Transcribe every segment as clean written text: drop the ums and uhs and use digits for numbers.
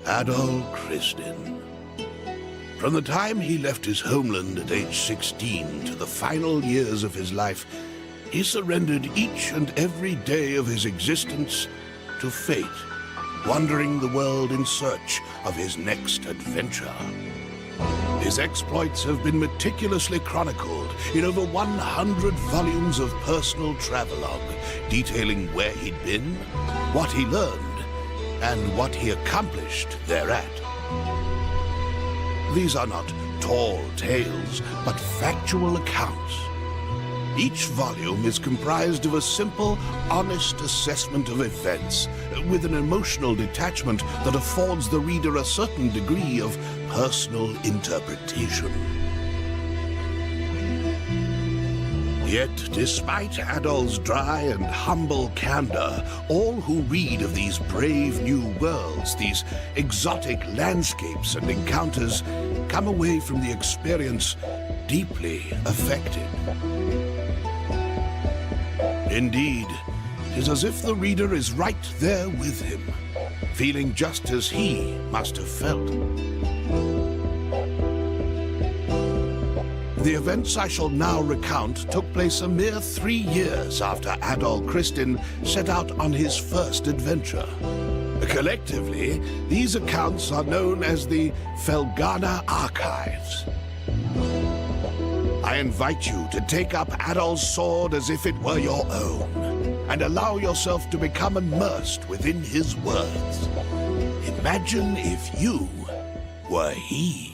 Adol Christin. From the time he left his homeland at age 16 to the final years of his life, he surrendered each and every day of his existence to fate, wandering the world in search of his next adventure. His exploits have been meticulously chronicled in over 100 volumes of personal travelogue, detailing where he'd been, what he learned, and what he accomplished thereat. These are not tall tales, but factual accounts. Each volume is comprised of a simple, honest assessment of events, with an emotional detachment that affords the reader a certain degree of personal interpretation. Yet, despite Adol's dry and humble candor, all who read of these brave new worlds, these exotic landscapes and encounters, come away from the experience deeply affected. Indeed, it is as if the reader is right there with him, feeling just as he must have felt. The events I shall now recount took place a mere 3 years after Adol Christin set out on his first adventure. Collectively, these accounts are known as the Felghana Archives. I invite you to take up Adol's sword as if it were your own, and allow yourself to become immersed within his words. Imagine if you were he.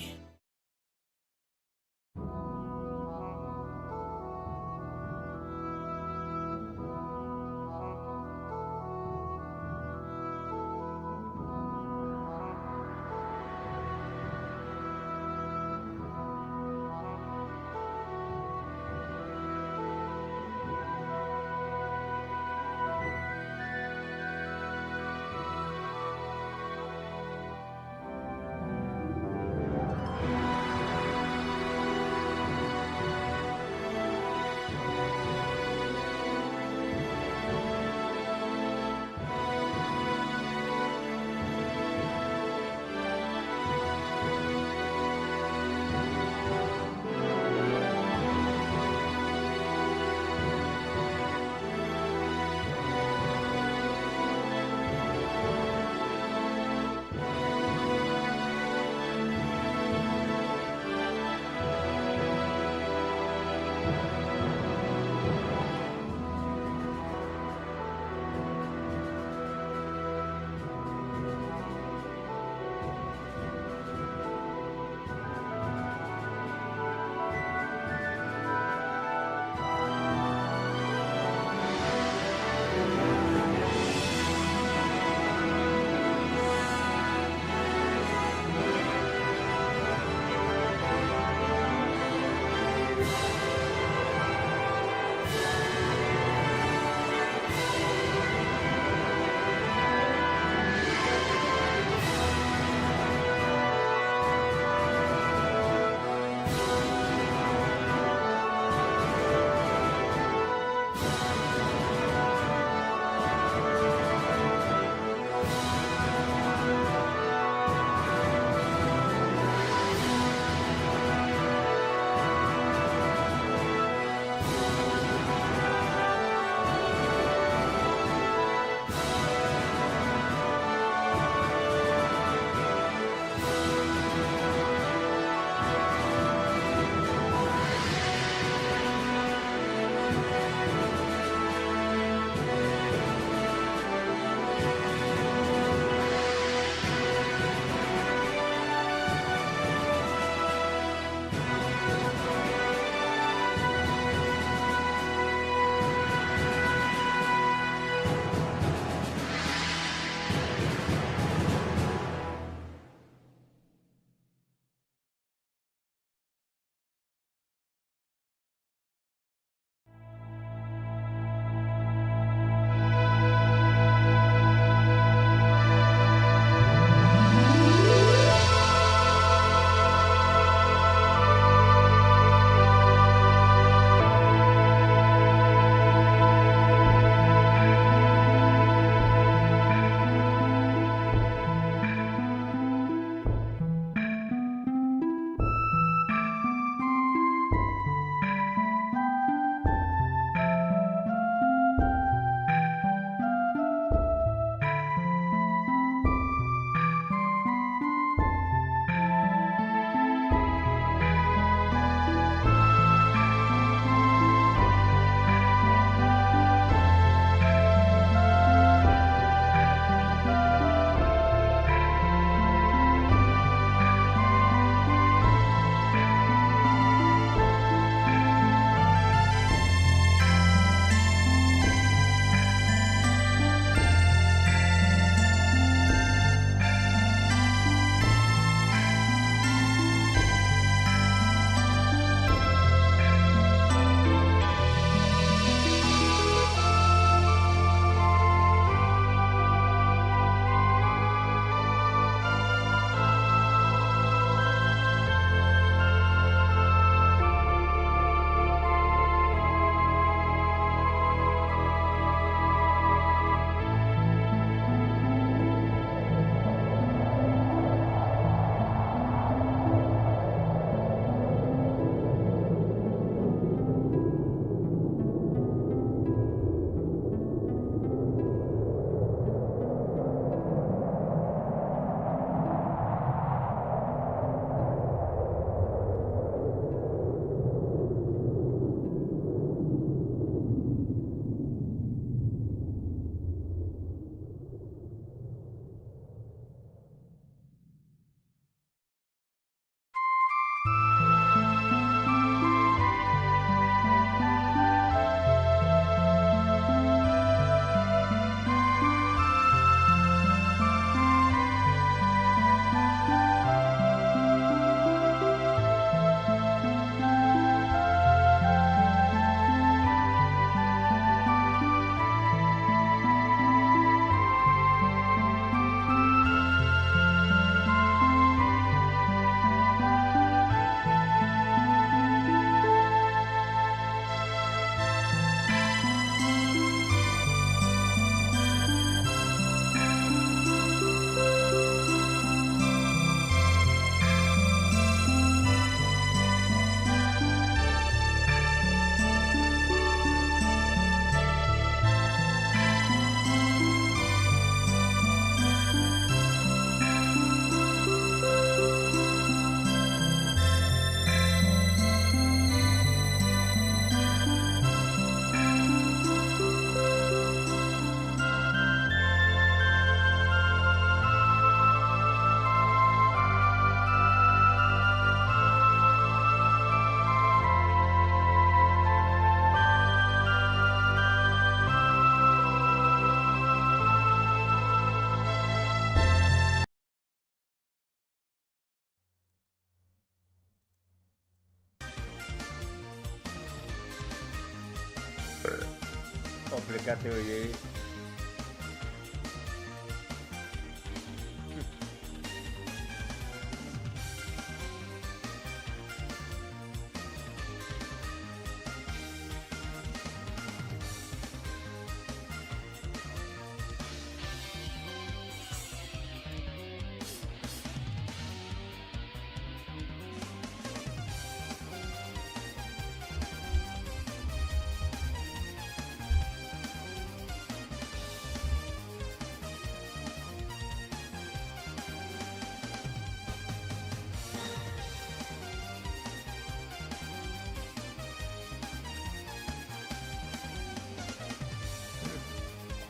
got to you.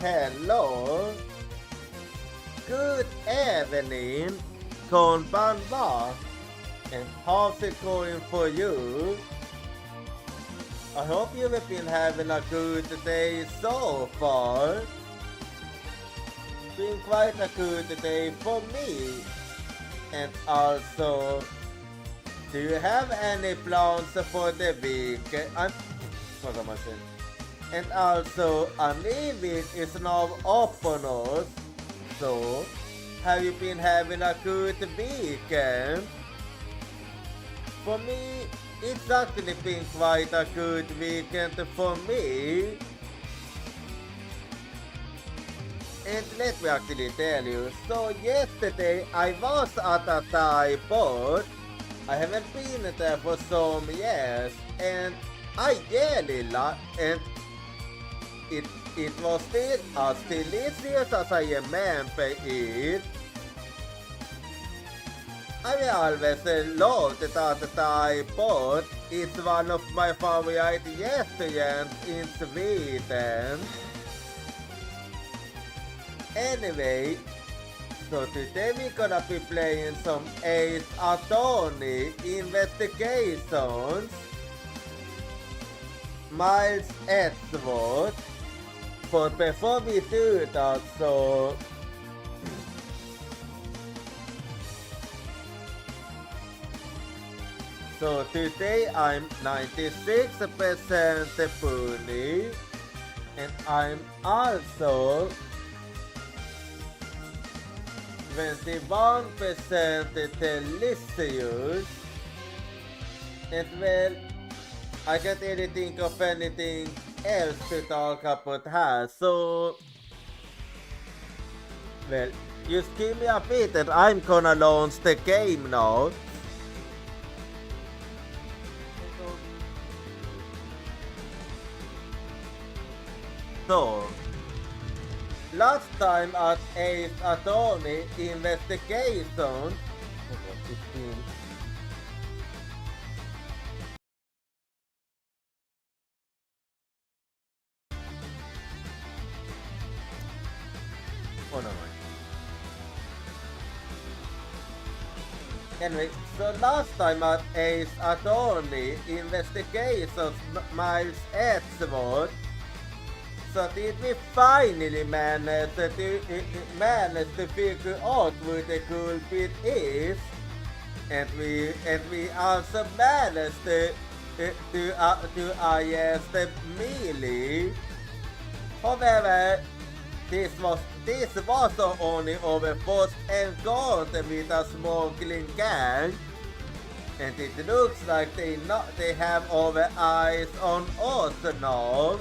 Hello, good evening, konbanwa, and how's it going for you? I hope you have been having a good day so far. Been quite a good day for me. And also, do you have any plans for the week? What am I saying? And also, a new week is now upon us. So, have you been having a good weekend? For me, it's actually been quite a good weekend for me. And let me actually tell you, so yesterday I was at a Thai port. I haven't been there for some years, and I really like and it was still as delicious as I remember it. I will always love the Thai port. It's one of my favorite restaurants in Sweden. Anyway, so today we're gonna be playing some Ace Attorney investigations. Miles Edgeworth. But before we do that, so today I'm 96% Puni, and I'm also 21% delicious. And well, I can't really think of anything else to talk about her, so well, just give me a bit and I'm gonna launch the game now. So, last time at Ace Attorney investigation, oh no. Anyway, so last time at Ace Attorney investigations Miles Edgeworth, so did we finally manage to figure out who the culprit is, and we also managed to arrest Millie. However, this was only our first encounter with a smuggling gang, and it looks like they have our eyes on us now.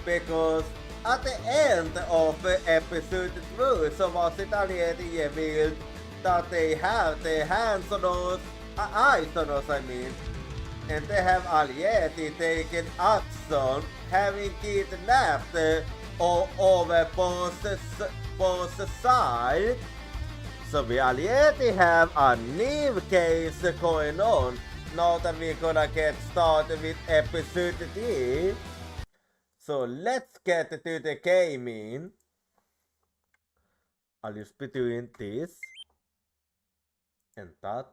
Because at the end of episode 2, so was it already revealed that they have their hands on us, eyes on us I mean, and they have already taken action, having kidnapped over both sides. So we already have a new case going on. Now that we're gonna get started with episode 3. So let's get to the gaming. I'll just be doing this and that,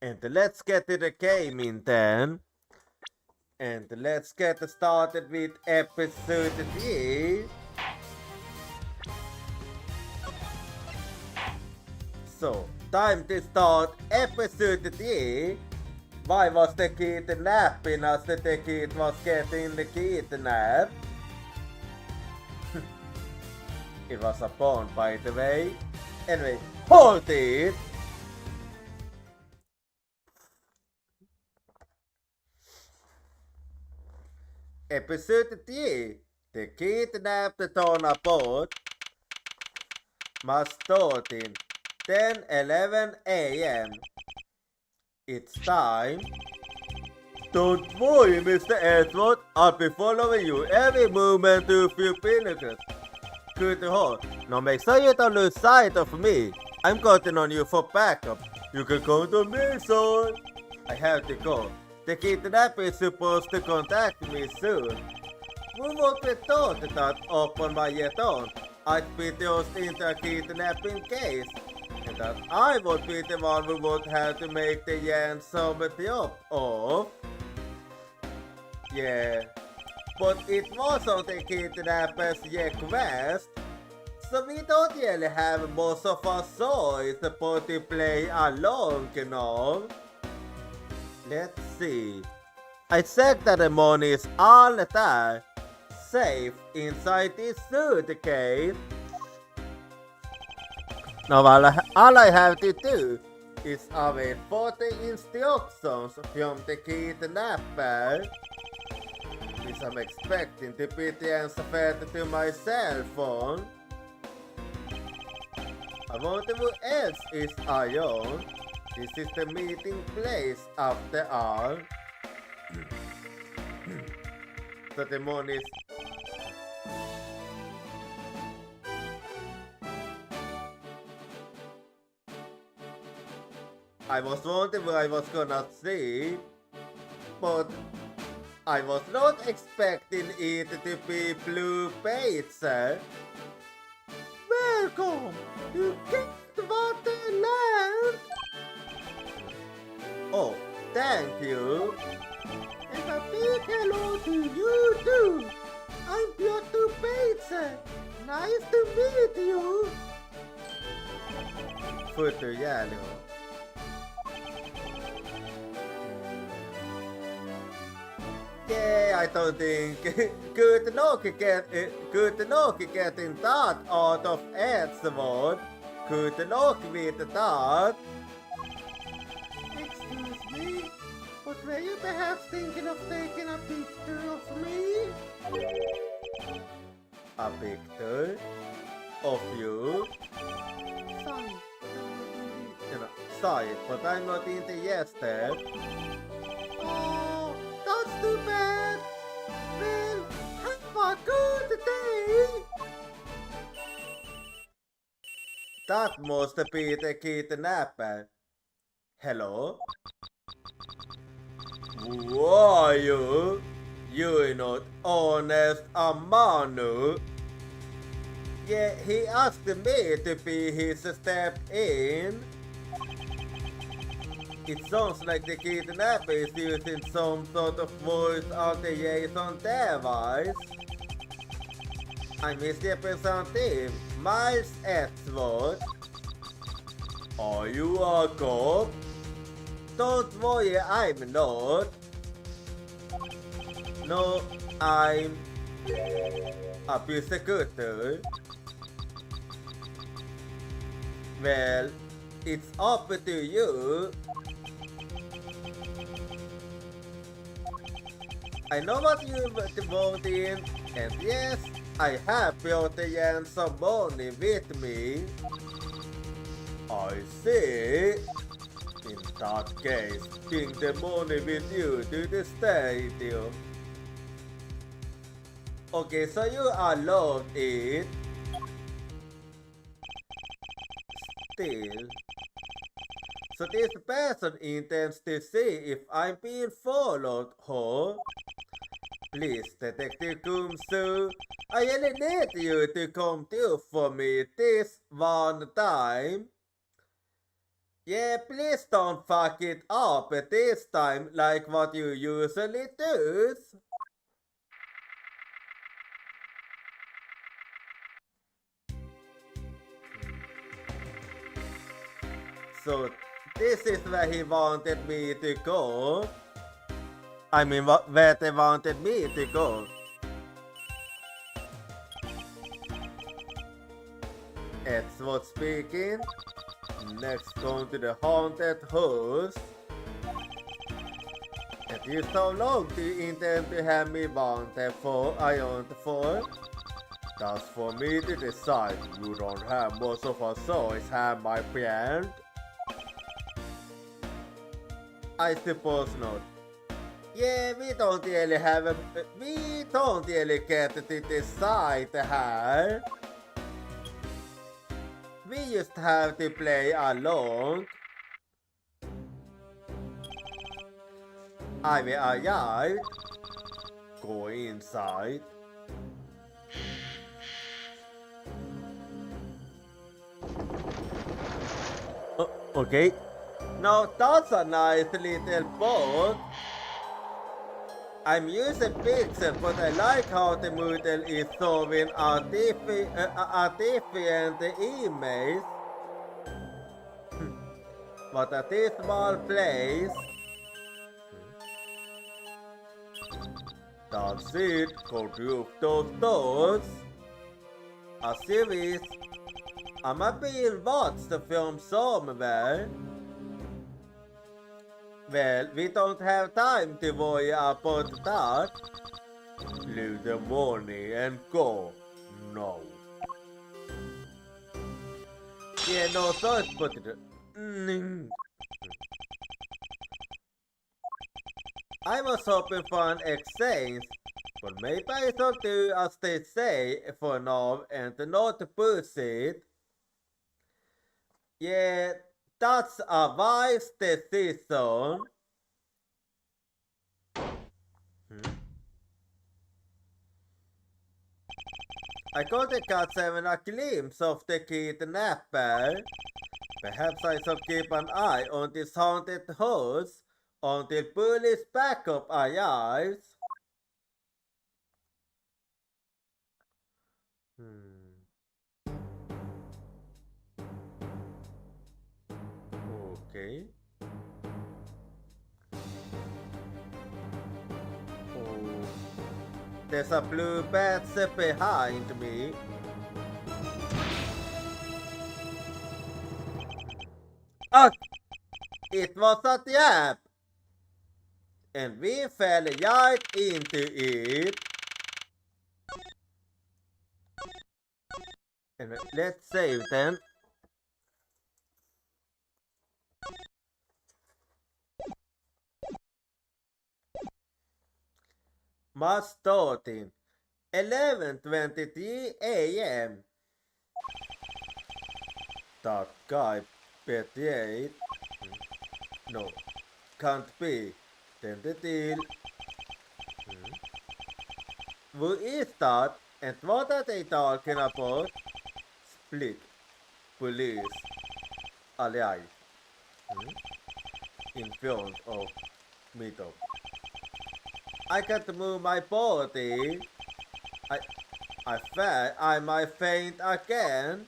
and let's get to the gaming then. And let's get started with episode 3. So, time to start episode 3. Why was the kidnapping as the kid was getting the kidnapped? It was a pawn, by the way. Anyway, hold it! Episode 3. The kidnapped on a boat must start in 10:11 a.m. It's time. Don't worry, Mr. Edward. I'll be following you every moment to few pinnacles. Good to hold. Now make sure you don't lose sight of me. I'm counting on you for backup. You can count on me, son. I have to go. The kidnapper is supposed to contact me soon. We won't be told that upon my yet on. I'd be thrust into a kidnapping case. And that I would be the one who would have to make the Jan some job of. Yeah. But it wasn't the kidnapper's request. So we don't really have most of our choice but to play along, you know. Let's see. I checked that the money is all there, safe inside this suitcase. Now all I have to do is await for the instructions from the kidnapper. Which I'm expecting to be the answer fed to my cell phone. I wonder who else is on. This is the meeting place after all. So the money is... I was wondering what I was gonna see, but I was not expecting it to be blue pizza. Welcome to Wonderland! Oh, thank you. And a big hello to you too. I'm Piotr Pizza. Nice to meet you. Futurjärn. Yeah, I don't think good enough getting that out of Edward. Good enough with that. Excuse me, but were you perhaps thinking of taking a picture of me? A picture of you? Sorry, but I'm not interested. Oh, that's too bad. Well, have a good day. That must be the kidnapper. Hello? Who are you? You're not honest Amanu. Yeah, he asked me to be his step in. It sounds like the kidnapper is using some sort of voice alteration device. I'm his representative, Miles Edward. Are you a cop? Don't worry, I'm not. No, I'm a prosecutor. Well, it's up to you. I know what you want in, and yes, I have Piotr and some money with me. I see. In that case, bring the money with you to the stadium. Okay, so you allowed it. Still. So this person intends to see if I'm being followed, huh? Please, Detective Kumsu, I really need you to come through for me this one time. Yeah, please don't fuck it up this time like what you usually do. So this is where he wanted me to go. I mean, where they wanted me to go. Edward speaking. Next, going to the haunted house. It is so long do you intend to have me wanted for, I want for? That's for me to decide. You don't have most of our choice, have my friend. I suppose not. Yeah, we don't really get to decide here. We just have to play along. I will arrive. Go inside. Okay. Now that's a nice little boat. I'm using pixels, but I like how the model is showing a different image. But at this small place. That's it. Go through those doors. A series. I'm being watched the film somewhere. Well, we don't have time to worry about that. Leave the money and go. No. Yeah, no choice but it. I was hoping for an exchange, but maybe I should do as they say for now and not push it. Yeah, that's a wise decision. I got even a glimpse of the kidnapper. Perhaps I should keep an eye on this haunted house until police backup arrives. Okay. Oh. There's a blue bat behind me. Ah! It was a trap! And we fell right into it. And let's save then. March 13, 11:23 a.m. That guy, 58. No, can't be. Then the deal. Who is that? And what are they talking about? Split. Police. Alive. In front of meetup. I can't move my body. I felt I might faint again.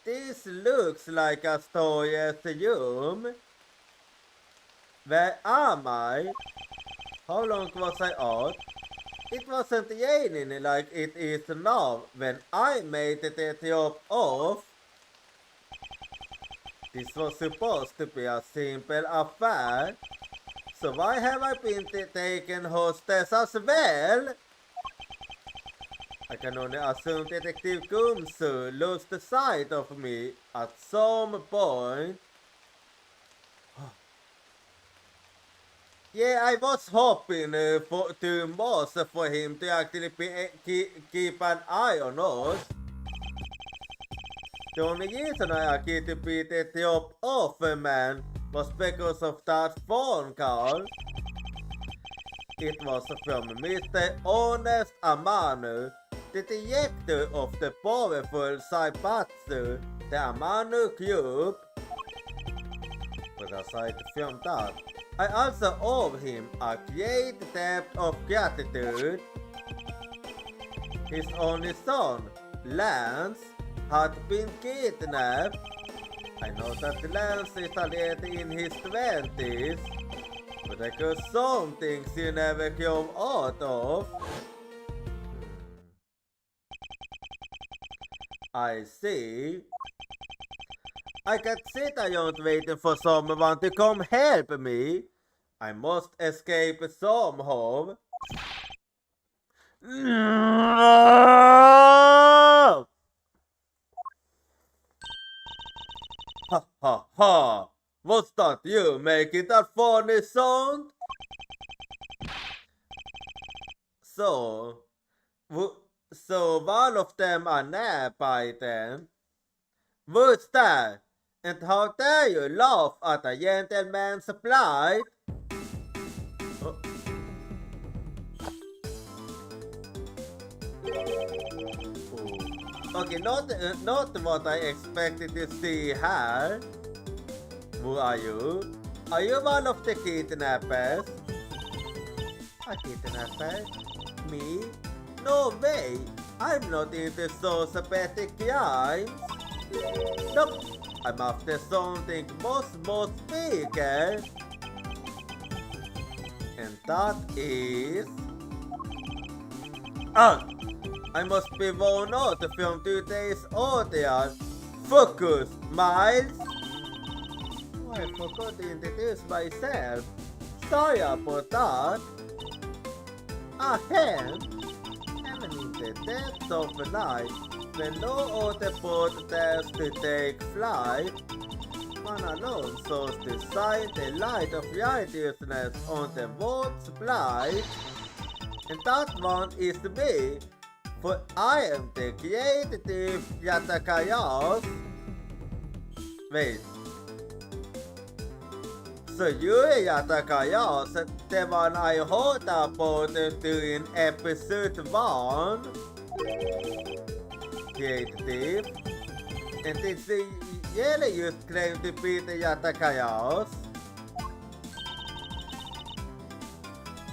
This looks like a storage room. Where am I? How long was I out? It wasn't raining like it is now when I made the drop off. This was supposed to be a simple affair. So why have I been taken hostage as well? I can only assume Detective Gumsu lost sight of me at some point. Yeah, I was hoping to most for him to actually keep an eye on us. The only reason I agreed to be the job of a man was because of that phone call. It was from Mr. Honest Amanu, the director of the powerful Saibatsu, the Amanu Group. But aside from that, I also owe him a great debt of gratitude. His only son, Lance, had been kidnapped. I know that Lance is already in his 20s, but there are some things you never come out of. I see. I can't sit around waiting for someone to come help me. I must escape somehow. No! Ha ha ha! Was that you making that funny sound? So one of them are nap by then. What's that? And how dare you laugh at a gentleman's plight? Oh. Okay, not what I expected to see here. Who are you? Are you one of the kidnappers? A kidnapper? Me? No way! I'm not into sociopathic crimes. Nope, I'm after something much bigger. And that is... I must be worn out from today's ordeal. Focus, Miles! Oh, I forgot to introduce myself. Sorry about that. A hand? Even in the depths of the night, when no other boat dares to take flight, one alone soars to shine the light of righteousness on the world's blight. And that one is me, for I am the creative Yatakayos. Wait. So you're Yatakayos, the one I heard about during episode 1? Creative? And it's the yellow you claim to be the Yatakayos?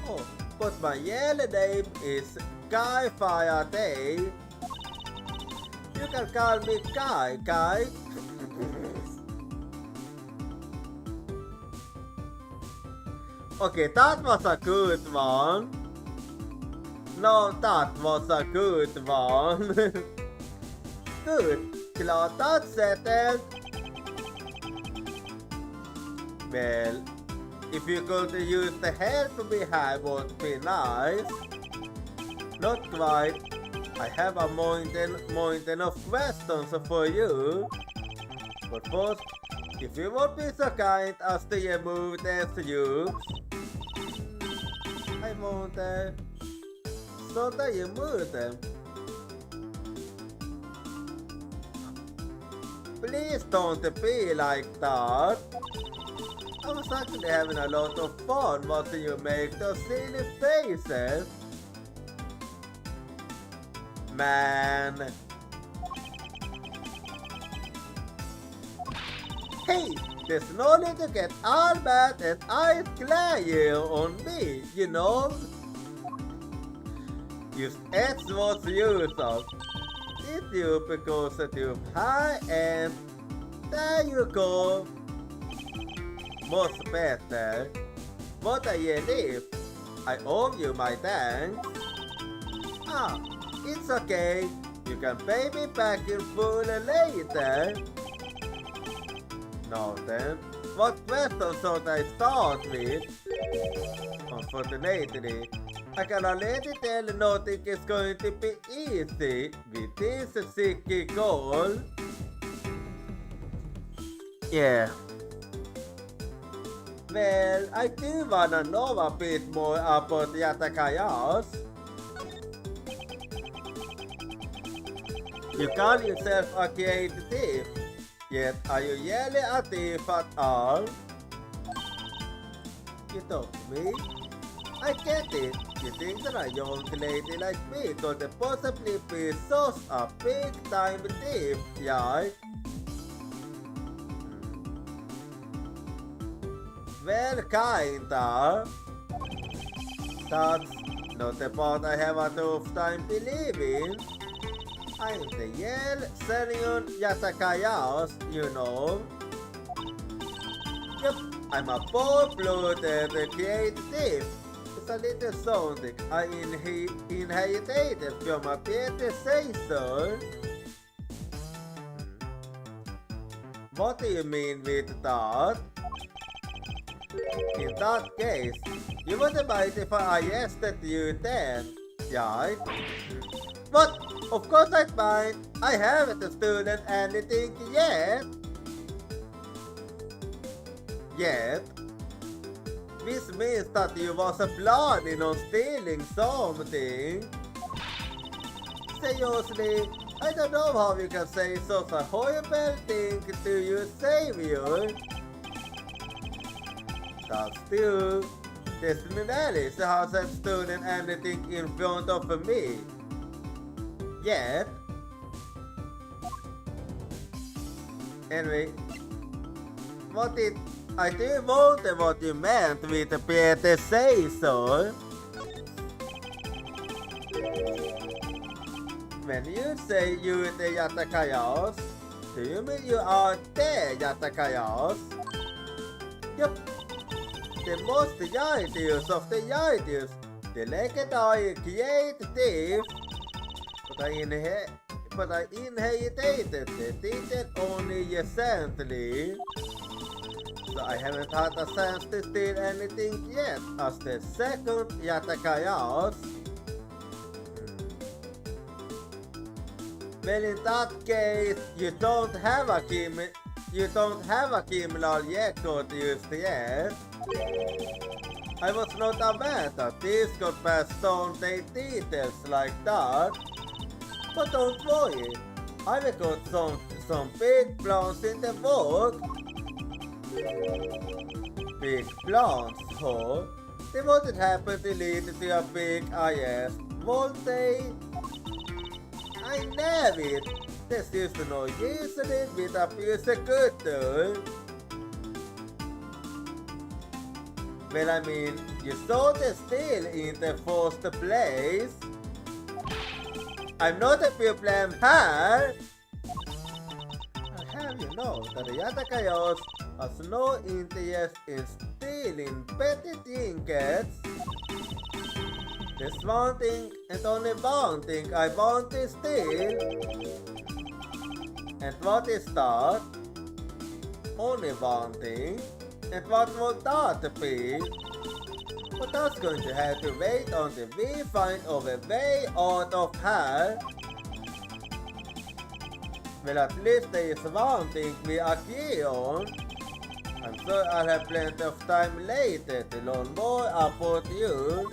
Oh, but my yellow name is Guy Faraday. You can call me Guy. Okay, that was a good one. No, that was a good one. Good, glad that's settled. Well, if you could use the help we have would be nice. Not quite. I have a mountain of questions for you. But first, if you would be so kind as to remove the tubes. I won't. So that you move them. Please don't be like that. I was actually having a lot of fun watching you make those silly faces. Man. Hey, there's no need to get all mad and eyes glare on me, you know? Use X was used of. It you because it you high and there you go. Much better. What are you leave? I owe you my thanks. Ah, it's okay. You can pay me back in full later. Now then, what questions should I start with? Unfortunately, I can already tell nothing is going to be easy with this sicky goal. Yeah. Well, I do wanna know a bit more about Yatakayas. You call yourself a creative thief, yet are you really a thief at all? You talk to me? I get it. You think that a young lady like me could possibly be such a big-time thief, right? Well, kinda. That's not the part I have a tough time believing. I'm the Yale Senior Yatakayas, you know. Yep, I'm a full-blooded creative. It's a little something I inherited from my predecessor. What do you mean with that? In that case, you wouldn't mind if I arrested you then, right? But, of course I'd mind. I haven't stolen anything yet. This means that you was planning on stealing something. Seriously, I don't know how you can say such a horrible thing to your savior. That's true. Destiny Alice hasn't stolen anything in front of me. Yet. Anyway, I do wonder what you meant with the predecessor. When you say you're the Yatakayas, do you mean you are the Yatakayas? Yup. The most giantess of the giantess, the legendary creative. But I inherited the title only recently. So I haven't had a chance to steal anything yet as the second Yatakayas. Well, in that case, you don't have a criminal record just yet. I was not aware that this could pass down the details like that. But don't worry, I've got some big plans in the work. Big plans, huh? They wouldn't happen to lead to a big arrest, won't they? I know it. This used to know usually with a prosecutor. Well, I mean, you saw the steal in the first place. I'm not a problem here. I'll have you know that the Yatakayos has no interest in stealing petty trinkets. There's one thing and only one thing I want to steal. And what is that? Only one thing. And what would that be? But that's going to have to wait until we find our way out of here. Well, at least there is one thing we agree on. I'm sure I'll have plenty of time later to learn more about you.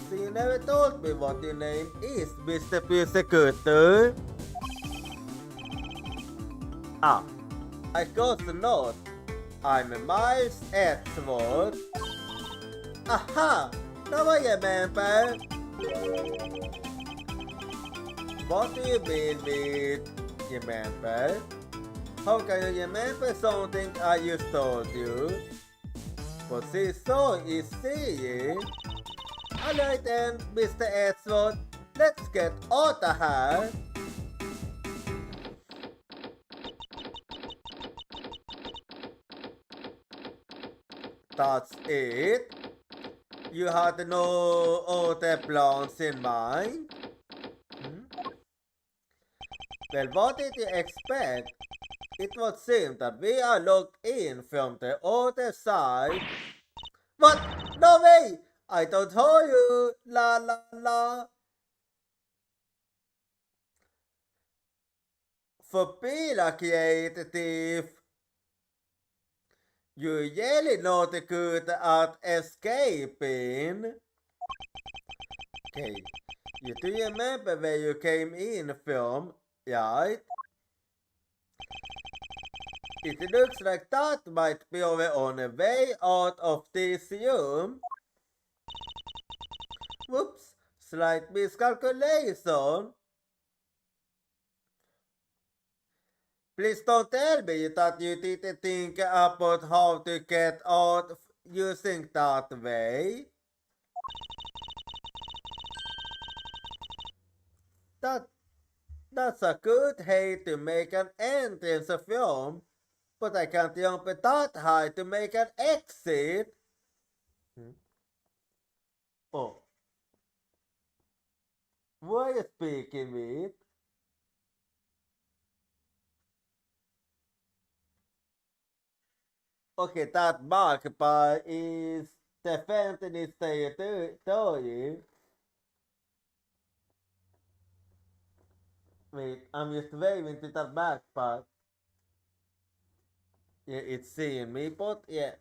So you never told me what your name is, Mr. Prosecutor. Ah, I got the note. I'm Miles Edgeworth. Aha! Now I remember. What do you mean with remember? How can you remember something I just told you? But see, so is seeing. Alright then, Mr. Edgeworth, let's get out of here. That's it? You had no other plans in mind? Well, what did you expect? It would seem that we are locked in from the other side. What? No way! I don't hold you! La la la! For being a creative, you're really not good at escaping. Okay, you do remember where you came in from, right? It looks like that might be our only way out of this room. Whoops, slight miscalculation. Please don't tell me that you didn't think about how to get out using that way. That That's a good way to make an entrance of film, but I can't jump that high to make an exit. Hmm? Oh, who are you speaking with? Okay, that magpie is defending his territory. Wait, I'm just waving to that magpie. Yeah, it's seeing me, but yeah.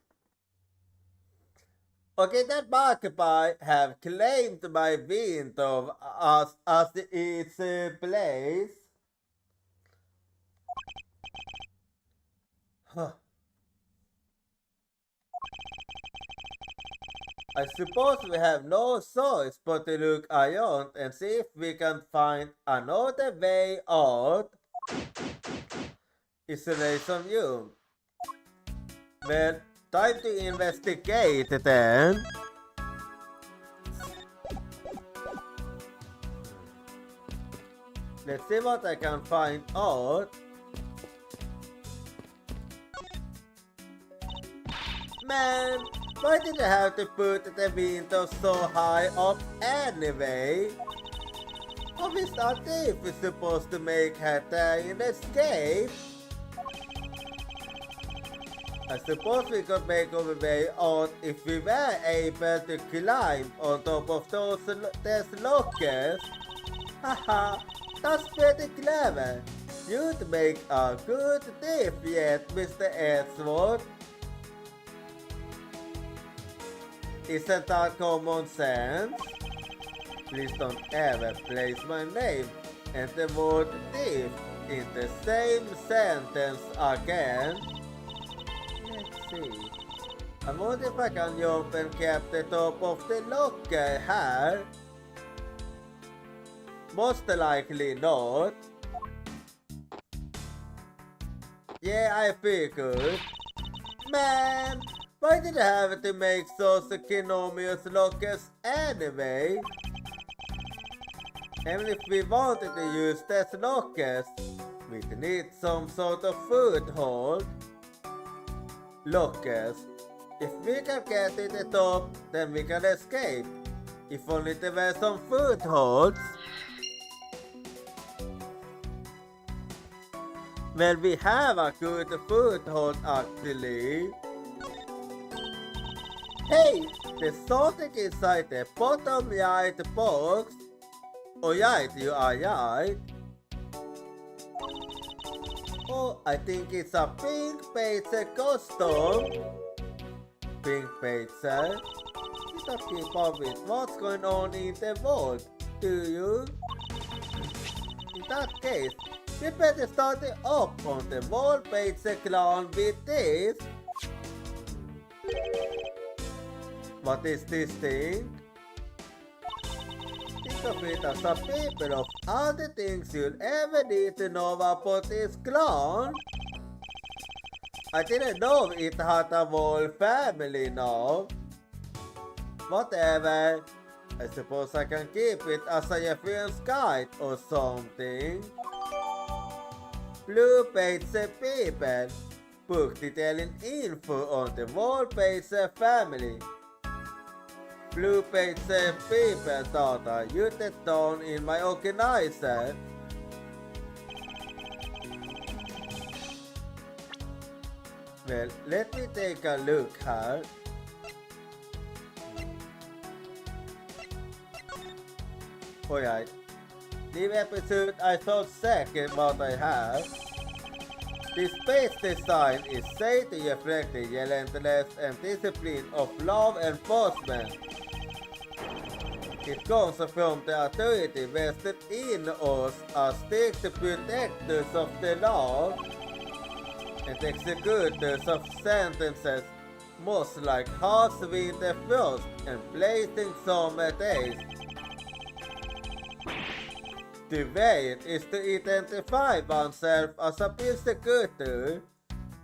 Okay, that magpie have claimed my window as its place. I suppose we have no choice but to look around and see if we can find another way out. Isolation room. Well, time to investigate then. Let's see what I can find out. Man, why did I have to put the window so high up anyway? How is that thief is supposed to make her there in escape? I suppose we could make our way out if we were able to climb on top of those lockers. Haha, that's pretty clever. You'd make a good thief yet, Mr. Edgeworth. Isn't that common sense? Please don't ever place my name and the word thief in the same sentence again. Let's see. I wonder if I can jump and cap the top of the locker here. Most likely not. Yeah, I figured. Man, why did I have to make those economous lockers anyway? And if we wanted to use these lockers, we'd need some sort of foothold. Lockers. If we can get to the top, then we can escape. If only there were some footholds. Well, we have a good foothold actually. Hey, there's something inside the bottom right box. Oh right, you are right. Oh, I think it's a pink pizza costume. Pink pizza? You don't keep up with what's going on in the world, do you? In that case, we better start it up on the wall pizza clown with this. What is this thing? Think of it as a paper of all the things you'll ever need to know about this clown. I didn't know it had a whole family now. Whatever. I suppose I can keep it as a reference guide or something. Blue pizza people. Book detailing info on the wall pizza family. Blue pizza people data used down in my organizer. Well, let me take a look here. Alright. This episode I thought second what I have. This space design is said to reflect the relentless and discipline of law enforcement. It comes from the authority vested in us as strict protectors of the law and executors of sentences, most like harsh winter frost and blazing summer days. To wait is to identify oneself as a persecutor,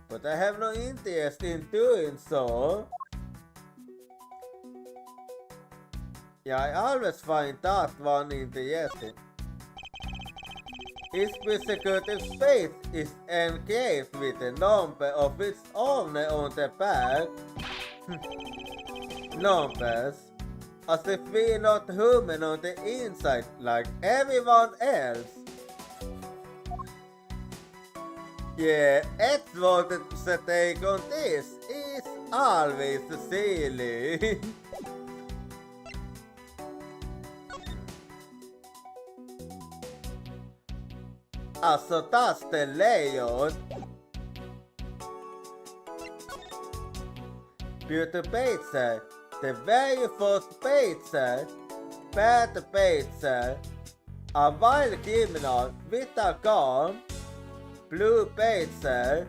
but I have no interest in doing so. Yeah, I always find that one interesting. Each persecutive space is engaged with a number of its own on the back. Numbers. As if we're not human on the inside like everyone else. Yeah, Edward's take on this is always silly. Alltså tas the lejon. Beauty Pizza. The very first pizza, bad pizza, a wild criminal with a gun, blue pizza,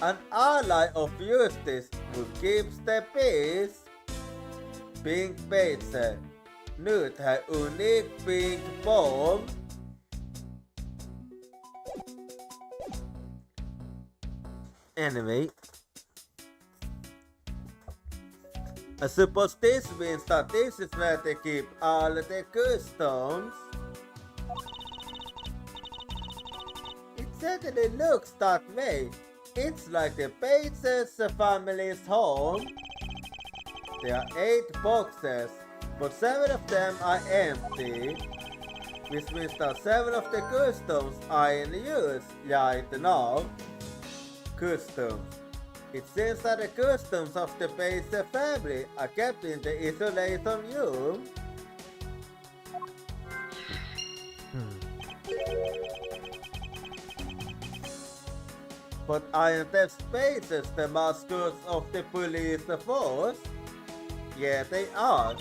an ally of justice who keeps the peace, pink pizza, nyt her unik pink form. Anyway, I suppose this means that this is where they keep all the customs. It certainly looks that way. It's like the Bates' family's home. There are 8 boxes, but 7 of them are empty, which means that 7 of the customs are in use right now. Customs. It seems that the customs of the Bates family are kept in the isolation room. But aren't the Bates the mascots of the police force? Yeah, they are.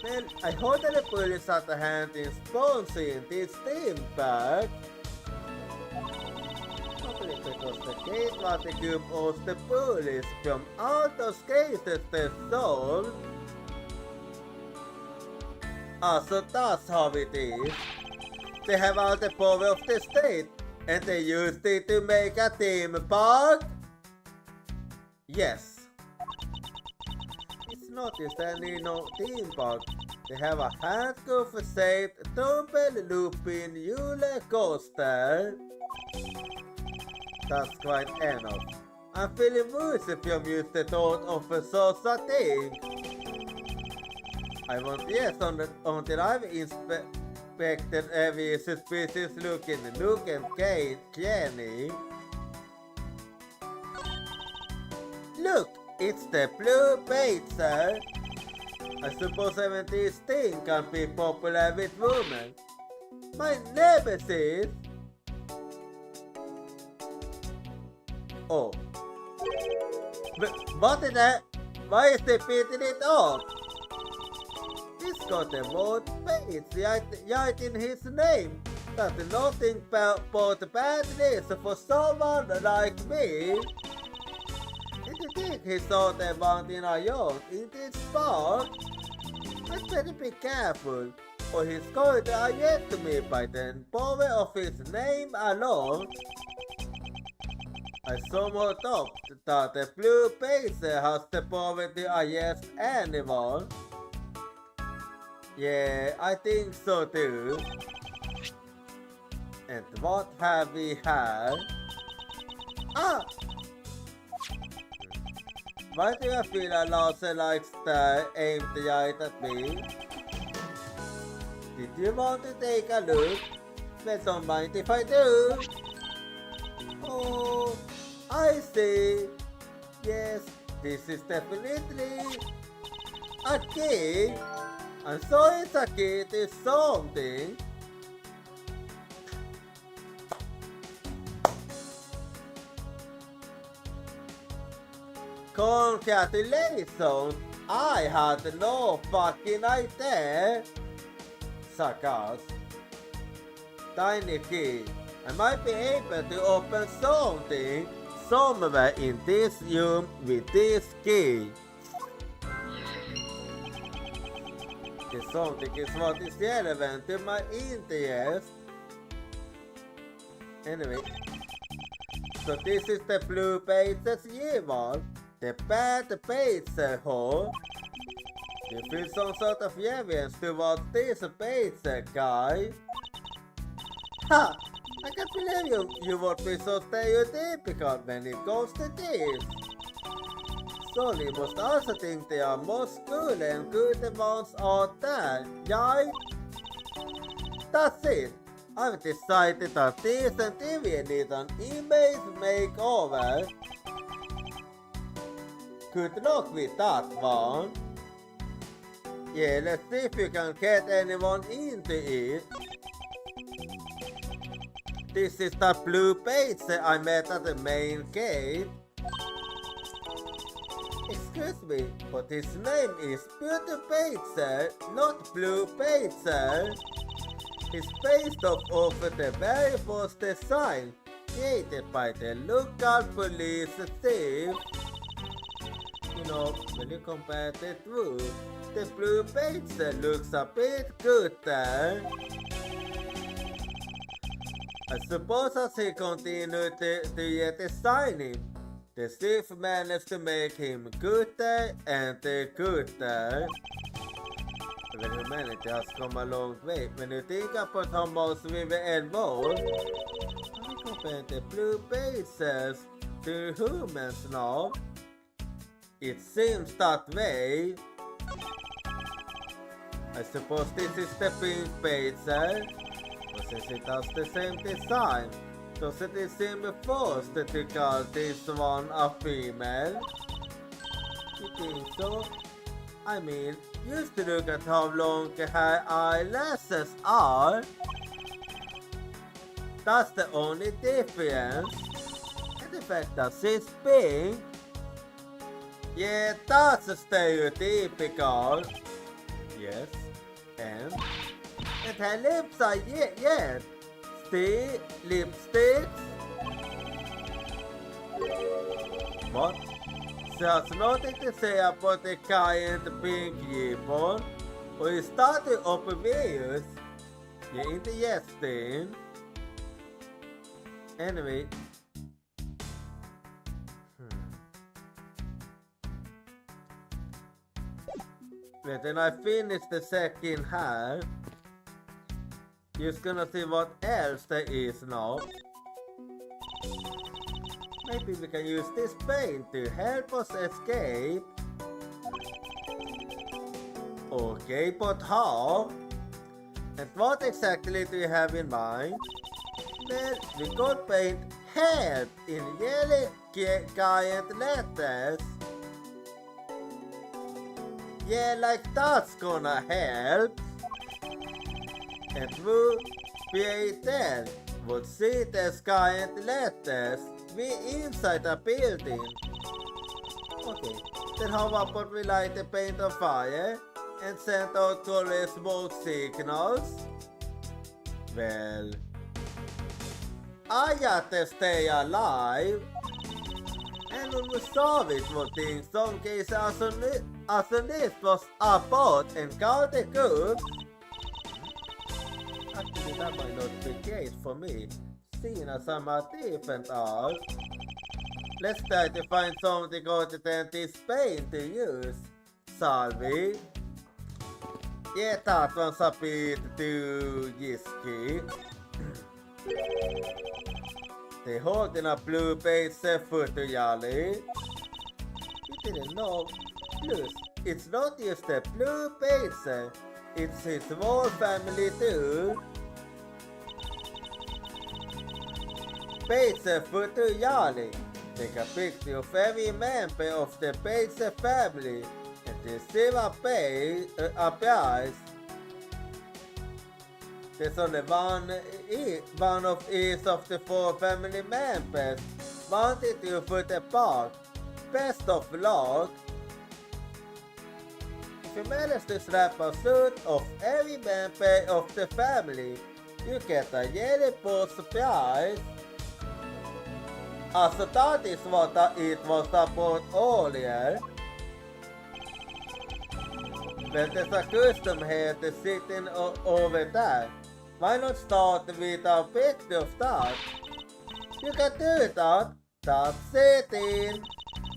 Then I hope that the police had a hand in sponsoring this theme park. Because the Gateway Group owes the police from all those cases they solved. Also, that's how it is. They have all the power of the state, and they used it to make a theme park? Yes. It's not just any theme park. They have a handcuff-shaped tumble-looping roller coaster. That's quite enough. I'm feeling woozy from just the thought of such a thing. I won't yes until I've inspected every suspicious looking nook and cranny. Look, it's the blue pizza. I suppose 70s thing can be popular with women. My nemesis. Oh. But what is that? Why is they beating it up? He's got a word Bates right in his name. That's nothing but bad news for someone like me. Did you think he saw them out in a yacht in this park? I better be careful, or he's going to arrest me by the power of his name alone. I somehow thought that the blue pacer has the power to arrest anyone. Yeah, I think so too. And what have we had? Ah! Why do I feel a laser-like star aimed right at me? Did you want to take a look? Well, don't mind if I do. Oh, I see. Yes, this is definitely a key. And so it's a key to something. Congratulations! I had no fucking idea. Suckers. Tiny key. I might be able to open something somewhere in this room with this key. It's something is what is relevant to my interest. Anyway, so this is the blue pages given. The bad pizza hole. You feel some sort of reverence towards this pizza guy. Ha! I can't believe you would be so stereotypical when it comes to this. So you must also think they are most cool and good ones out there, right? That's it. I've decided that this and TV needs an image makeover. Good luck with that one. Yeah, let's see if you can get anyone into it. This is the blue page I met at the main gate. Excuse me, but his name is Beauty Pacer, not Blue Pacer. He's based off of the very first design created by the local police chief. You know, when you compare the two, the Blue Pacer looks a bit gooder. I suppose as he continued the designing, the chief managed to make him gooder and gooder. When humanity has come a long way, when you think about how much we've evolved, I compare the Blue Pacers to humans now. It seems that way. I suppose this is the Pink Pacer. But since it has the same design, doesn't it seem forced to call this one a female? You think so? I mean, used to look at how long her eyelashes are. That's the only difference. And the fact that she's pink. Yeah, that's stereotypical. Yes, and her lips are yet. Still lipsticks. What? She has nothing to say about the giant pink ribbon, or is that obvious? You're interesting. Anyway. But then I finish the second half. Just gonna see what else there is now. Maybe we can use this paint to help us escape. Okay, but how? And what exactly do you have in mind? Well, we could paint help in yellow giant letters. Yeah, like that's gonna help. And through PATL would see the giant letters be inside a building. Okay, then how about we light the paint on fire and send out color smoke signals? Well, I got to stay alive. And when we saw it, we think some case as this was about and called the goods. Actually, that might not be the case for me, seeing as I'm a different art. Let's try to find something other than this paint to use, shall we? Yeah, that one's a bit too risky. They hold in a blue page photo, Yali. You didn't know. Plus, it's not just a blue page, it's his whole family too. Page photo, Yali. Take a picture of every member of the page family and receive a prize. There's only one of each of the 4 family members wanted to put apart. Best of luck. If you manage to slap a suit of every member of the family, you get a yellow post prize. So that is what it was about earlier. but there's a custom here sitting over there. Why not start with a picture of that? You can do that. That's sitting.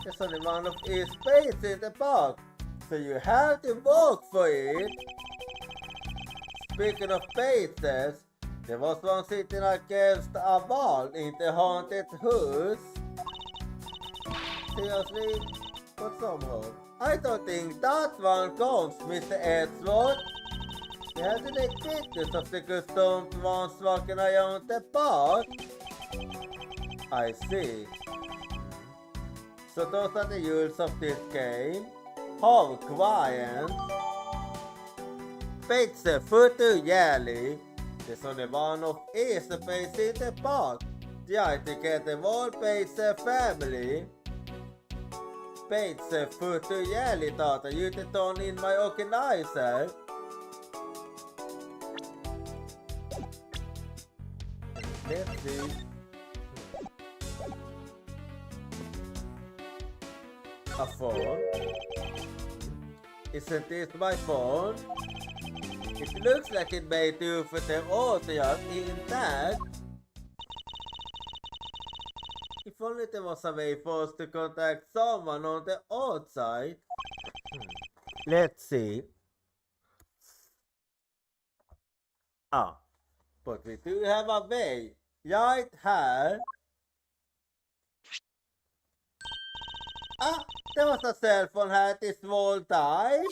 There's only one of each space in the park, so you have to walk for it. Speaking of paces, there was one sitting against a wall in the haunted house. Seriously? What's wrong? I don't think that one counts, Mr. Edgeworth. You have to take pictures of the customed ones walking around the park. I see. So those are the rules of this game. How quiet. Pizza photo yearly. There's only one of each space in the park. Try to get the whole pizza family. Pizza photo yearly thought I used it on in my organizer. Let's see. A phone? Isn't this my phone? It looks like it may do for the audio intact. If only there was a way for us to contact someone on the outside. Let's see. But we do have a way. Right here. There was a cell phone here this whole time.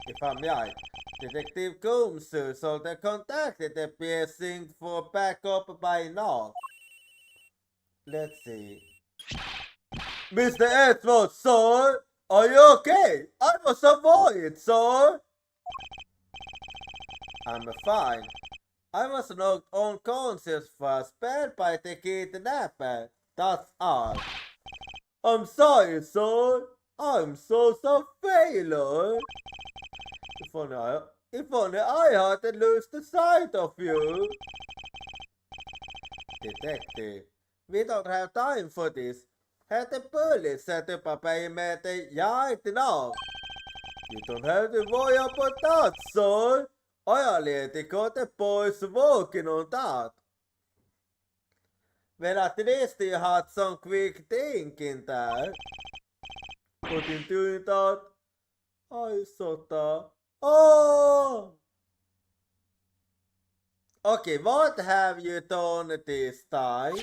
If I'm right, Detective Kumsu so they contacted the precinct for backup by now. Let's see. Mr. Edgeworth, sir? Are you okay? I was worried, sir. I'm fine. I was knocked unconscious for a spell by the kidnapper. That's all. I'm sorry, sir. I'm so failure. If only I hadn't lost the sight of you. Detective, we don't have time for this. Have the police set up a payment right now. You don't have to worry about that, sir. I already got the boys working on that. Well, at least you had some quick thinking there. But in doing that, I thought that. Oh! Okay, what have you done this time?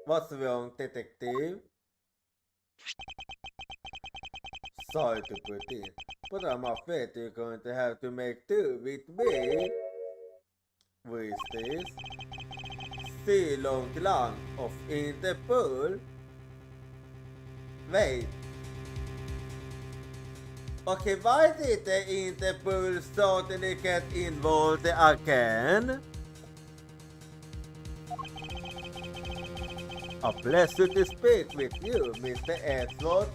What's wrong, detective? Sorry to put in, but I'm afraid you're going to have to make do with me. Who is this? Long Lang of Interpol? Wait. Okay, why did the Interpol suddenly get involved again? A pleasure to speak with you, Mr. Edgeworth.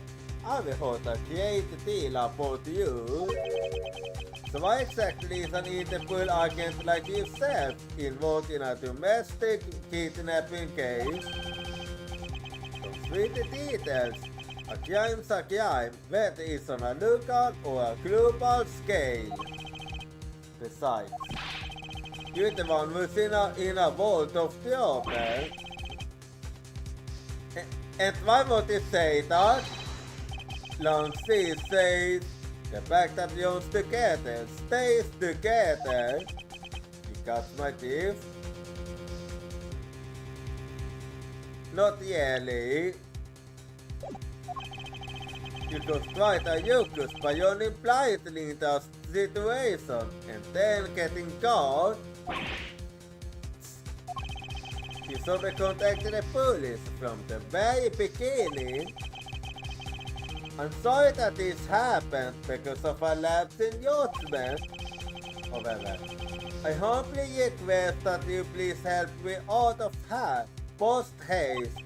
I will hold a great deal about you. So why exactly is an Interpol agent like yourself involved in a domestic kidnapping case? Don't read the details. A crime's a crime, whether it's on a local or a global scale. Besides, you're the one who's in a world of trouble. And why would you say that? Long C says, the fact that belongs together stays together. You got my drift? Not really. You could quite a Yukus by only blindly in the situation and then getting caught. You should have contacted the police from the very beginning. I'm sorry that this happened because of a lapse in judgment. However, I humbly request that you please help me out of here, post haste.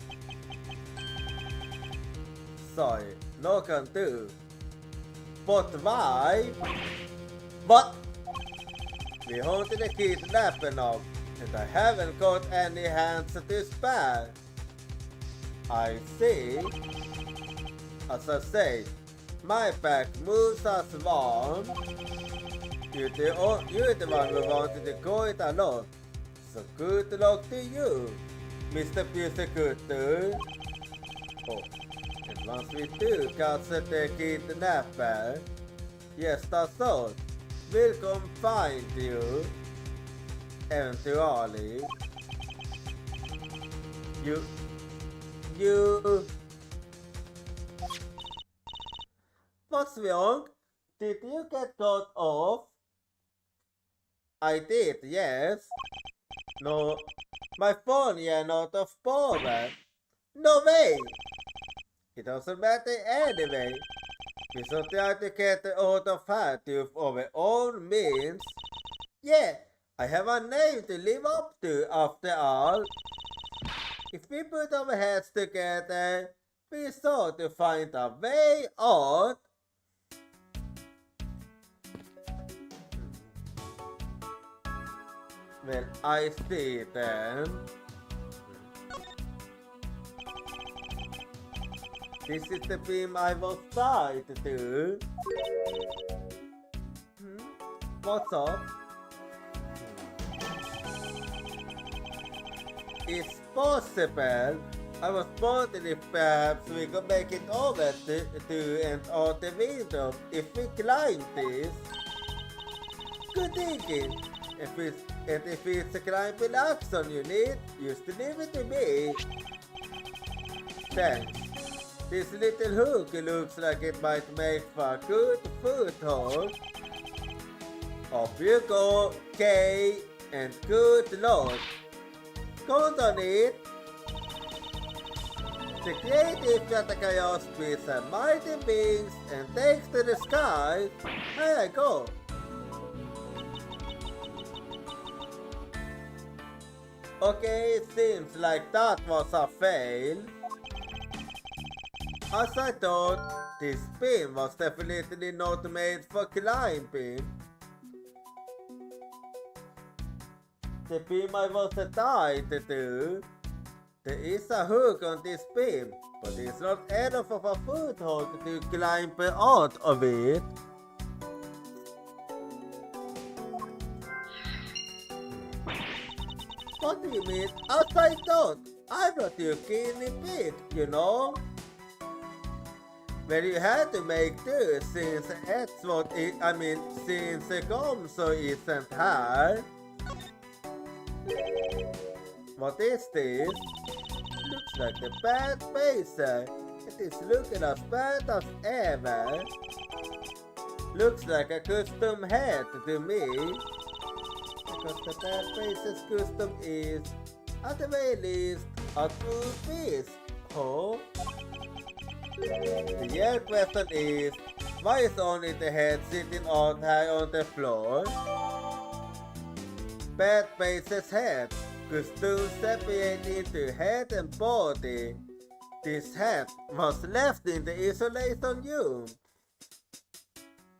Sorry, no can do. But why? But we hunted a kidnapper now, and I haven't got any hands to spare. I see. As I say, my pack moves us on. You're the one who wanted to go it alone. So good luck to you, Mr. Persecutor. Oh, and once we do catch the kidnapper, yes, that's all. We'll come find you. Eventually. You... What's wrong? Did you get cut off? I did, yes. No, my phone ran out of power. No way! It doesn't matter anyway. We should try to get out of hand with our own means. Yeah, I have a name to live up to after all. If we put our heads together, we sure to find a way out. Well, I see then. This is the beam I was trying to do. What's up? It's possible. I was wondering if perhaps we could make it over to and out the window if we climb this. Good thinking. If it's a climbing action you need, just leave it to me. Thanks. This little hook looks like it might make for a good foothold. Up you go, Kay, and good luck. Count on it. The creative Yatakayo splits a mighty beings and takes to the sky. Here I go. Okay, it seems like that was a fail. As I thought, this beam was definitely not made for climbing. The beam I was tied to. There is a hook on this beam, but it's not enough of a foothold to climb out of it. What do you mean? As I thought, I'm not your guinea pig, you know? Well, you had to make do since that's what since the Gomso isn't here. What is this? Looks like the bad pacer. It is looking as bad as ever. Looks like a custom hat to me. Because the bad pacer's custom is, at the very least, a two-piece. Oh? The real question is, why is only the head sitting out high on the floor? Bad pacer's head. Custom separated into head and body. This head was left in the isolation room.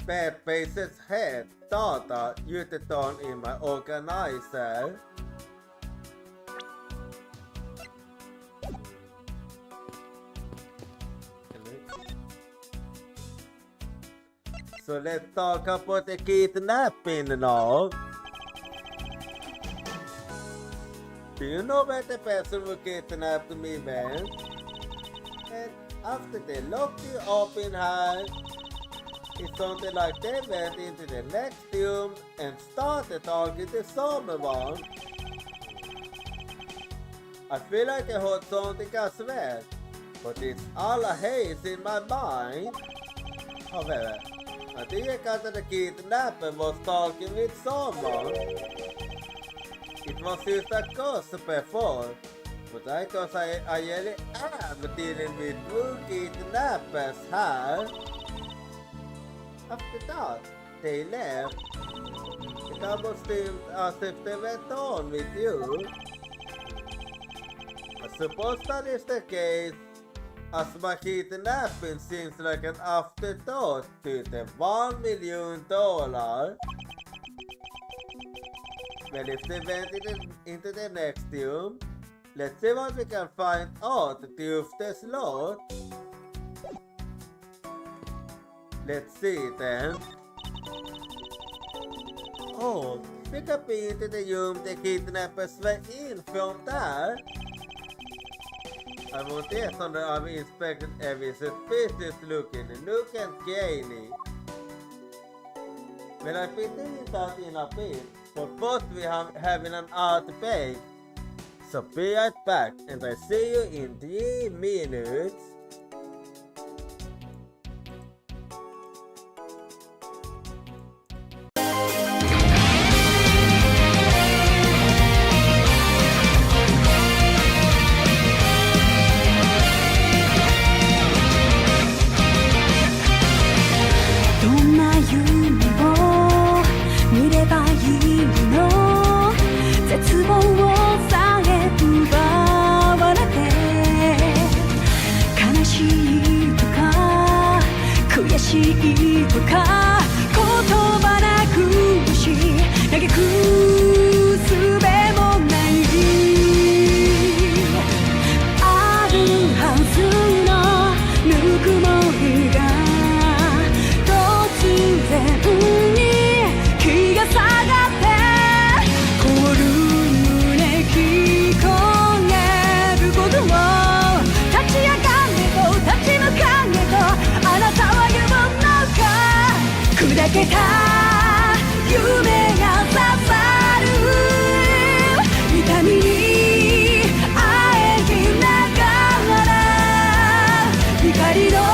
Bad pacer's head data used on in my organizer. So let's talk about the kidnapping now. Do you know where the person who kidnapped me went? And after they locked you up in here, it sounded like they went into the next room and started talking to someone. I feel like I heard something as well, but it's all a haze in my mind. However, I think I got that the kidnapper was talking with someone. It was just a ghost before, but I guess I really am dealing with two kidnappers here. After that, they left. It almost seemed as if they went on with you. I suppose that is the case, as my kidnapping seems like an afterthought to the $1 million. Well, if they went into the next room, let's see what we can find out to the slot. Let's see then. Oh, fick upp into the room the kidnappers were in from there. I won't get on the I've inspected every suspicious looking nook and cranny. But I fit that in a bit, but first we have having an outbreak. So be right back and I see you in 3 minutes. Body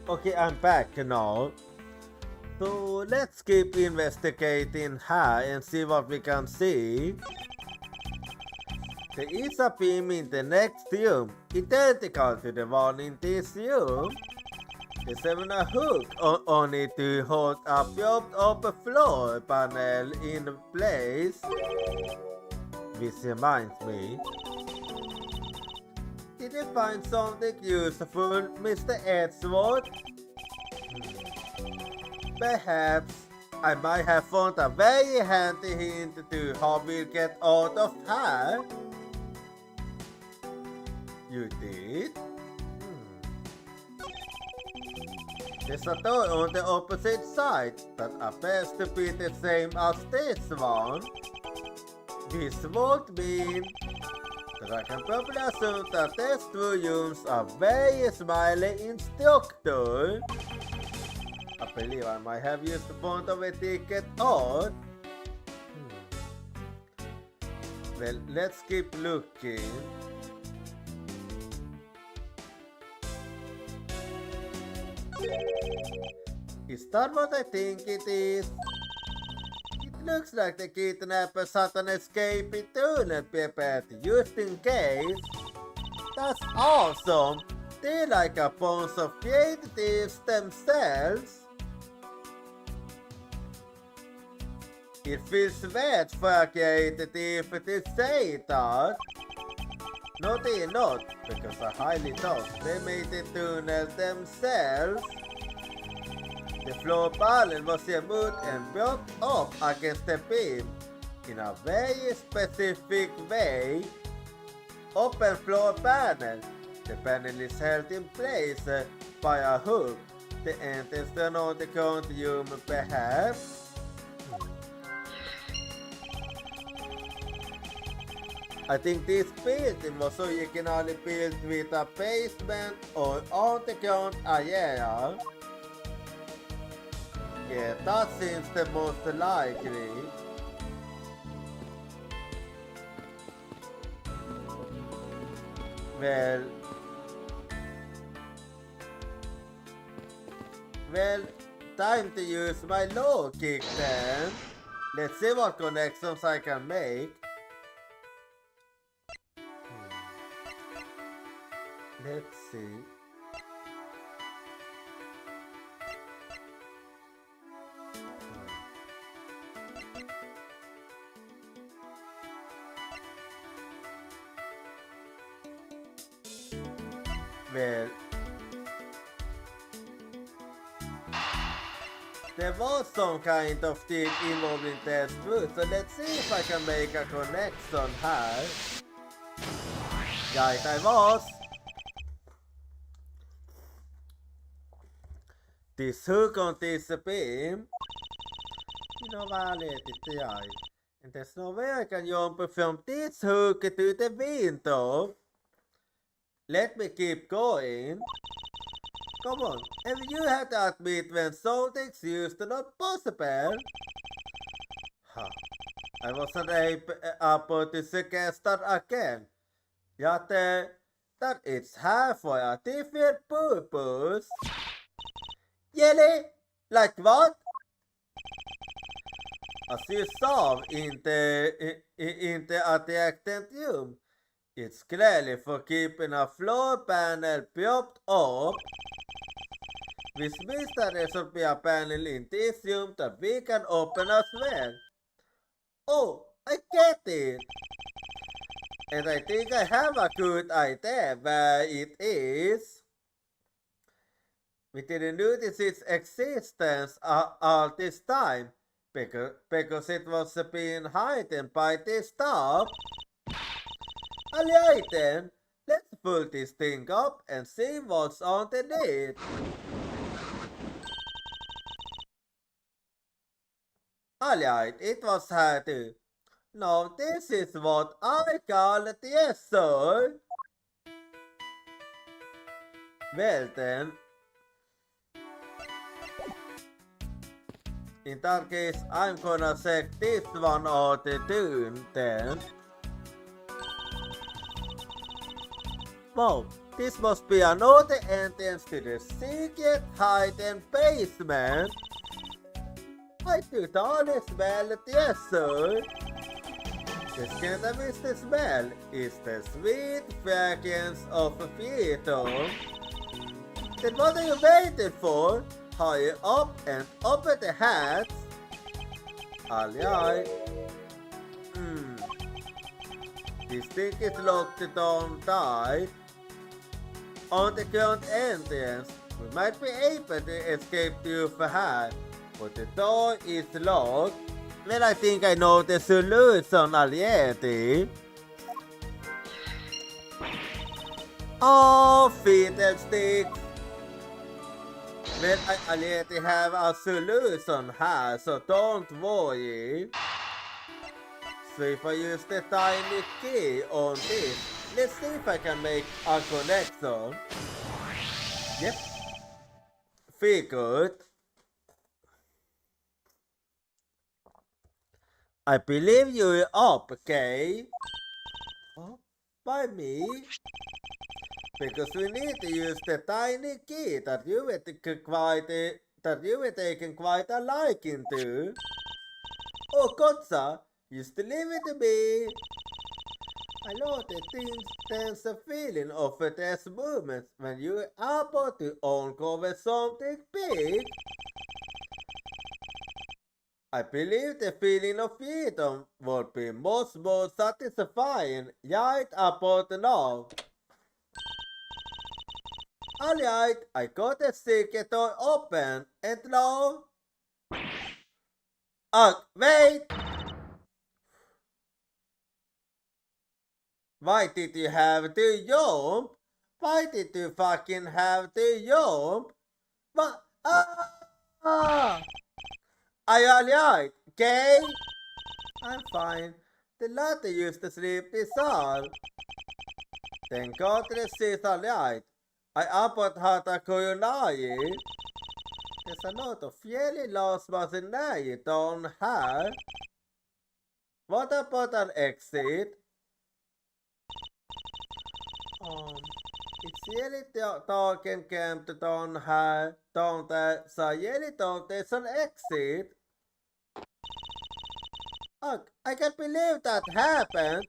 Okay, I'm back now. So let's keep investigating here and see what we can see. There is a beam in the next room, identical to the one in this room. There's even a hook on it to hold a built up floor panel in place. Which reminds me, did you find something useful, Mr. Edgeworth? Perhaps I might have found a very handy hint to how we'll get out of here. You did? There's a door on the opposite side that appears to be the same as this one. This would mean that I can probably assume that these two rooms are very smiley instructor. I believe I might have used the font of a ticket out. Well, let's keep looking. Is that what I think it is? It looks like the kidnappers had an escaping tunnel prepared just in case. That's awesome! They're like a bunch of creatives themselves. It feels weird for a creative to say that. No, they're not, because I highly doubt they made the tunnel themselves. The floor panel was removed and brought up against the beam in a very specific way. Open floor panel. The panel is held in place by a hook. The entrance to an underground room, perhaps. I think this building was originally built with a basement or underground area. Yeah, that seems the most likely. Well, time to use my low kick then. Let's see what connections I can make. Let's see. Well, there was some kind of thing involved in that too, so let's see if I can make a connection here. Right, I was. This hook on this beam. Right. And there's no way I can jump from this hook to the window. Let me keep going. Come on, if you had to admit when something's used not possible. Huh. I wasn't able to suggest that again. Yet that it's here for a different purpose. Really? Like what? As you saw in the adjacent room, it's clearly for keeping a floor panel propped up, which means that there should be a panel in this room that we can open as well. Oh, I get it! And I think I have a good idea where it is. We didn't notice its existence all this time because it was being hidden by this top. Alright then, let's pull this thing up and see what's underneath. Alright, it was here too. Now this is what I call the treasure. Well then, in that case, I'm gonna check this one out too then. Wow, This must be another entrance to the secret hidden basement. I totally smell it, yes sir. The cannabis smell is the sweet fragrance of freedom. Then what are you waiting for? Hurry up and open the hatch. Alright. This thing is locked down tight. On the current entrance, we might be able to escape through the hatch, but the door is locked. Well, I think I know the solution already. Oh, fiddlesticks! Well, I already have a solution here, so don't worry. So if I use the tiny key on this, let's see if I can make a connection. Yep. Figured. I believe you're up, okay? Oh, by me? Because we need to use the tiny key that you were taking quite a liking to. Oh, Kotsa, you still leave it to me. I know the tense feeling of a test movement when you are about to uncover something big. I believe the feeling of freedom would be much more satisfying right about now. Alright, I got the secret door open and now... wait! Why did you have to jump? Why did you fucking have to jump? But... Are you alright, okay? I'm fine. The latter used to sleep this all. Thank God this is alright. I about had a coronary. There's a lot of fairly lost machinery down here. What about an exit? It's really dark and camped down here, down there, so I really don't there's an exit. I can't believe that happened.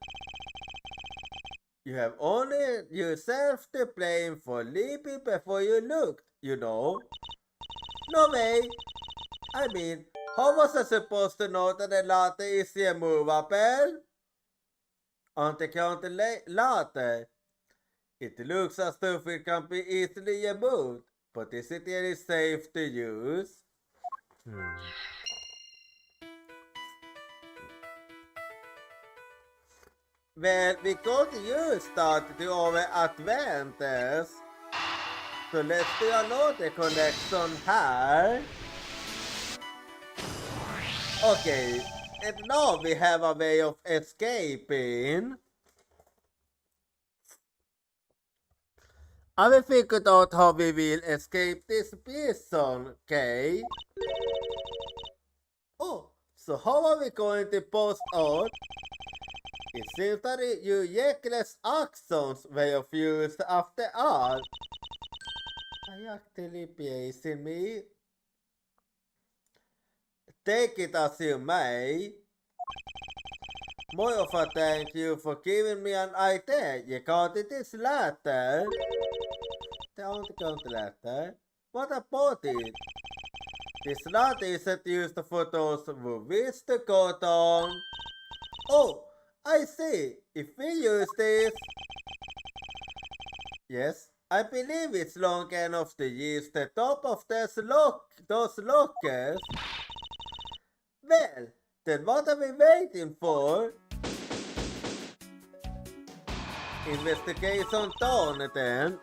You have only yourself to blame for leaping before you looked, you know. No way. I mean, how was I supposed to know that the latte is immovable? On the counter latte. It looks as though it can be easily removed, but is it really safe to use? Well, we got you started to our adventures. So let's do another connection here. Okay, and now we have a way of escaping. I will figure out how we will escape this prison, okay? Oh, so how are we going to post out? It seems that you reckless actions were used after all. Are you actually praising me? Take it as you may. More of a thank you for giving me an idea regarding this letter. The letter. What about it? This letter isn't used for those who wish to go down. Oh, I see. If we use this... Yes, I believe it's long enough to use the top of those lockers. Well, then what are we waiting for? Investigation done then.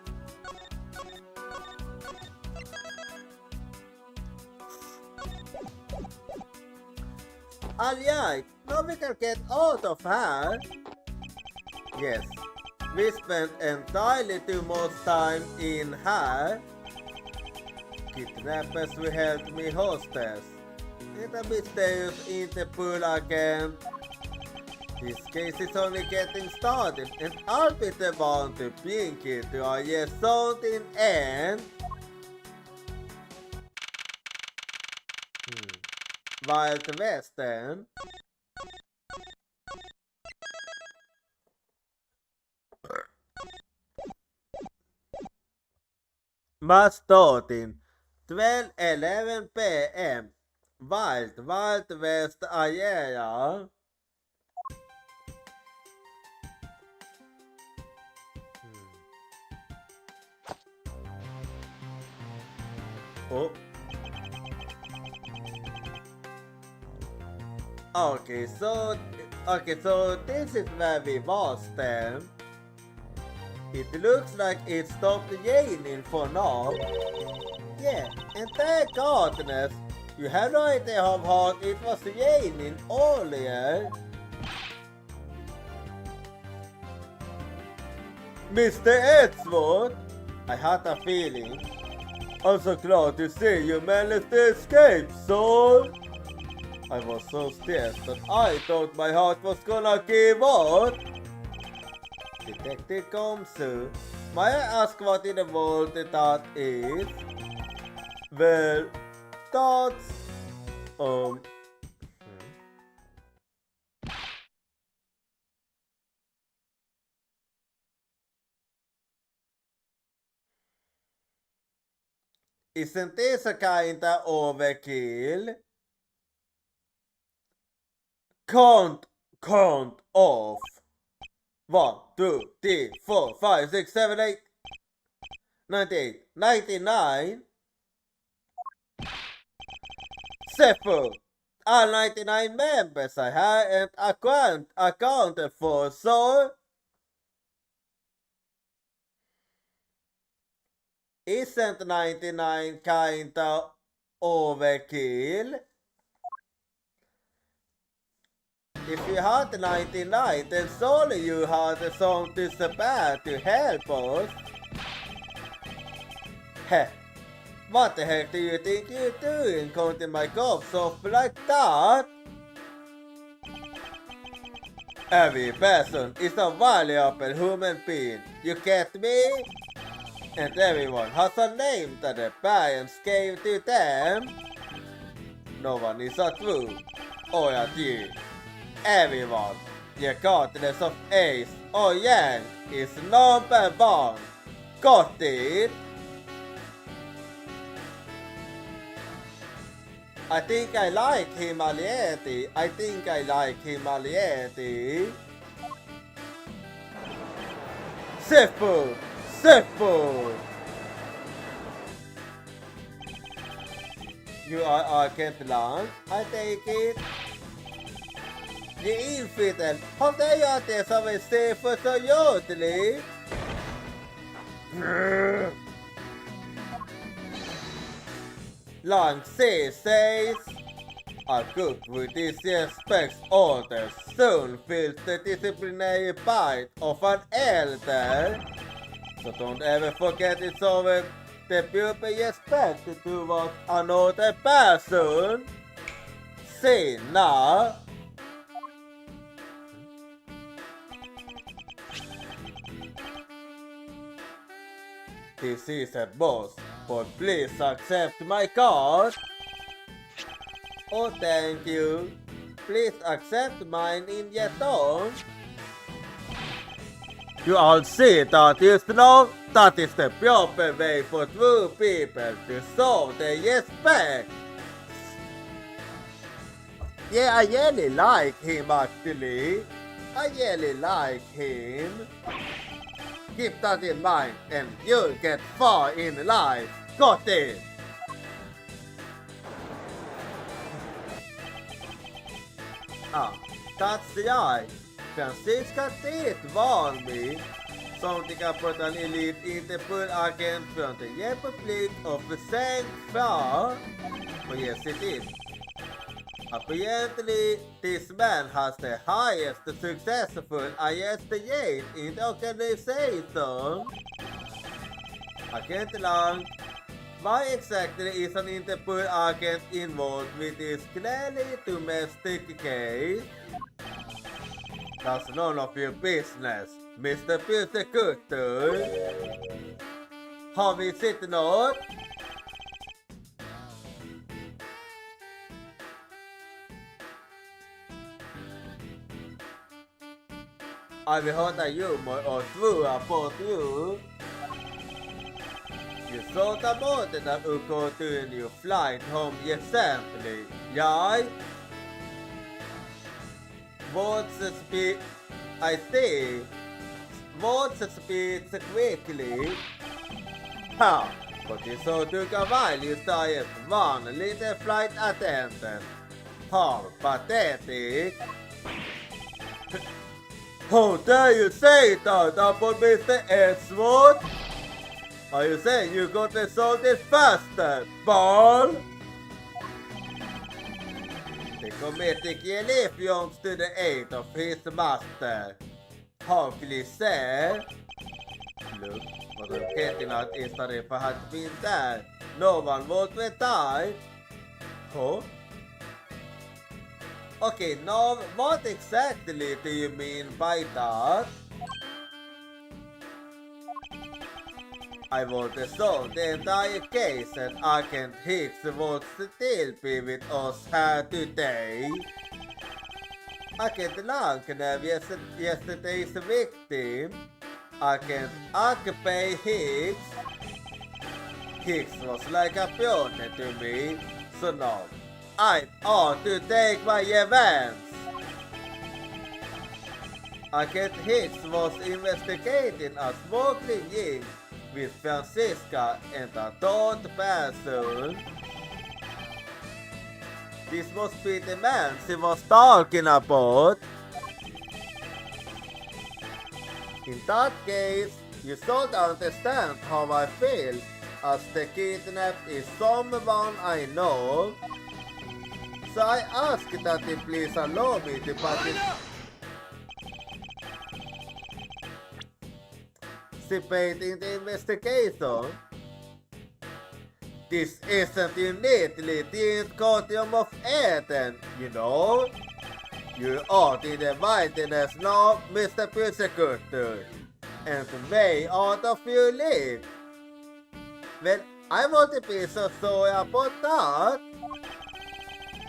Alright, now we can get out of here. Yes, we spent entirely too much time in here. Kidnappers will help me hostess. Get a mysterious Interpol agent. This case is only getting started, and I'll be the one to bring it to our something and Wild Western. Must start in 12:11 p.m. Wild West area. Oh. Okay, so this is where we was then. It looks like it stopped raining for now. Yeah, and thank goodness. You have no idea how hard it was raining earlier. Mr. Edgeworth, I had a feeling. I'm so glad to see you managed to escape, son. I was so stressed that I thought my heart was gonna give up. Detective Komsu, may I ask what in the world that is? Well, that's... Isn't this a kinda overkill? Count off. 1, 2, 3, 4, 5, 6, 7, 8, 98, 99. Sefu. All 99 members I have and accounted for, so... Isn't 99 kinda overkill? If you had 99, then surely you had something so bad to help us. Heh, what the heck do you think you're doing, counting my cops off like that? Every person is a valuable human being, you get me? And everyone has a name that their parents gave to them. No one is a true or a deed. Everyone, regardless of age or yang, is number one. Got it? I think I like humiliating. Sefu! You are Agent Lang, I take it. The infidel, how dare you out there somewhere safe for so yodely? Lang says, a group with disrespects orders soon feels the disciplinary bite of an elder. So don't ever forget it's over the pupil respect towards another person. Say now. This is a boss, but please accept my card. Oh, thank you. Please accept mine in your turn. You all see that is now? That is the proper way for true people to show their respect. Yeah, I really like him actually. I really like him. Keep that in mind and you'll get far in life. Got it? That's right. Francisca did warn me. Something about an elite Interpol agent from the Republic of Saint-Far. Oh yes, it is. Apparently, this man has the highest successful ISDA in the organization. Agent Lang, why exactly is an Interpol agent involved with this clearly domestic case? That's none of your business, Mr. Prosecutor. Har vi sett något? I will hold a humor or true about you. You thought about it that you go to your flight home recently, right? What's the speed? I see. What's the speed quickly? Ha! But you so took a while you started one little flight attendant. How pathetic! How dare you say that about Mr. Edgeworth? Are you saying you got to solve it faster, ball? The comedic relief belongs to the aid of his master. How can you say? Look, what I'm getting at is that if I had been there, no one would have died. Huh? Okay, now what exactly do you mean by that? I want to solve the entire case and Agent Hicks will still be with us here today. Agent Lankner, yesterday's victim, Agent Akpay Hicks. Hicks was like a pioneer to me, so now I ought to take my revenge. Agent Hicks was investigating a smuggling ring with Francisca and a third person. This must be the man she was talking about. In that case, you should understand how I feel, as the kidnapped is someone I know. So I ask that you please allow me to participate in the investigation. This isn't uniquely the costume of Eden, you know. You are in the wilderness now, Mr. Prosecutor, and way out of your league. Well, I want to be so sorry about that.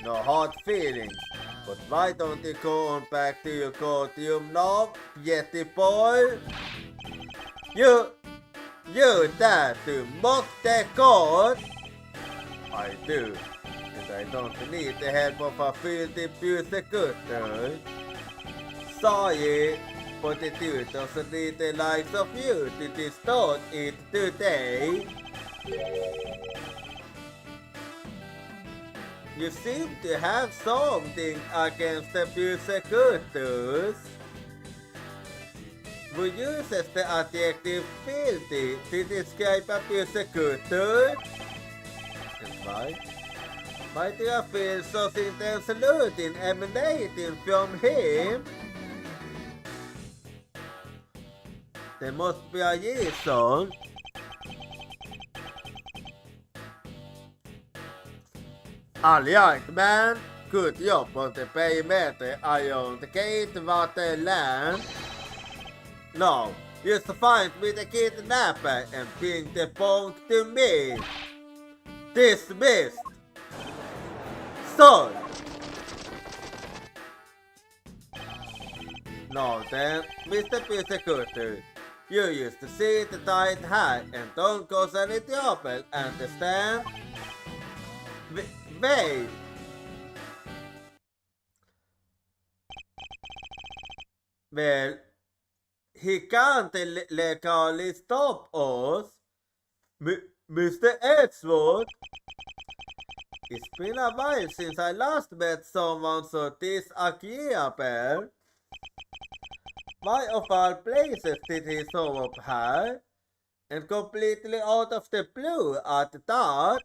No hard feelings, but why don't you go on back to your costume now, Yeti boy? You dare to mock the court? I do, and I don't need the help of a filthy prosecutor. Sorry, but the dude doesn't need the likes of you to distort it today. You seem to have something against the prosecutors. We use the adjective filthy to describe a prosecutor. And why do you feel such intense loathing emanating from him? There must be a reason. Alright, man. Good job on the perimeter around the gate water land. Now, just find me the kidnapper and bring the punk to me. Dismissed. So. Now then, Mr. Prosecutor, you used to sit tight high and don't cause any trouble, understand? Wait. Well, he can't legally stop us. Mr. Edgeworth? It's been a while since I last met someone so disagreeable. Why of all places did he show up here? And completely out of the blue at that?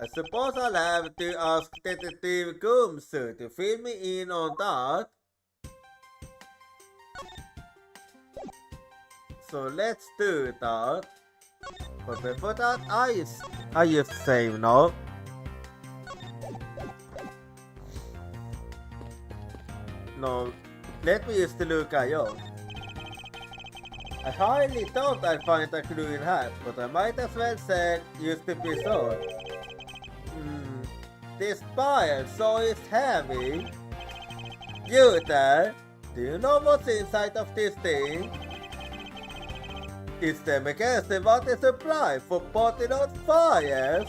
I suppose I'll have to ask Detective Gumsu to fill me in on that. So let's do that. But before that, I used to save now. No, Let me use the look I own. I hardly thought I'd find a clue in hat, but I might as well say use the pistol. This pile so is heavy. You there? Do you know what's inside of this thing? It's the mechanism what is supply for putting out fires.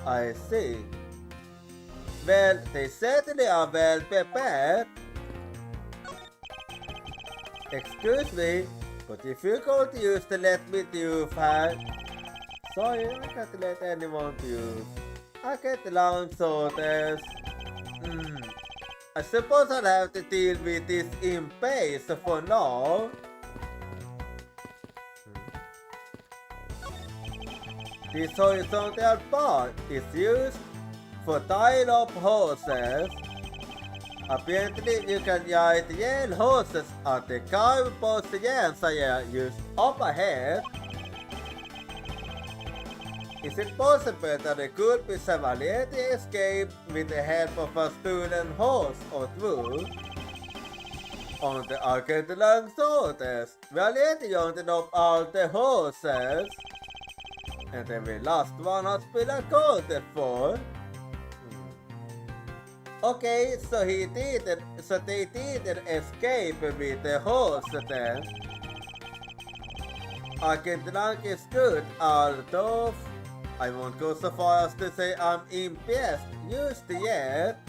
I see. Well, they certainly are well prepared. Excuse me, but if you're going to use the let me do hat, sorry, I can't let anyone use. I get lunch orders. I suppose I'll have to deal with this in pace for now. This horizontal bar is used for tying up horses. Apparently you can ride igen horses at the carpost igen, säger just up ahead. Is it possible that it could be severely escaped with the help of a stolen horse or two? On the Arkadelang's orders, we are later rounding up all the horses. And every last one has been accounted for. Okay, so they didn't escape with the horse then. Arkadelang is good, although I won't go so far as to say I'm impressed just yet.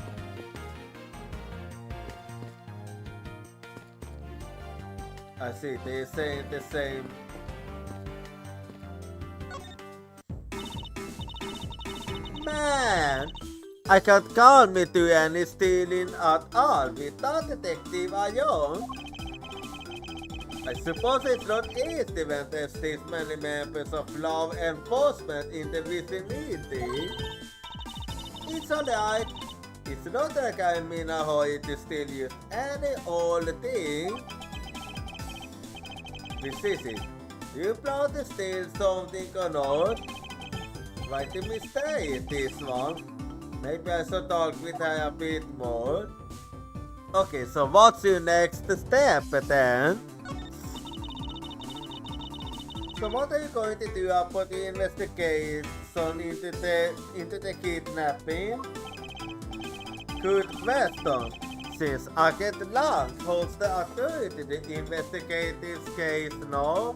I see they're saying the same. Man, I can't call me to any stealing at all without Detective Ion. I suppose it's not easy when there's this many members of law enforcement in the vicinity. It's alright. It's not like I'm in a hurry to steal just any old thing. Miss Sissy, do you plan to steal something or not? Why did we stay this one? Maybe I should talk with her a bit more. Okay, so what's your next step then? So what are you going to do about the investigation into the kidnapping? Good question. Since Arkadelang holds the authority to investigate this case now,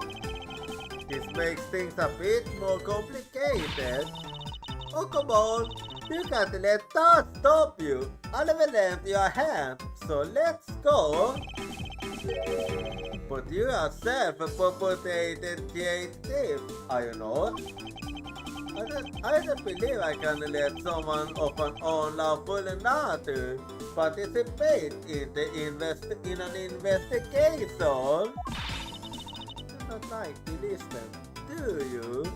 this makes things a bit more complicated. Oh come on, you can't let that stop you. I never lent your hand, so let's go. But you are self-propagated creative, are you not? I don't believe I can let someone of an unlawful nature participate in an investigation. You don't like to listen, do you?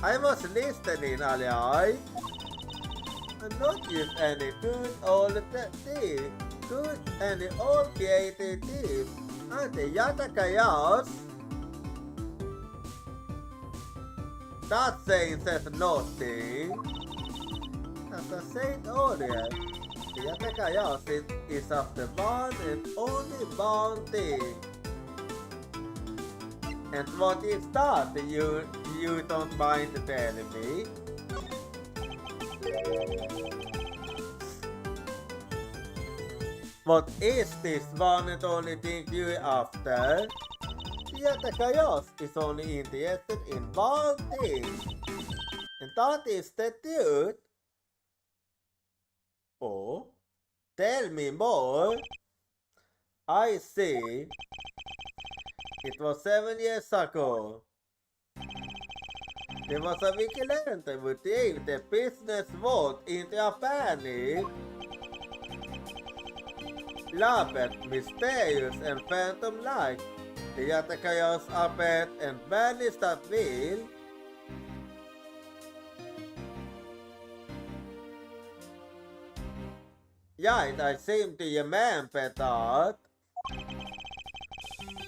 I was listening, alright? I'm not just any good old thief. Good and old creative thief. And the Yatakayas. That saying says nothing. As I said earlier, the Yatakayas is of the one and only one thing. And what is that you don't mind telling me? What is this one and only thing you're after? The Yatakayas is only interested in one thing. And that is the truth. Oh, tell me more. I see. It was 7 years ago. There was a vigilante who drove the business world into a panic. Labet, mysterious and phantom-like, the Yatakayas appeared and vanished at will. Right, I seem to remember that.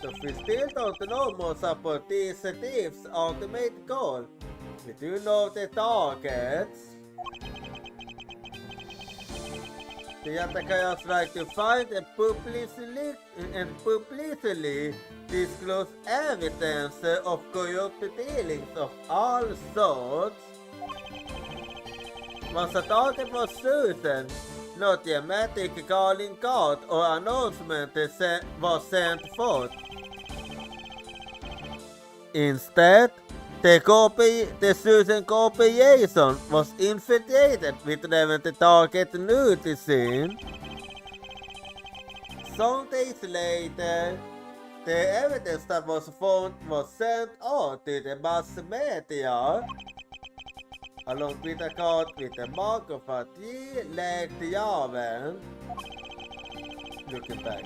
So we still don't know much about these thieves' ultimate goal. We do know the targets. The attackers like to find and publicly disclose evidence of corrupt dealings of all sorts. Once a target was chosen, no thematic calling card or announcement was sent forth. Instead, the chosen cooperation was infiltrated without the target noticing. Some days later, the evidence that was found was sent on to the mass media, along with a card with the mark of a three-legged raven. Looking back,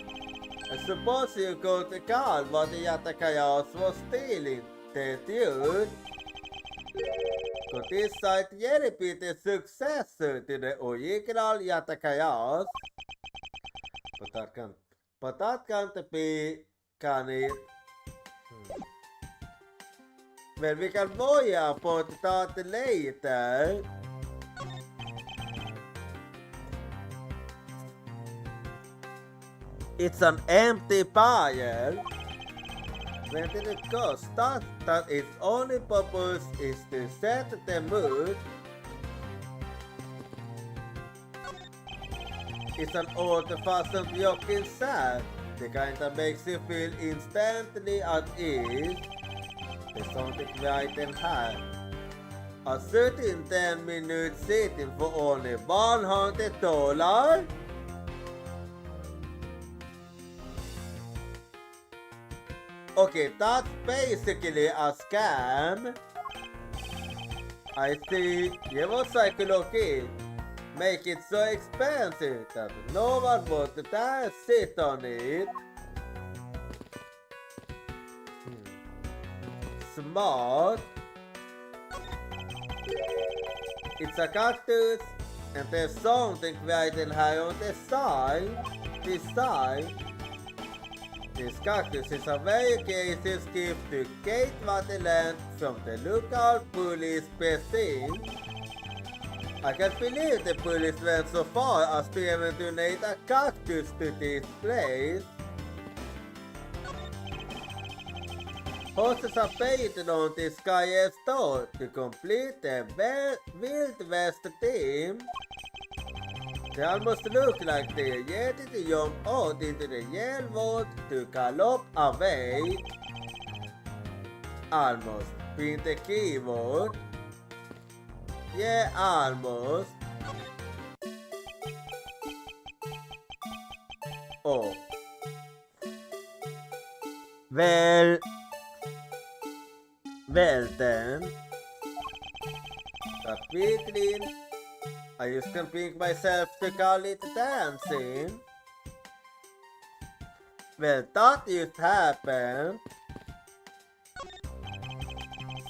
I suppose you could call what the attackers was stealing the truth. Could this site really be the successor to the original attackers? But that can't be, can it? Well, we can worry about that later. It's an empty pile. When did it go? Start that its only purpose is to set the mood. It's an old-fashioned rocking sound, the kind that makes you feel instantly at ease. There's something right in hand. A certain 10-minute sitting for only $100? Okay, that's basically a scam. I see. You was psychology. Make it so expensive that no one would dare sit on it. Smart. It's a cactus, and there's something written here on the side. This side. This cactus is a very gracious gift to Kate Waterland from the local police precinct. I can't believe the police went so far as to even donate a cactus to this place. Horses are painted on this Sky's store to complete the Wild West theme. They almost look like they're ready to jump out into the yell world to gallop away. Almost. Print the keyword. Yeah, almost. Oh. Well then. That we clean. I used to think myself to call it dancing. Well, that used to happen.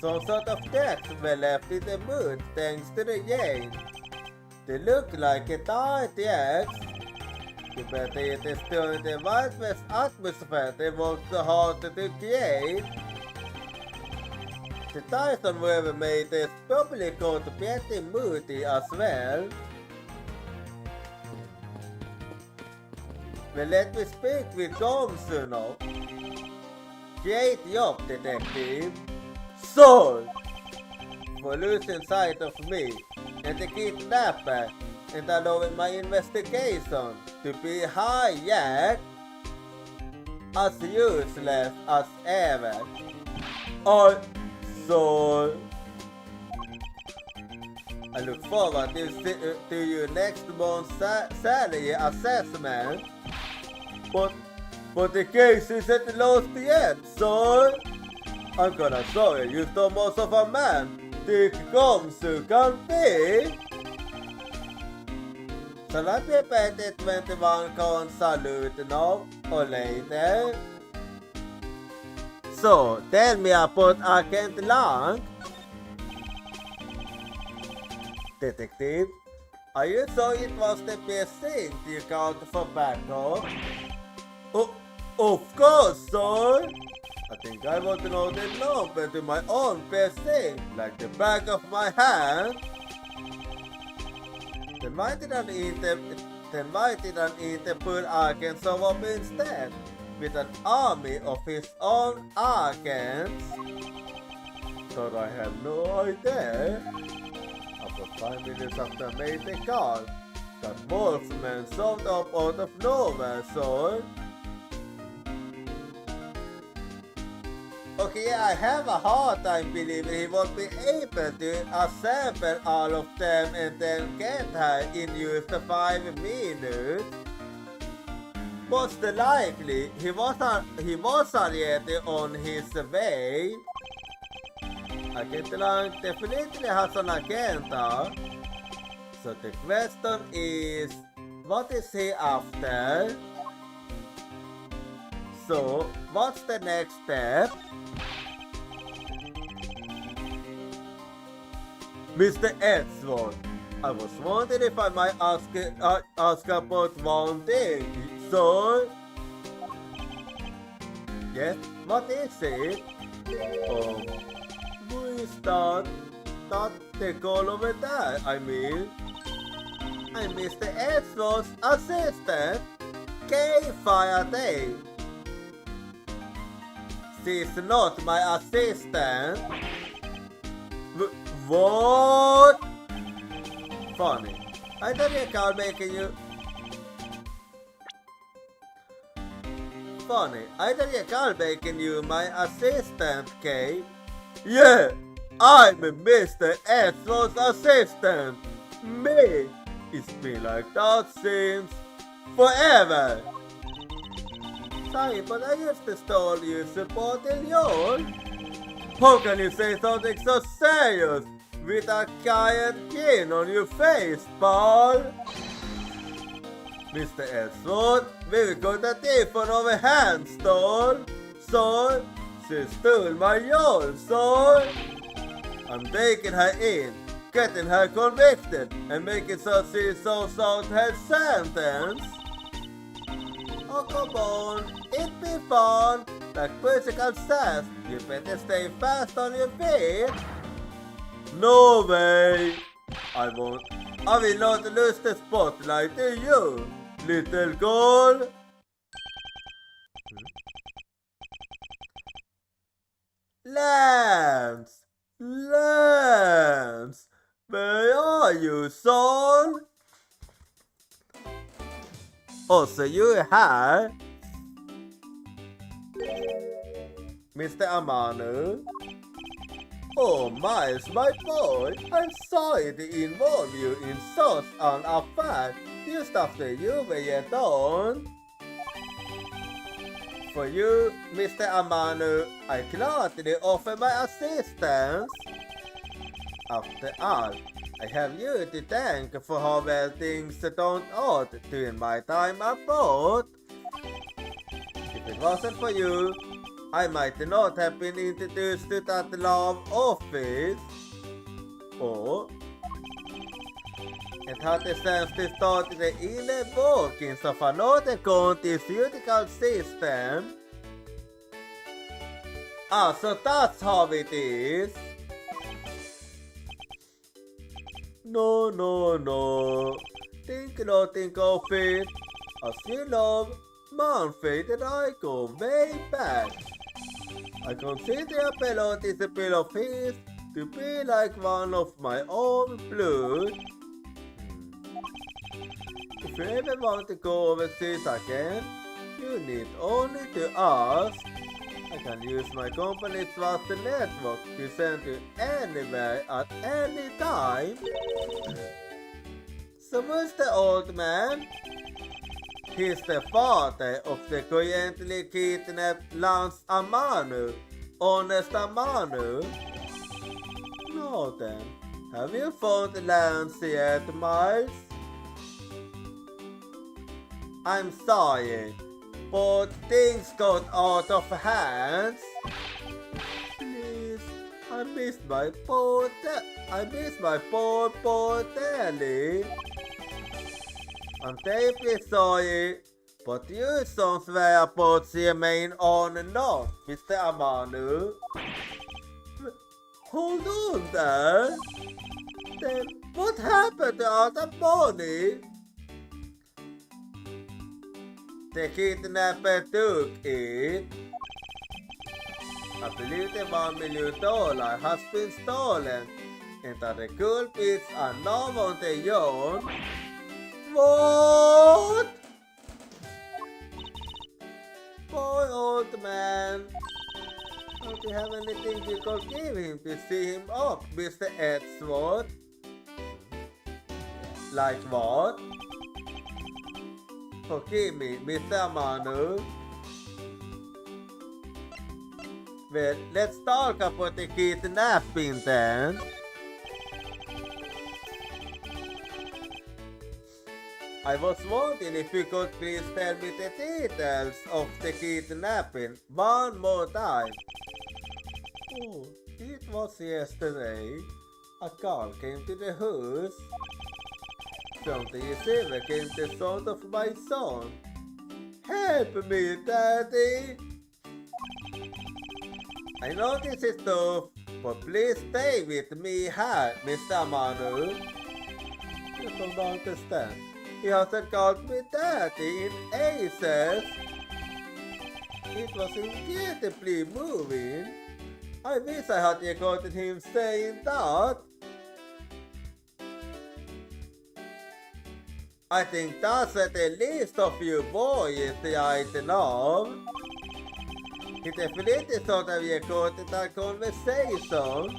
Some sort of text were left in the mood thanks to the rain. They look like a tight text. You better it is still in the Wild West atmosphere they worked so hard to create. The title whoever made is probably going to be pretty moody as well. Well, let me speak with Gomsu now. Great job, detective. Sold! For losing sight of me and the kidnapper and allowing my investigation to be hijacked as useless as ever. So I look forward to your next month's salary assessment. But the case isn't lost yet, so I'm gonna show you the most of a man Dick Gomsu can be. Shall I prepare the 21 con salute now or later? So, tell me about Agent Lang. Detective, are you sure it was the precinct you called for backup? Oh, of course, sir. I think I want to know the number to my own precinct, like the back of my hand. There might not then why didn't he put Arkansas up instead? With an army of his own Arkans? But I have no idea. About 5 minutes after I made the call, that Wolfman showed up out of nowhere, so... Okay, I have a hard time believing he would be able to assemble all of them and then get her in just 5 minutes. Most likely, he was already on his way. Agent definitely has an agenda. So the question is, what is he after? So, what's the next step? Mr. Edgeworth, I was wondering if I might ask about one thing. So, yes, what is it? Who is that? That the girl over there, I mean. I'm Mr. Edgeworth's assistant, Kay Faraday. She's not my assistant. What? Funny. I thought you called making you... Funny. I thought you called making you my assistant, Kay. Yeah, I'm Mr. Edgeworth's assistant. Me. It's been like that since forever. Sorry, but I used to stole you supporting yours. How can you say something so serious with a giant grin on your face, Paul? Mr. Edgeworth, we got a thief on our hands, son. Son, she stole my yawl, son. I'm taking her in, getting her convicted, and making so she shows out her sentence. Oh, come on, it'd be fun. Like Persican says, you better stay fast on your feet. No way! I will not lose the spotlight to you, little girl. Lance! Lance! Where are you, son? Oh, so you're here? Mr. Amanu? Oh, Miles, my boy, I'm sorry to involve you in such an affair just after you were yet on. For you, Mr. Amanu, I gladly offer my assistance. After all, I have you to thank for how well things turned out during my time abroad. If it wasn't for you, I might not have been introduced to that love office. Or it had the chance to start the inner workings of another country's judicial system. Ah, so that's how it is. No. Think nothing of it. As you love, Manfred and I go way back. I consider a bill of his to be like one of my own blood. If you ever want to go overseas again, you need only to ask. I can use my company's vast network to send you anywhere at any time. So who's the old man? He's the father of the currently kidnapped Lance Amanu, Honest Amanu. No then, have you found Lance yet, Miles? I'm sorry, but things got out of hands. Please, I miss my poor Daddy. I'm terribly sorry, but you son's whereabouts remain unknown, Mr. Amanu. Hold on there. Then what happened to all the money? The kidnapper took it. I believe the $1 million has been stolen and that the culprits are now on their own. What? Poor old man. Don't you have anything you could give him to see him up, Mr. Edgeworth? Like what? Forgive me, Mr. Manu. Well, let's talk about the kidnapping then. I was wondering if you could please tell me the details of the kidnapping one more time. Oh, it was yesterday. A call came to the house. From the receiver came the sound of my son. Help me, Daddy! I know this is tough, but please stay with me here, Mr. Manu. You don't understand. He hasn't called me Daddy in ages. It was incredibly moving. I wish I had recorded him saying that. I think that's at the least of you boys right now. He definitely thought I recorded that conversation,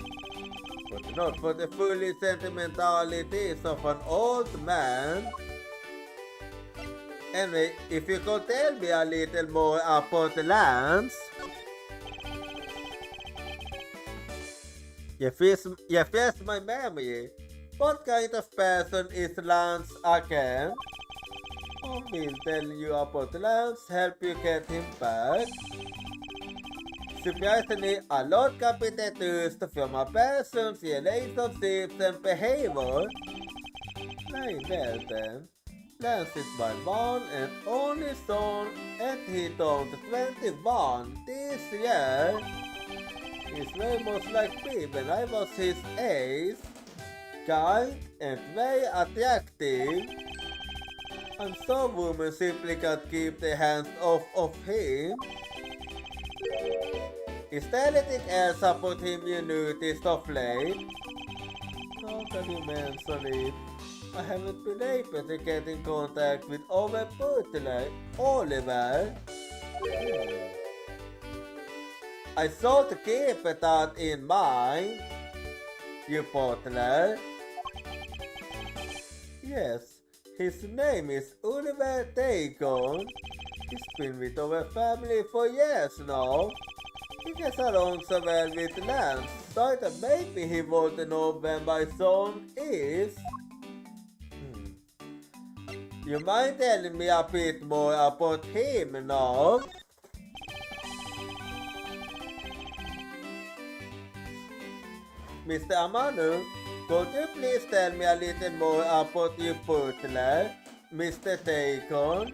but not for the fully sentimentalities of an old man. Anyway, if you could tell me a little more about Lance. Refresh my memory. What kind of person is Lance again? I will tell you about Lance, help you get him back. Surprisingly, a lot can be deduced from a person's relationships and behavior. Very well then. Lance is my one and only son, and he turned 21 this year. He's very much like me when I was his age. Kind and very attractive. And some women simply can't keep their hands off of him. Is there anything else about him you noticed of late? Now that you mention it, I haven't been able to get in contact with our butler, Oliver. I should keep that in mind. You butler? Yes, his name is Oliver Dagon. He's been with our family for years now. He gets along so well with Lance, so I thought maybe he would know where my son is. You mind telling me a bit more about him now? Mr. Amanu, could you please tell me a little more about your butler, Mr. Dagon?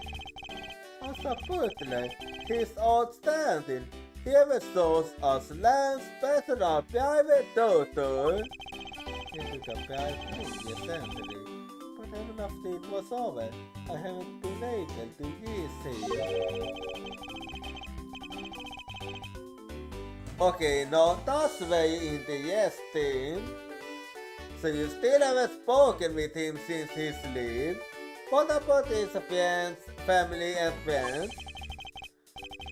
As a butler, he's outstanding. He ever shows us Lance's personal private daughter. He took a private me, essentially. But even after it was over, I haven't been able to use him. Okay, now that's very interesting. So you still haven't spoken with him since his leave? What about his friends, family and friends?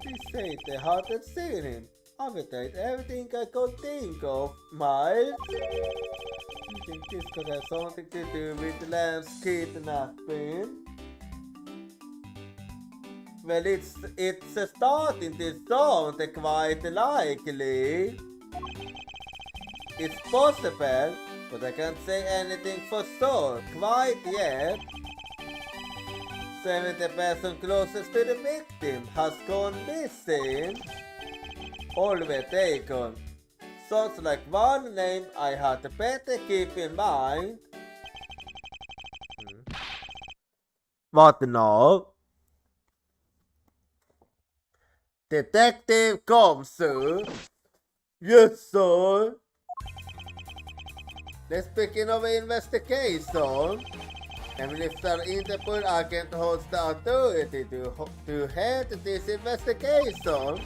They say they hadn't seen him. I've tried everything I could think of, Miles. You think this could have something to do with Lance's kidnapping? Well, it's starting to sound quite likely. It's possible, but I can't say anything for sure quite yet. 70 person closest to the victim has gone missing. Oliver Dagon. Sounds like one name I had better keep in mind. What now? Detective comes, sir. Yes, sir. Let's begin our investigation. Minister Interpol agent holds the authority to head this investigation.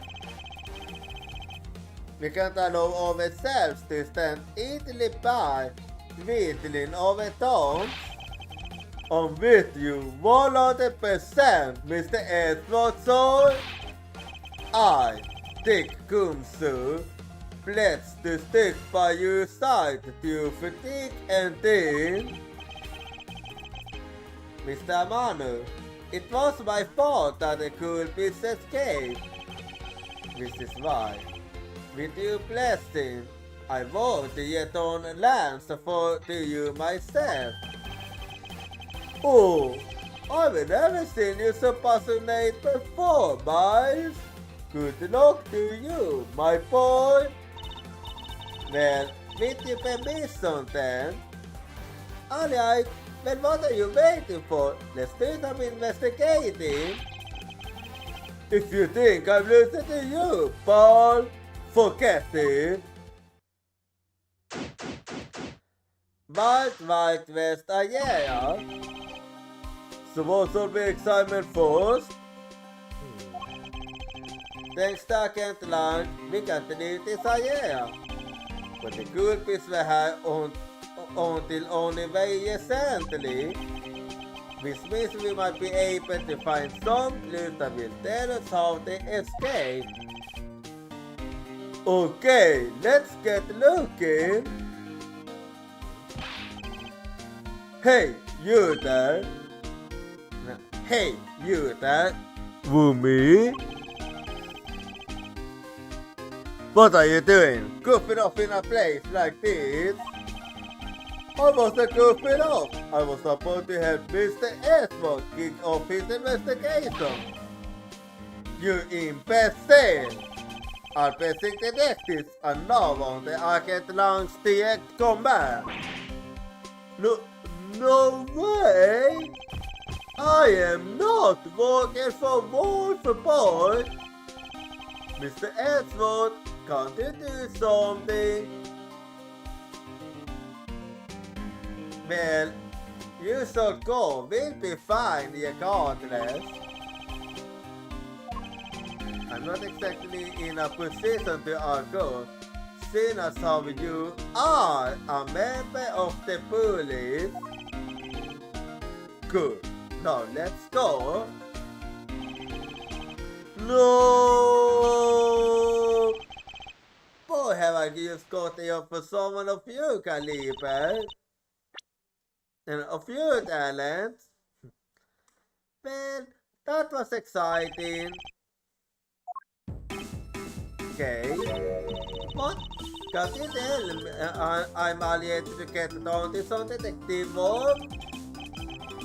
Vi kan inte lov av självständigt easily by whittling of a tongue. I'm with you 100%, Mr. Edwardson. I, Dick Kumsu, pledge to stick by your side through thick and thin. Mr. Manu, it was my fault that the cool beast escaped. This is why, with your blessing, I won't yet on lands for to you myself. Oh, I've never seen you so passionate before, Miles. Good luck to you, my boy. Well, with your permission then. Alright, then what are you waiting for? Let's do some investigating. If you think I'm listening to you, Paul, forget it. Wild West Agera. Så vad som blir examen först? Den stack inte långt, vi kan inte dit i Agera. But the good piece we have until only very recently, which means we might be able to find some clues that will tell us how they escaped. Okay, let's get looking. Hey, you there? Hey, you there? Woomy? What are you doing? Goofing off in a place like this? I wasn't goofing off. I was supposed to help Mr. Edward kick off his investigation. You imbecile! Our basic detectives are now on the Arcade Lounge direct command. No way! I am not working for Wolf Boy! Mr. Edward, can't you do something? Well, you should go, we'll be fine regardless. I'm not exactly in a position to argue, seeing as how you are a member of the police. Good. Now let's go. No! Boy, have I just got here for someone of your caliber. And of your talents. Well, that was exciting. Okay. What? Can't you tell I'm alliated to get down to some detective work?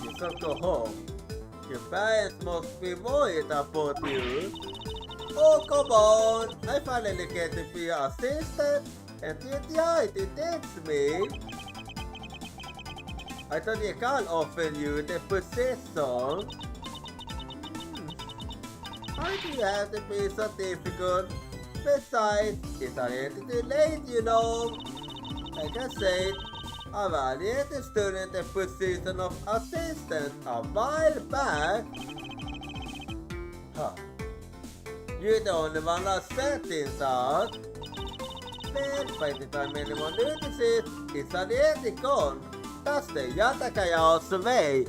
You should go home. Your parents must be worried about you. Oh, come on! I finally get to be your assistant, and you tried to text me. I thought you can't offer you the position. Why do you have to be so difficult? Besides, it's already too late, you know. Like I said, I've already stood in the position of assistant a while back. Huh. You're the only one that said this out. But by the time anyone notices, it's already gone. That's the Yatakaya's way.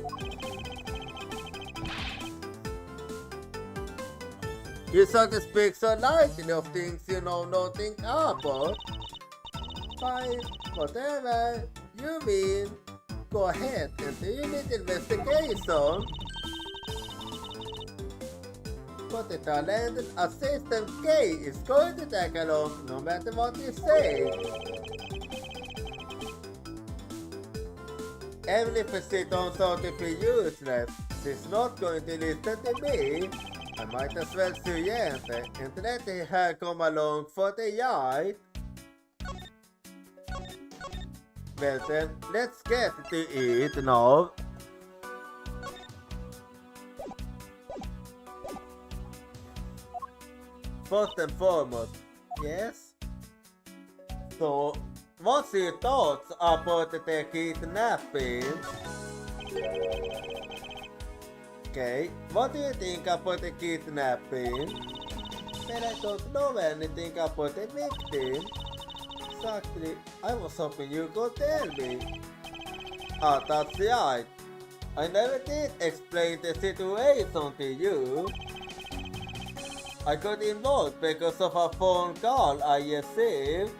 You sort of speak so lightly of things you know nothing about. Fine, whatever you mean. Go ahead and do your little investigation. But the talented assistant K is going to tag along no matter what you say. Even if it turns out to be useless, she's not going to listen to me. I might as well sue Jente and let her come along for the ride. Well then, let's get to it now. First and foremost, yes? So, what's your thoughts about the kidnapping? Okay, what do you think about the kidnapping? Well, I don't know anything about the victim. Exactly, I was hoping you could tell me. Ah, that's right. I never did explain the situation to you. I got involved because of a phone call I received.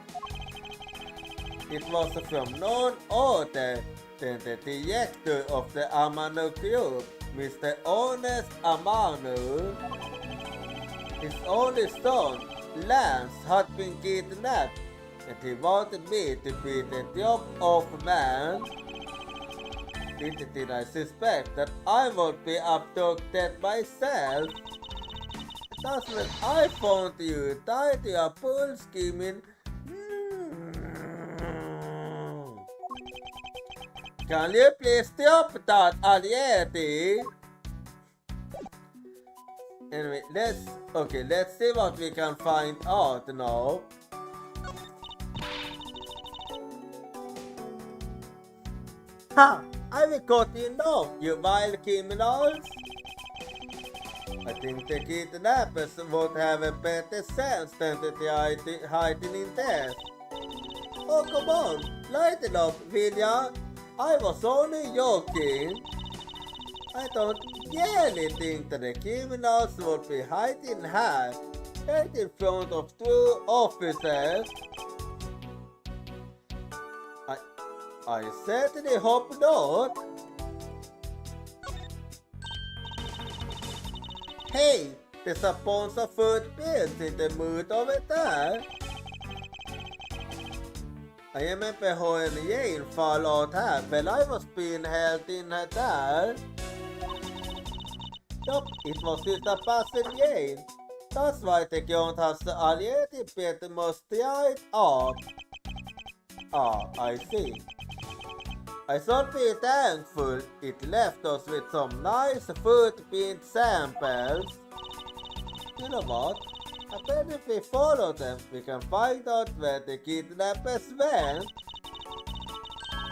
It was from none other than the director of the Amano Group, Mr. Honest Amano. His only son, Lance, had been kidnapped, and he wanted me to be the job of man. Little did I suspect that I would be abducted myself. That's when I found you tied to a pool scheming. Can you please stop that already? Anyway, let's see what we can find out now. Ha! I will cut you now, you vile criminals! I think the kidnappers would have a better sense than to try hiding in death. Oh, come on, lighten up, will ya? I was only joking. I don't really think that the criminals would be hiding here, right in front of two officers. I certainly hope not. Hey, there's a bunch of footprints in the mud over there. I remember how en Jane fall out här when I was being held in there. Nope, it was just a passing Jane. That's why the ground has already been most dried up. Ah, I see. I should be thankful it left us with some nice footprint samples. You know what? I bet if we follow them, we can find out where the kidnappers went.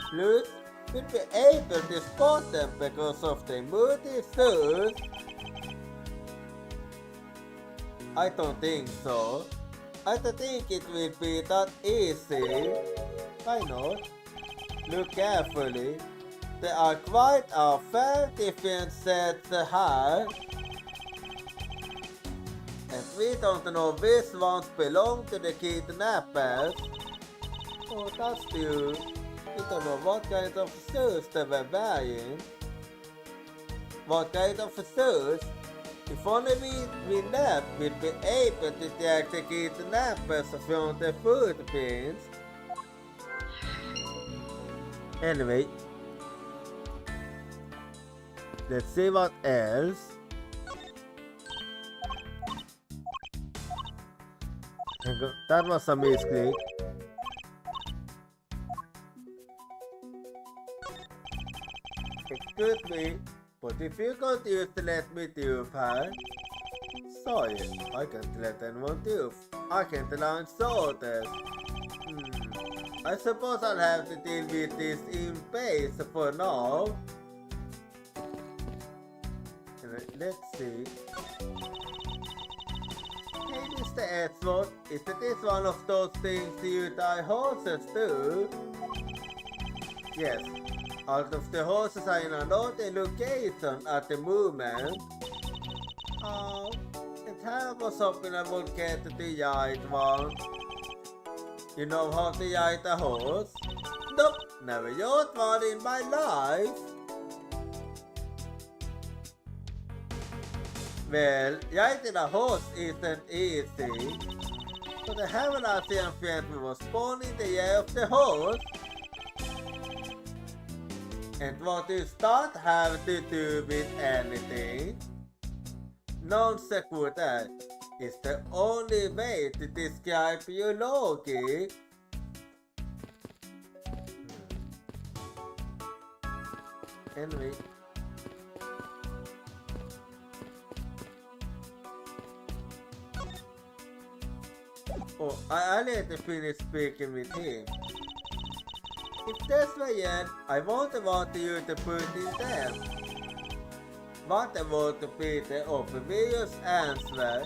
Plus, we'll be able to spot them because of the moody shoes. I don't think so. I don't think it will be that easy. Why not? Look carefully. There are quite a fair different sets here. And we don't know which ones belong to the kidnappers. Oh, that's true. We don't know what kind of shoes they were wearing. What kind of shoes? If only we left, we'd be able to track the kidnappers from the footprints. Anyway, let's see what else. That was a misclick. Excuse me, but if you confused, let me do her. Sorry, I can't let anyone do. I can't launch orders. I suppose I'll have to deal with this in pace for now. Let's see. Hey, Mr. Edward, isn't this one of those things you tie horses to? Yes, all of the horses are in another location at the moment. Oh, and I was hoping I would get the right one. You know how to ride a horse? Nope, never rode one in my life. Well, riding a horse isn't easy. But I have an Asian friend who was born in the year of the horse. And what does that have to do with anything? Non sequitur is the only way to describe your logic. Anyway. Oh, I need to finish speaking with him. If that's my end, I won't want you to put in them. What I want to be the obvious answer.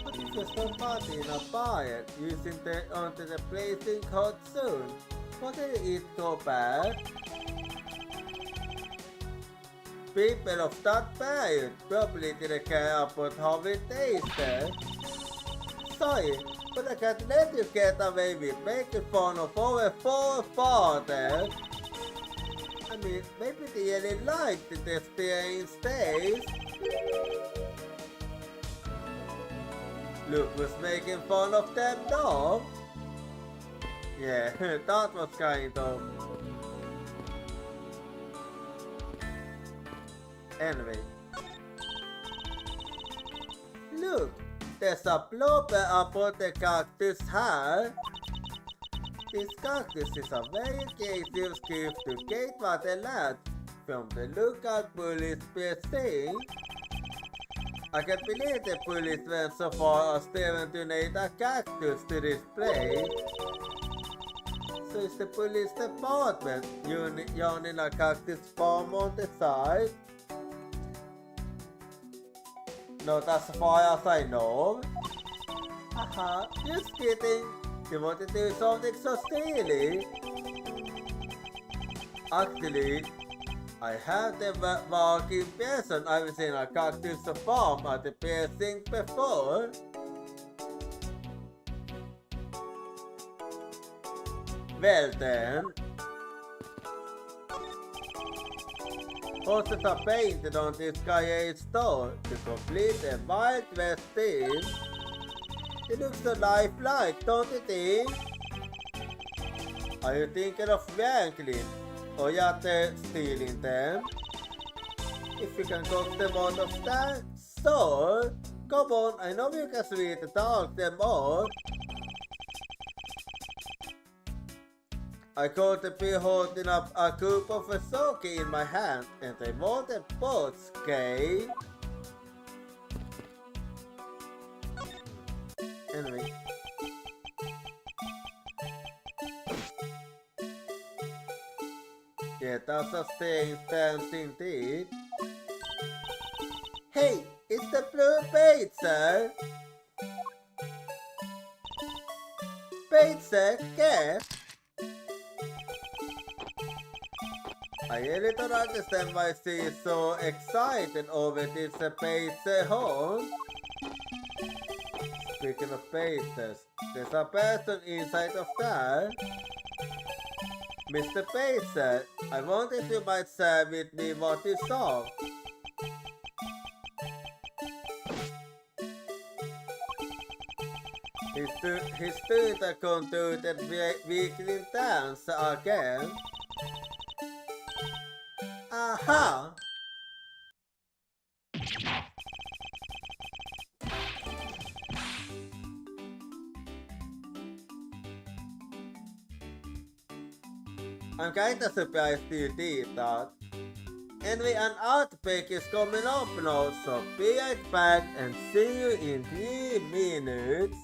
But if you stop partying in a fire using the onto the blazing hot soon, wouldn't it go bad? People of that period probably didn't care about how it tasted. Sorry, but I can't let you get away with making fun of our forefathers. I mean, maybe they really liked the steering stays. Luke was making fun of them though. Yeah, that was kind of... Anyway. Look, there's a blooper about the cactus here. This cactus is a very creative gift to get what a lad from the lookout police precinct. I can't believe the police went so far as to donate a cactus to this place. So is the police department owning a cactus farm on the side? Not as far as I know. Haha, just kidding. You want to do something so silly? Actually, I have the walking person. I've seen a cactus farm at the precinct before. Well then, horses are painted on this guy's store to complete a Wild West theme. It looks so lifelike, don't you think? Are you thinking of wrangling or just stealing them? If you can cook them out of that store, come on, I know you can sweet talk them all. I got to be holding up a cup of sake in my hand and I wanted both, okay? Anyway. Yeah, that's a strange stance indeed. Hey, it's the blue bait, sir. Bait, sir, yeah. I really don't understand why she is so excited over this pizza home. Speaking of pizzas, there's a person inside of that. Mr. Pizza, I wonder if you might share with me what you saw. He's doing the conducted weekly dance again. Aha! I'm kinda surprised you did that. Anyway, an outbreak is coming up now, so be right back and see you in 3 minutes.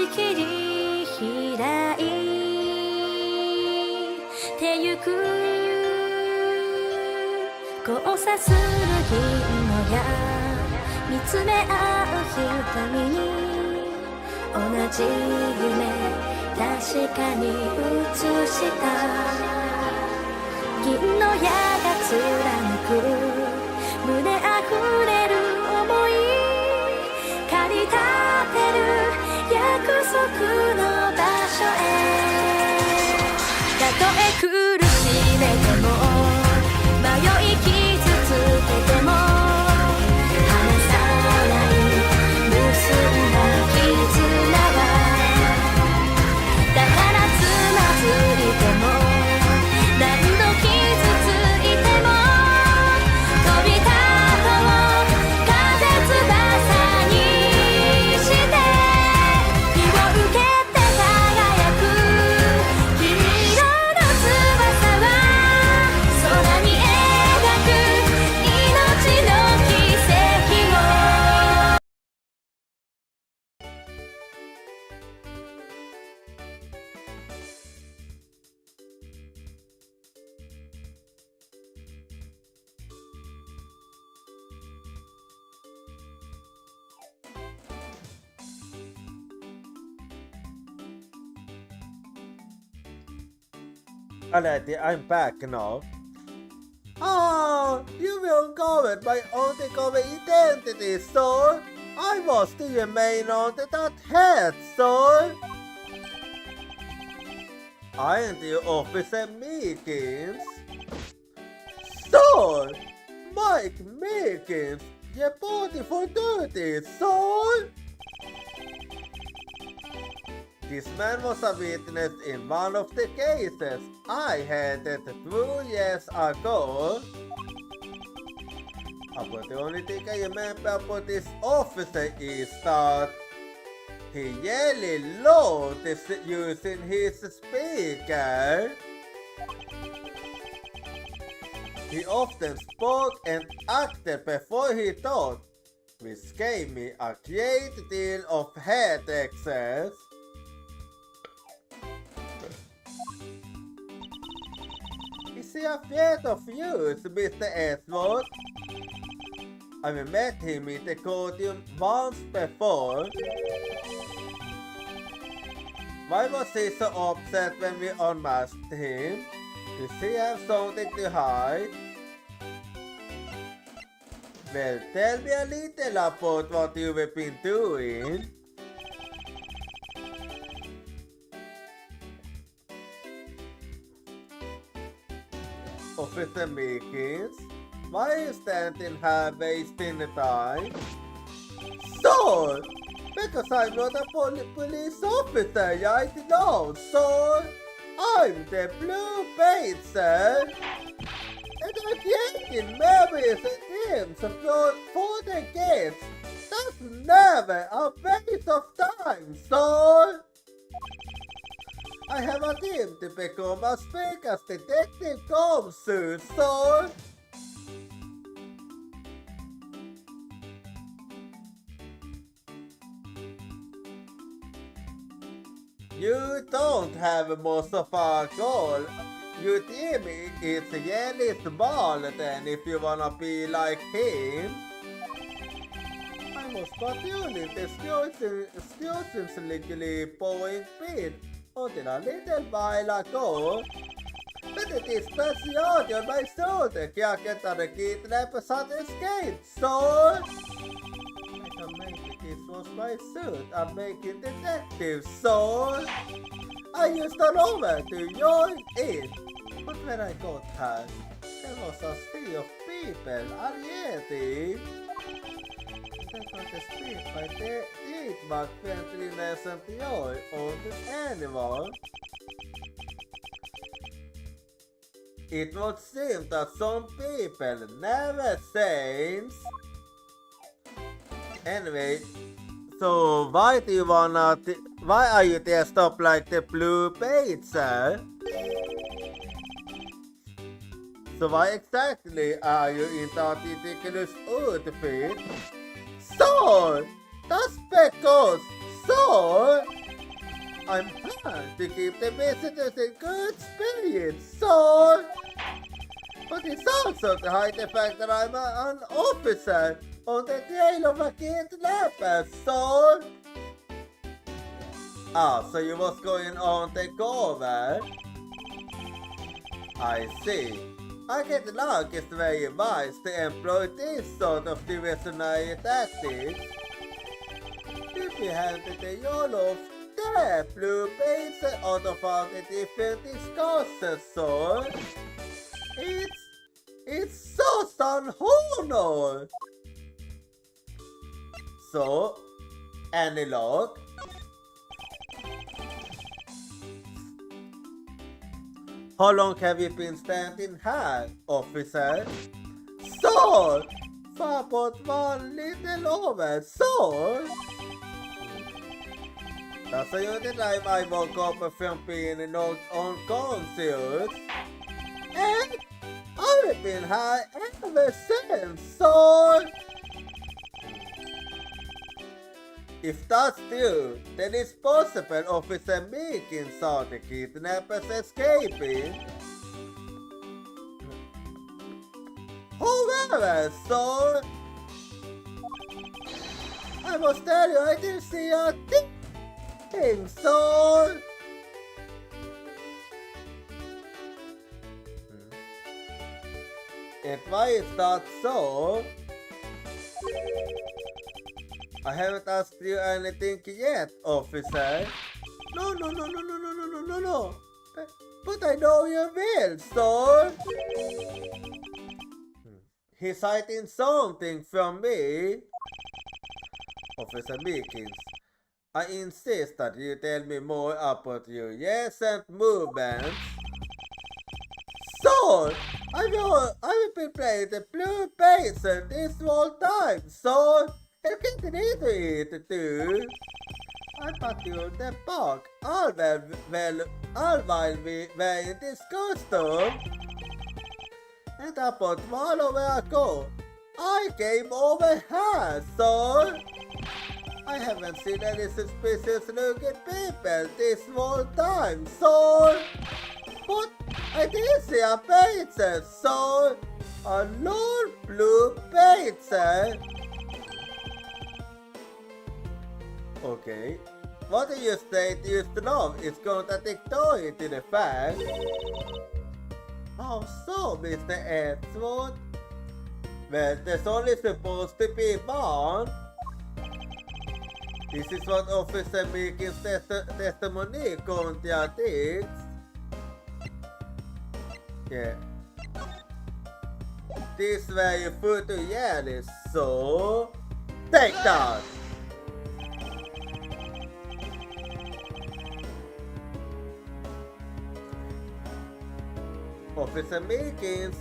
し切り開いてゆく交差する銀河や見つめ合う瞳に同じ夢確かに映した銀の矢が貫く胸あふれる想い駆り立てる約束の場所へたとえ苦しめても迷い傷つけても離さない結んだ絆はだからつまずいても何度傷ついても飛び立とう風翼にして火を受けて輝く金色の翼は空に描く命の奇跡をAlrighty, I'm back now. Oh, you will go with my undercover identity, sir. I was the main on that head, sir. Aren't you Officer Meekins? Sir! Mike Meekins, your body for duty, sir! This man was a witness in one of the cases I handled 2 years ago. But the only thing I remember about this officer is that he really loved using his speaker. He often spoke and acted before he thought, which gave me a great deal of head access. Is he afraid of you, Mr. Edward? I've met him in the courtroom once before. Why was he so upset when we unmasked him? Does he have something to hide? Well, tell me a little about what you've been doing. Officer Meekins, why are you standing here wasting the time? Sir! Because I'm not a police officer, right now, sir! I'm the Blue Bait, sir! And I'm creating memories and dreams for the kids! That's never a waste of time, sir! I have a dream to become as big as Detective Tom soon, sir! You don't have most of a goal. Your team is really small then if you wanna be like him. I was patrolling the excursions legally Boeing pit until a little while ago. But it is special on my shoulder. Can't get the kidnappers had escaped, so I can make it. This was my suit. I'm making detective, so I used an over to join in. But when I got here, there was a sea of people already. That was the street by the trademark friendliness and joy on this animal. It would seem that some people never change. Anyway, so why do you wanna? Why are you dressed up like the Blue Bait, sir? So why exactly are you in that ridiculous outfit? So that's because, so I'm trying to keep the visitors in good spirits, so... But it's also to hide the fact that I'm an officer on the tail of a kidnapper, so... Ah, so you was going on the cover? I see. I get luck it's very wise to employ this sort of diversionary tactics. If you handed the Yolo the blue paints out of all the different discourses, so... It's so unhonored! So, any luck? How long have you been standing here, officer? So, for about 1 little over, so? That's the only time I woke up from being knocked unconscious. And I've been here ever since, so... If that's true, then it's possible Officer Meekin saw the kidnappers escaping. However, so... I must tell you, I didn't see a thing, so... And why is that so? I haven't asked you anything yet, officer. No. But I know you will, so... He's hiding something from me. Officer Meekins, I insist that you tell me more about your recent movements. So, I've been playing the blue baser this whole time, so you can eat it too. I thought you in the park all while we were in this costume. And about 1 hour ago, I came over here, so I haven't seen any suspicious looking people this whole time, so... But I did see a pizza, so... A lone blue pizza. Okay. What do you state used to know is contradictory to the fact? How so, Mr. Edgewood? Well, there's only supposed to be one. This is what Officer Meekin's testimony contradicts. Yeah. This way you put to Yanis, so... Take that! Officer Meekins,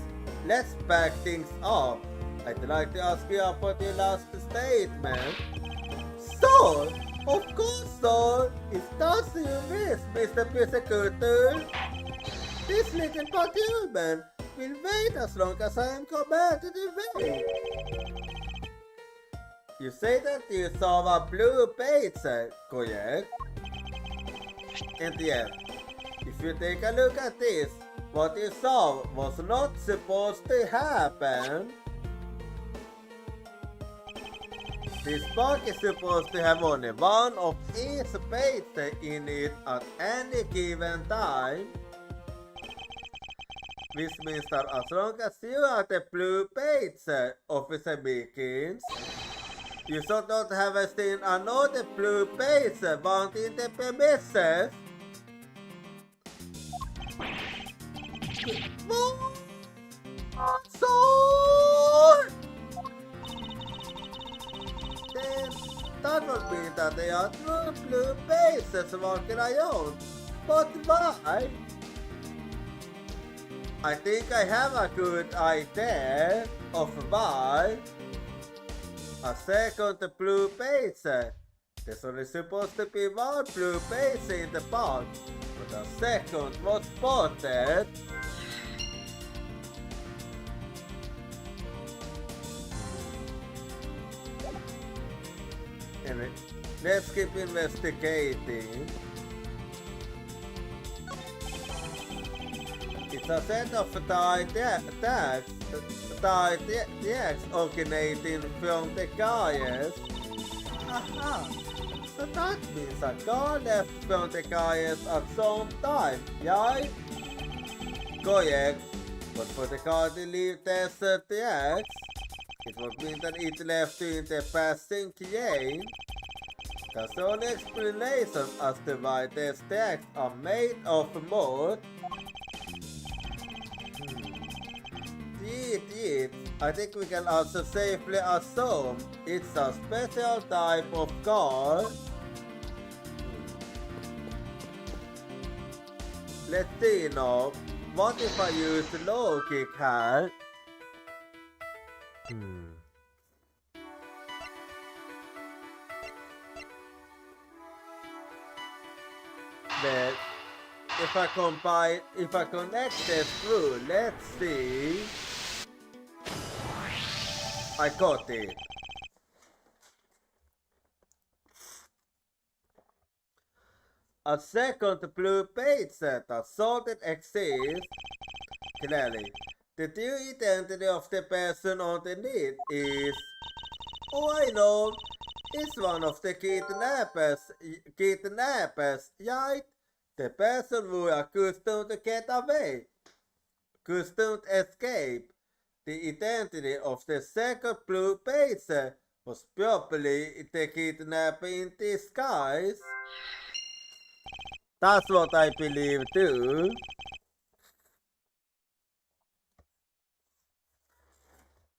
let's back things up. I'd like to ask you about your last statement. So, of course, sir, if that's your wish, Mr. Persecutor, this little patrolman will wait as long as I am commanded to wait. You say that you saw a blue pizza, correct? And yet, if you take a look at this, what you saw was not supposed to happen. This box is supposed to have only one of each pizza in it at any given time. Which means that as long as you are the blue pizza, Officer Meekins, you should not have seen another blue pizza wanting the premises. So then that would mean that they are two blue bases walking around. But why? I think I have a good idea of why. A second blue base. There's only supposed to be one blue base in the box, but a second was spotted. Anyway, let's keep investigating. a set of tags originating from the Gaius. Aha! So that means a car left from the Gaius at some time, right? Correct. But for the car to leave the tags, it would mean that it left in the passing lane. That's the only explanation as to why the stacks are made of mold. Indeed, I think we can also safely assume it's a special type of car. Let's see now. What if I use low kick here? But if I connect this through, let's see. I got it. A second blue page set assaulted exists. Clearly, the true identity of the person underneath is, oh I know, is one of the kidnappers, right? The person who accustomed to get away, accustomed to escape. The identity of the second blue page was probably the kidnapper in disguise. That's what I believe too.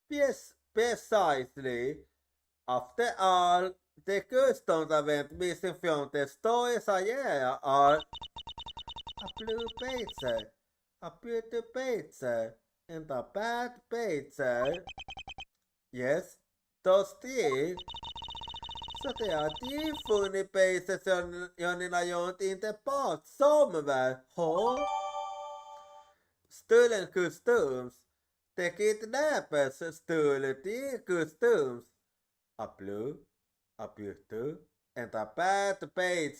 Yes, precisely. After all, the customs that went missing from the stories area are a blue page, a beauty page, and a bad page. Yes, those three. Så det är de funny pages Johnny har gjort inte bort somewhere. Stolen customs. The kidnappers stole the customs. A blue, a beauty, and a bad page.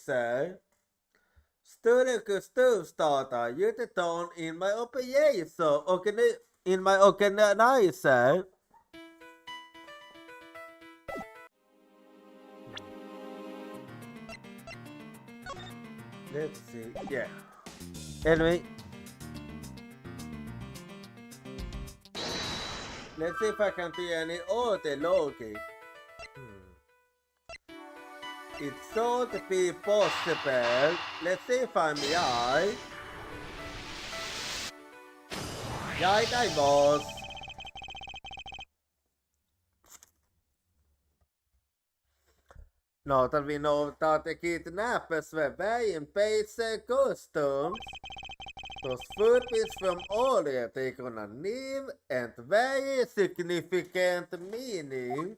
Stolen customs started Yuteton in my operation, in my organizer. Let's see. Yeah. Anyway. Let's see if I can do any other logic. It should be possible. Let's see if I'm right. Right, I was. Now that we know that the kidnappers were wearing basic costumes, those footprints from earlier take on a new and very significant meaning.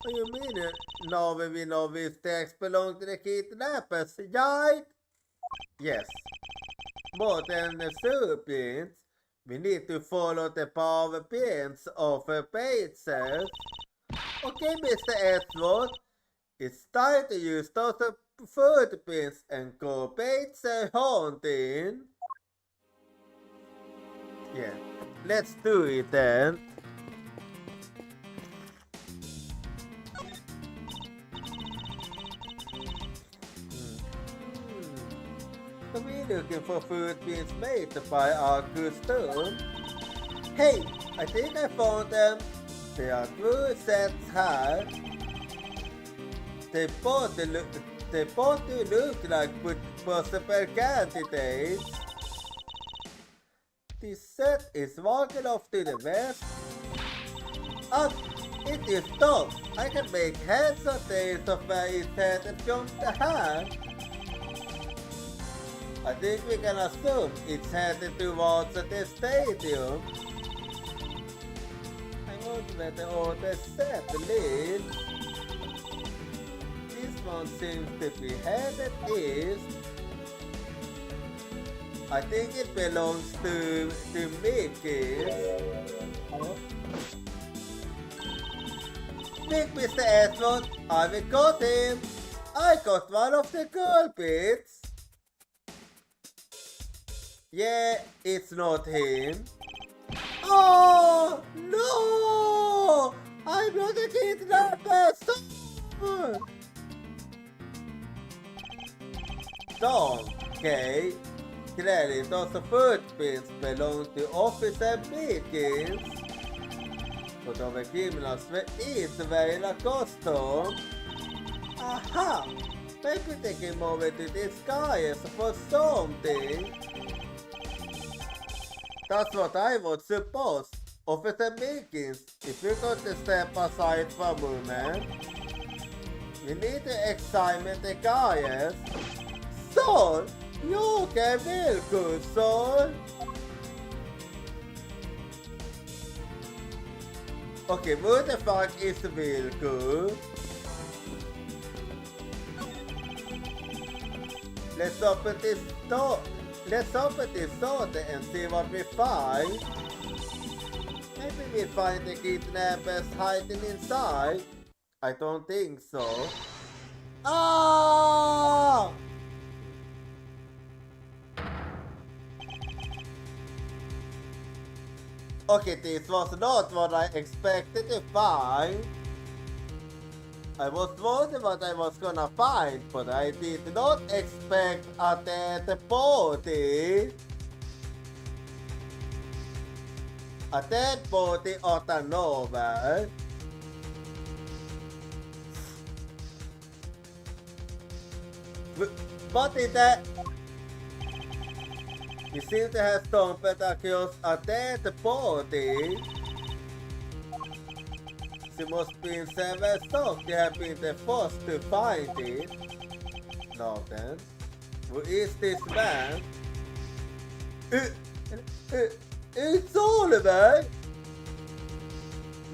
What do you mean? Now we know these tags belong to the kidnappers, right? Yes. More than the footprints, we need to follow the power pins of the pages. Okay, Mr. Edward. It's time to use those footprints and go page hunting. Yeah, let's do it then. So we're looking for footprints made by our custom. Hey, I think I found them. There are two sets here. They both look like possible candidates. This set is walking off to the west. And it is tough. I can make heads or tails of where it's headed from the hand. I think we can assume it's headed towards the stadium. I wonder where the other set lives. This one seems to be headed east. I think it belongs to Mickey's. Oh. Big Mr. Edmund, I got him. I got one of the girl bits. Yeah, it's not him. Oh no! I'm not a kidnapper! Stop! Don't, okay? Clearly those footprints belong to Officer Beacons. But of the criminals were inte wearing a costume. Aha! Maybe they came over to disguise for something. That's what I would suppose. Officer Beacons, if you could step aside for a moment. We need to examine the guys. Son, you can feel good, son. Okay, what the fuck is real good? Let's open this door. Let's open this door and see what we find. Maybe we find the kidnappers hiding inside. I don't think so. Ah! Okay, this was not what I expected to find. I was wondering what I was gonna find, but I did not expect a dead body. A dead body out of nowhere. What is that? We seem to have stumbled across a dead body. She must be in several shocked to have been the first to find it. Now then, who is this man? It's Oliver!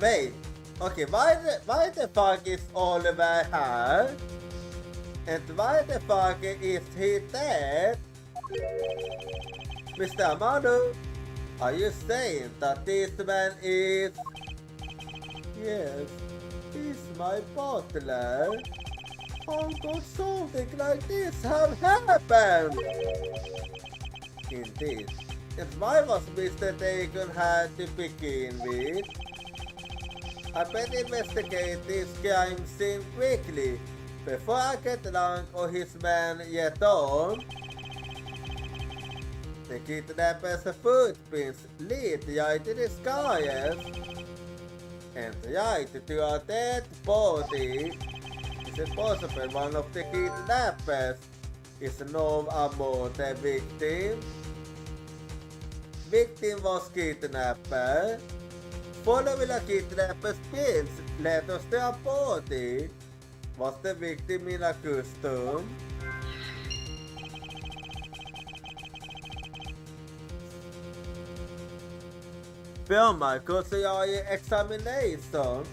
Wait, okay, why the fuck is Oliver here? And why the fuck is he dead? Mr. Amado, are you saying that this man is... Yes, he's my butler. How could something like this have happened? Indeed, and why was Mr. Dagon had to begin with? I better investigate this crime scene quickly before I get drunk or his man yet on. The kidnappers' footprints lead right to the skies. And right to a dead body. Is it possible one of the kidnappers is no more the victim? Victim was kidnapper. Following a kidnapper's pins led us to a body. Was the victim in a costume? Filmar kurser examination.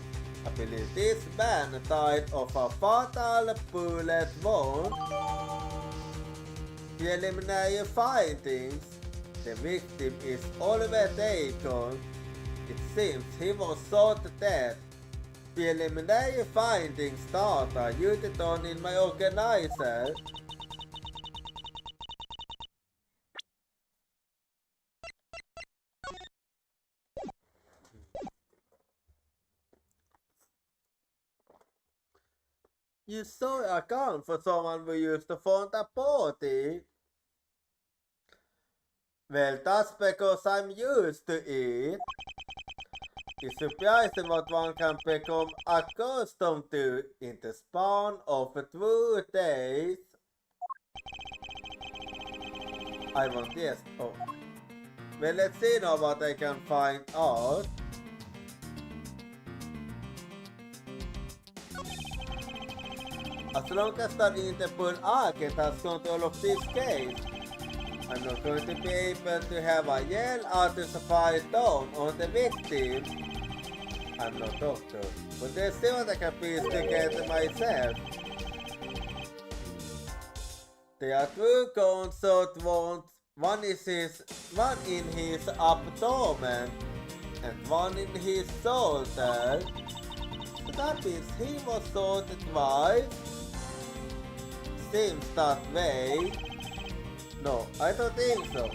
I believe this man died of a fatal bullet wound. Preliminary findings. The victim is Oliver Dagon. It seems he was shot dead. Preliminary findings data used on in my organizer. You saw an account for someone who used to find a body? Well, that's because I'm used to it. It's surprising what one can become accustomed to in the span of 2 days. I want this. Oh. Well, let's see now what I can find out. As long as the Interpol agent has control of this case, I'm not going to be able to have a yell out to fire down on the victim. I'm no doctor, but let's see what I can piece together myself. There are 2 gunshot wounds, one in his abdomen and one in his shoulder. So that means he was shot twice. Seems that way. No, I don't think so.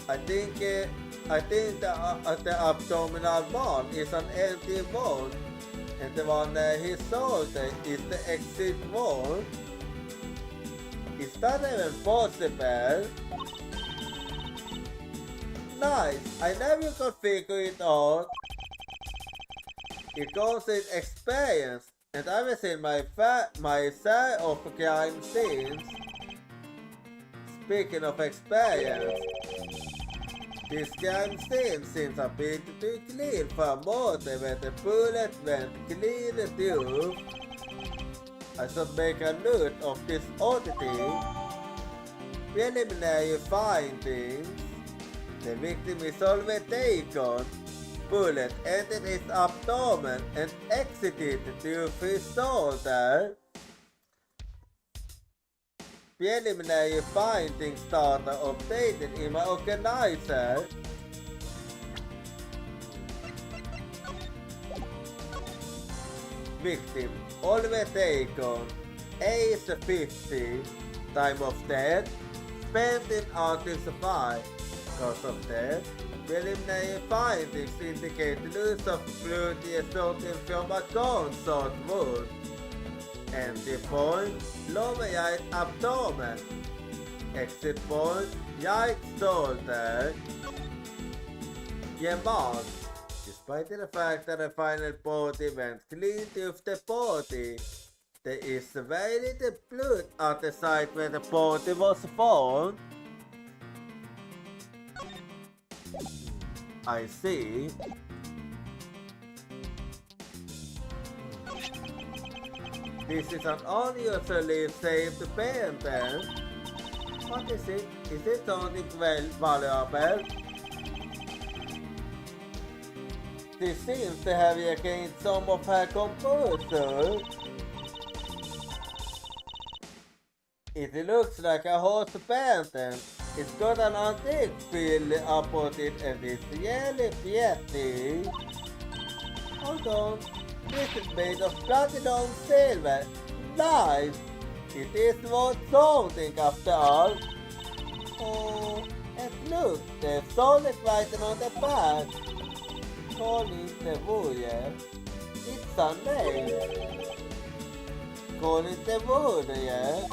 I think the abdominal wall is an empty wall, and the one he sold is the exit wall. Is that even possible? Nice! I never could figure it out. It goes with experience, and I've seen my share of crime scenes. Speaking of experience, this crime scene seems a bit too clean for a motor where the bullet went clean through. I should make a note of this oddity. Preliminary findings. The victim is already taken. Bullet entered his abdomen and exited through his shoulder. Preliminary findings data updated in my organizer. Victim already taken. Age 50. Time of death spent in Arkansas. Cause of death. Preliminary findings indicate loss of blood resulting from a gunshot wound. Entry point, lower right abdomen. Exit point, right shoulder. Remark. Despite the fact that the final body went clean through the body, there is very little blood at the site where the body was found. I see. This is an unusually saved pen then. What is it? Is it something valuable? She seems to have regained some of her composure. It looks like a horse pattern. It's got an antique feel about it and it's really pretty. Hold on. This is made of platinum silver. Nice! It is worth something after all. Oh, and look, there's solid writing on the back. Colin the Warrior. It's a name. Colin the Warrior.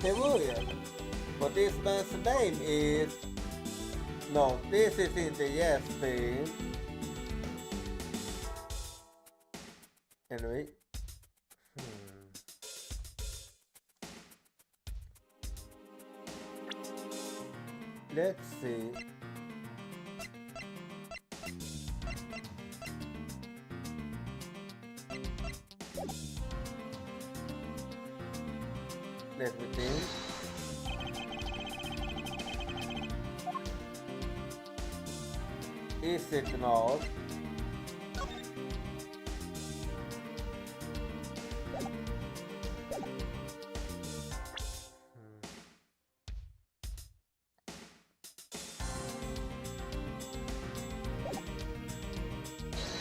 The Warrior. But this man's name is... No, this is in the yes thing. Anyway. Let's see. Let me think. Is it not?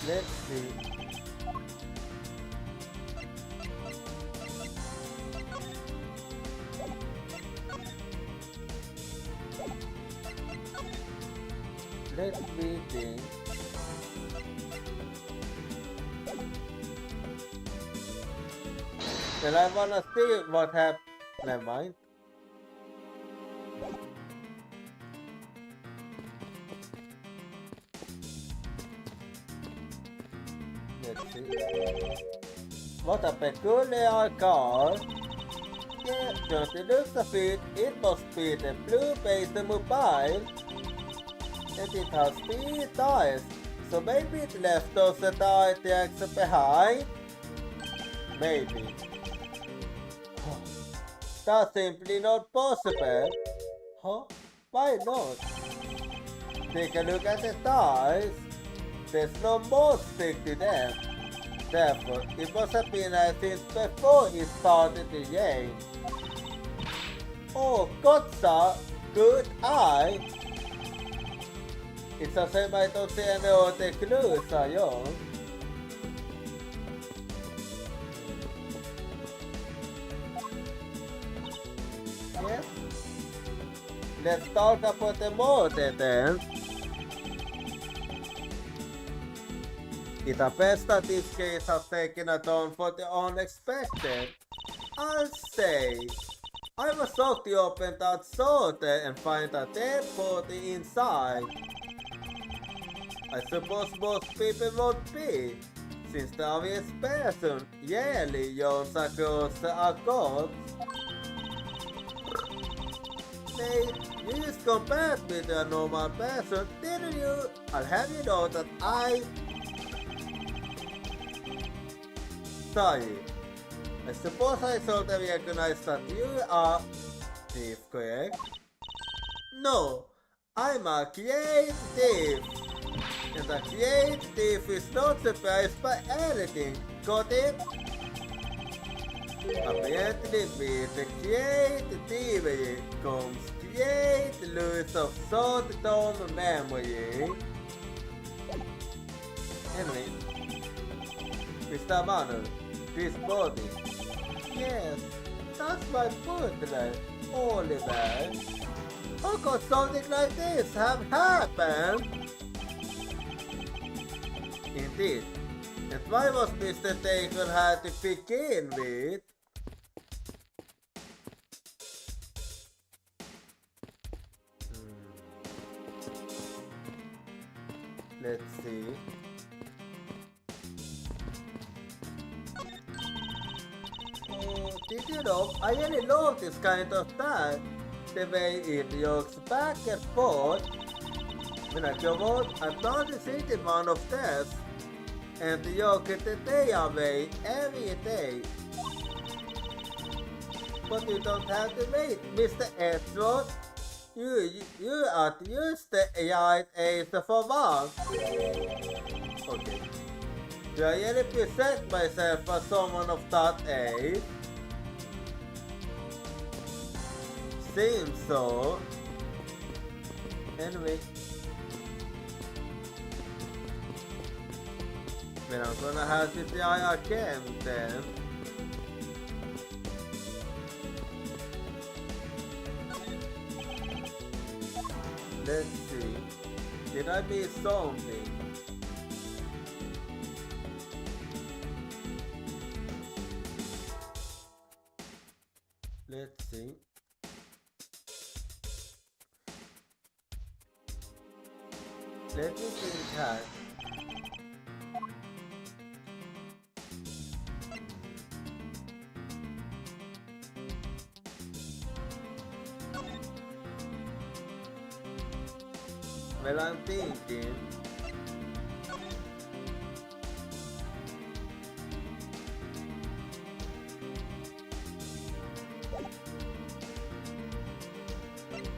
Let's see. Let me think. Well, I wanna see what happened. Never mind. Let's see. What a peculiar car. Yeah, just the looks of it, it must be the blue-based mobile. And it has 3 tires, so maybe it left those tire tracks behind? Maybe. That's simply not possible. Huh? Why not? Take a look at the tires. There's no more stick to them. Therefore, it must have been there since before it started the game. Oh, gotcha! Good eye! It's a shame I don't see any other clues, are you? Yes? let's talk about the mode then. It's best that this case has taken a turn for the unexpected. I'll say, I was shocked to open that sorter and find a dead body inside. I suppose most people would be, since the obvious person yearly yawns across a corpse. Hey, you just compared me to a normal person, didn't you? I'll have you know that Sorry. I suppose I sort of recognize that you are thief, correct? No, I'm a creative thief. And a creative thief is not surprised by anything, got it? Apparently with the creative thievery comes great loss of short-term memory. Anyway, Mr. Manuel, this body. Yes, that's my butler, Oliver. How could something like this have happened? Indeed, and why was Mr. Taken had to begin with? Let's see. Did you know, I really love this kind of time. The way it looks back and forth. When I go out, I'm not sitting one of this. And you get the day away every day. But you don't have to wait, Mr. Edward. You are used the right age for once. Okay. Do I really present myself as someone of that age? Seems so. Anyway. Then I'm gonna have to try again then. Let's see. Did I miss something? Let's see. Let me think hard. Well, I'm thinking.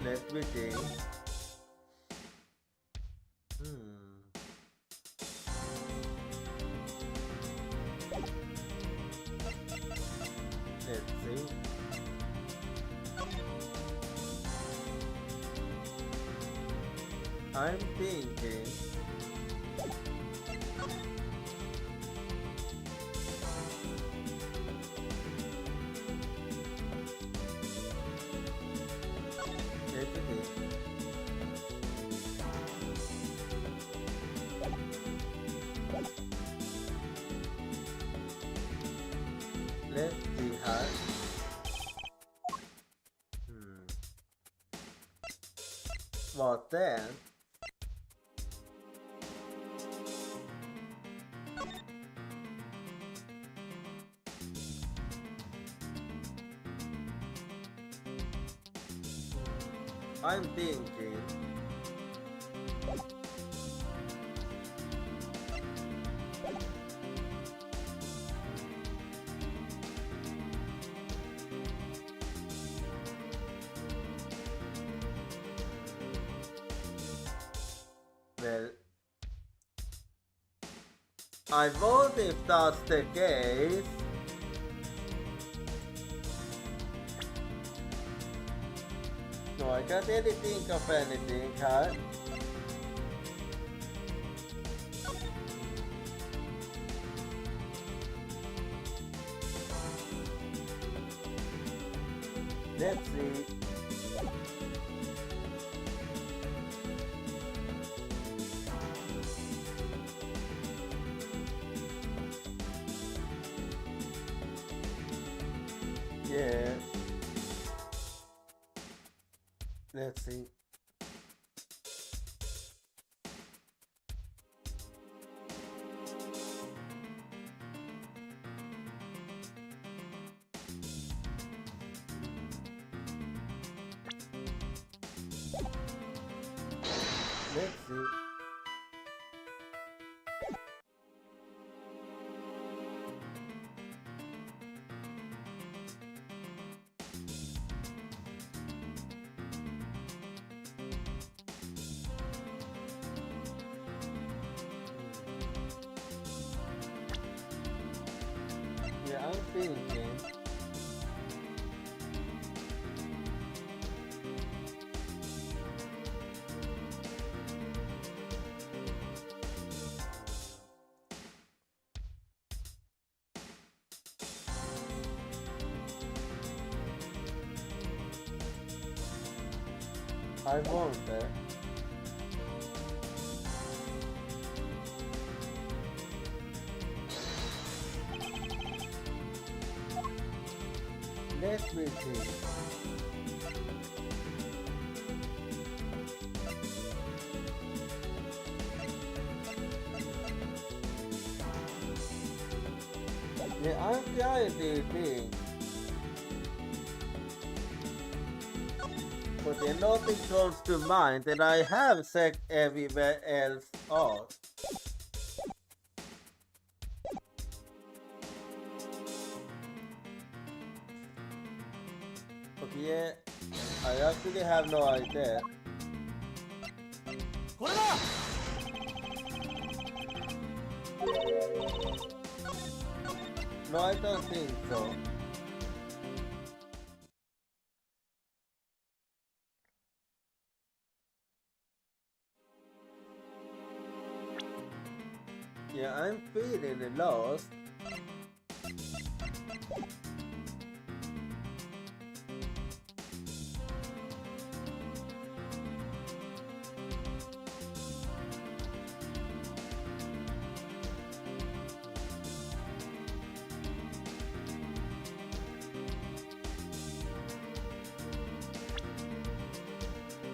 Let me think. Let's see. I'm thinking. Let me think. Let's see how. What then? I'm thinking. Well, I wonder if that's the case. No, I can't really think of anything, huh? Let's see. Yeah. Let's see. Let's see. Yeah, I'm thinking. I wonder. Let me see. Yeah, I'm trying to think. But then nothing comes to mind, and I have checked everywhere else out. Okay, yeah, I actually have no idea. No, I don't think so. Yeah, I'm feeling lost.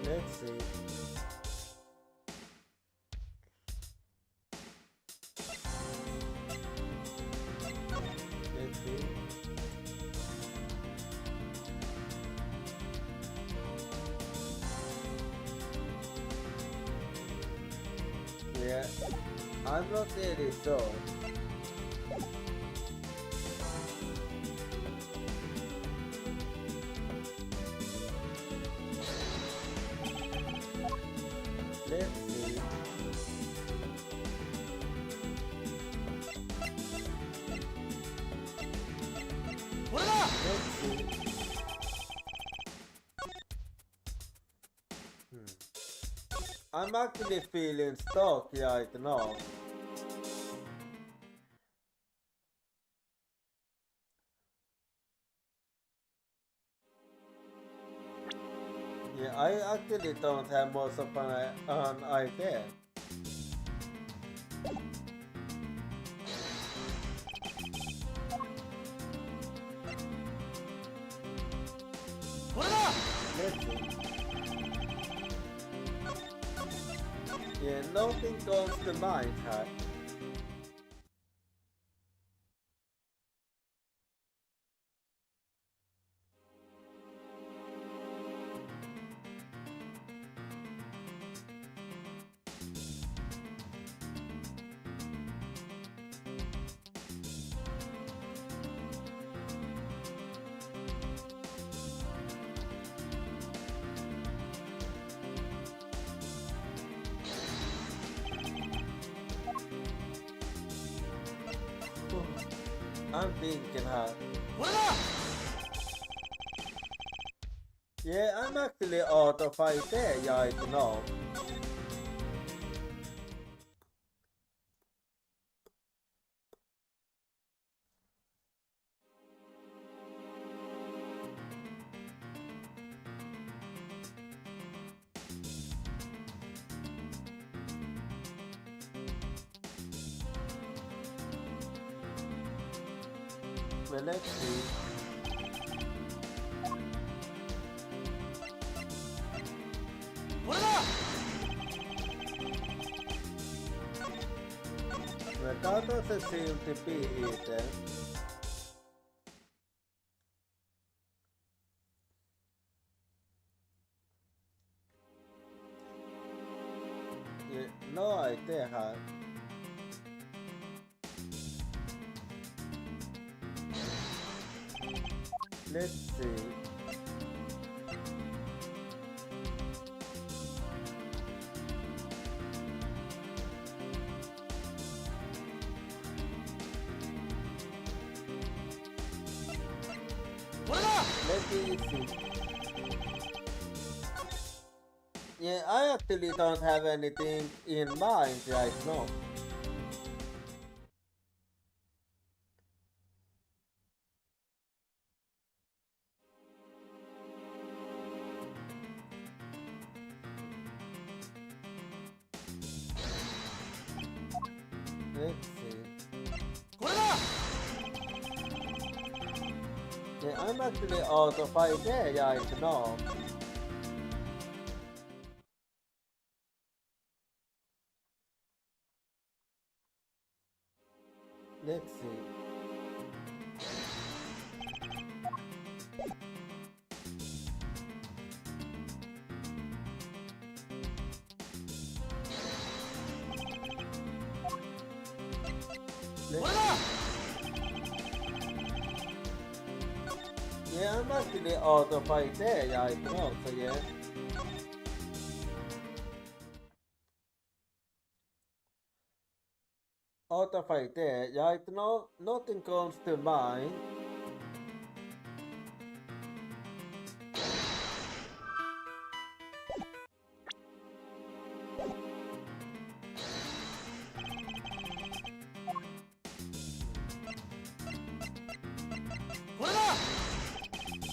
Let's see. Let's see. Yeah, I'm not really sure. Let's see. Let's see. I'm actually feeling stuck right now. Yeah, I actually don't have much of an idea. Let's see. Yeah, nothing comes to mind, huh? I'm thinking, huh? Yeah, I'm actually out of idea right now. Well, let's see. But that doesn't seem to be it then. Yeah, no idea how. Let's see. Let me see. Yeah, I actually don't have anything in mind right now. Let's see. Yeah, I'm actually out of idea right now. Let's see. Yeah, I'm actually out of idea right now, so yeah. Out of idea right now, nothing comes to mind.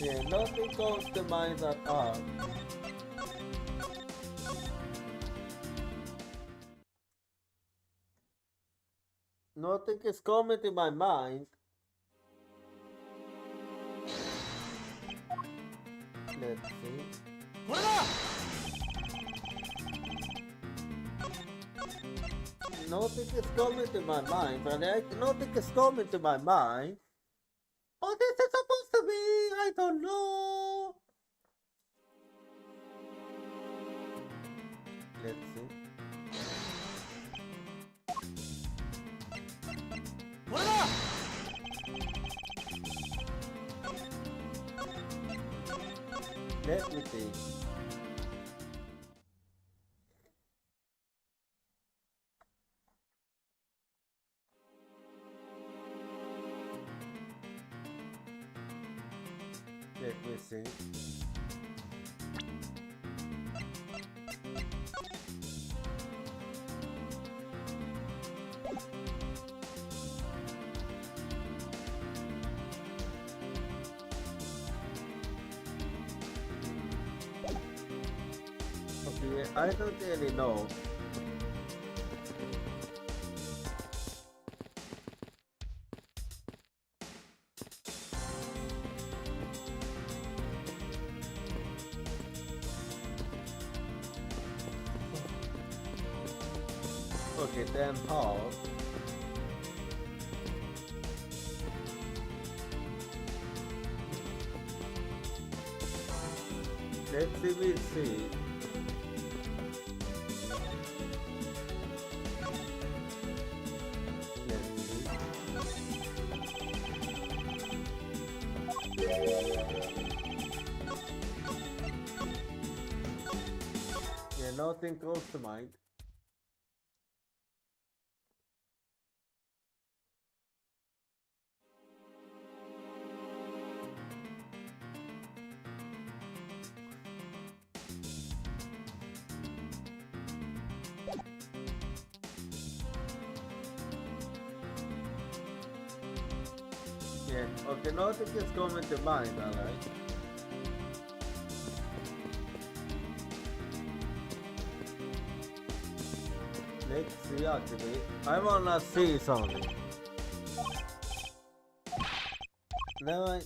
Yeah, nothing comes to mind at all. Nothing is coming to my mind. Let's see. Nothing is coming to my mind, but nothing is coming to my mind. What is it supposed to be? I don't know. Let's see. Let me see. Let me see. Okay, I don't really know. Okay, then how? Let's see, we'll see. Let's see. Yeah, nothing comes to mind. Yeah, okay, nothing is coming to mind, alright. Let's see actually. I wanna see something. Never.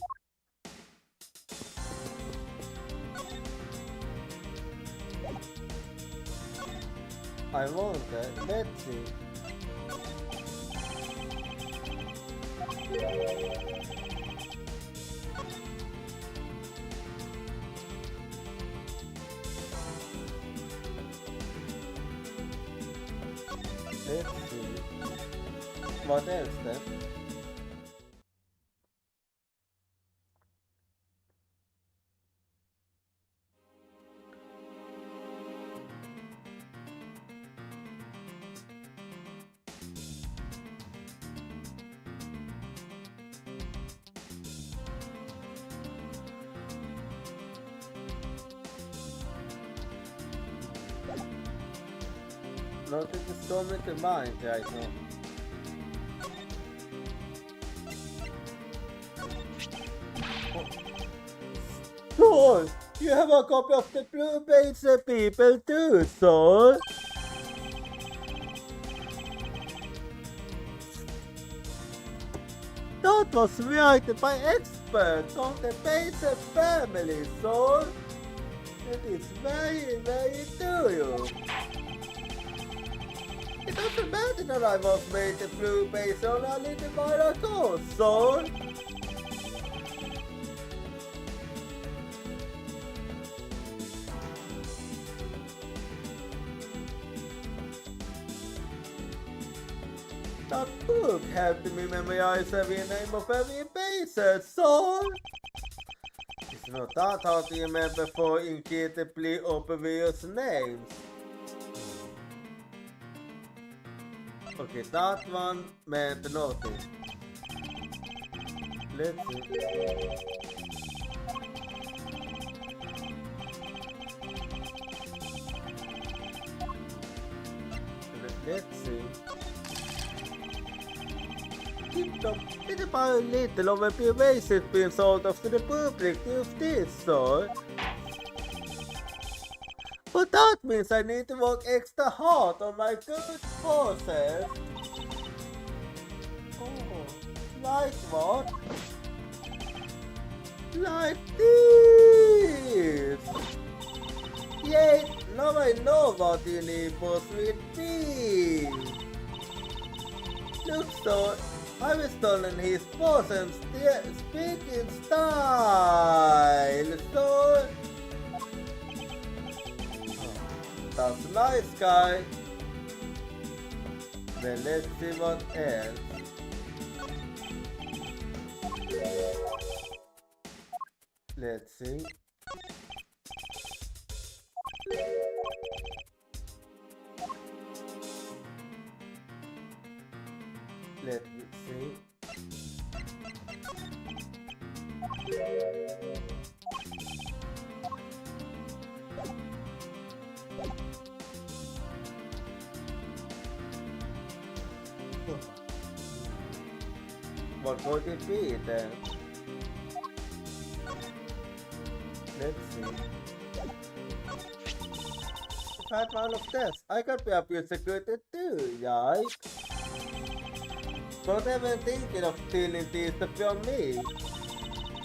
I want that. Let's see. Let's see. What else then? Nothing is coming to mind right now. Soul, you have a copy of the Blue Page People too, Soul. That was written by experts on the Page family, Soul. It is very, very true. It doesn't matter that I was made the Blue Page on a little while ago, Soul. That book helped me memorize every name of every base, Soul. It's not that hard to remember four incredibly obvious names. Okay, that one meant nothing. Let's see. Let's see. It is about a little of a pervasive being sold off to the public with this, so. But that means I need to work extra hard on my good forces. Oh, like what? Like this! Yay, now I know what you need for sweet pea. Look, so I was stolen his boss and speaking style, so. That's nice, guy. Then let's see what else. Let's see. Let me see. What could it be then? Let's see. If I had one of this, I could be up your security too, right? Don't even thinking of stealing these from me.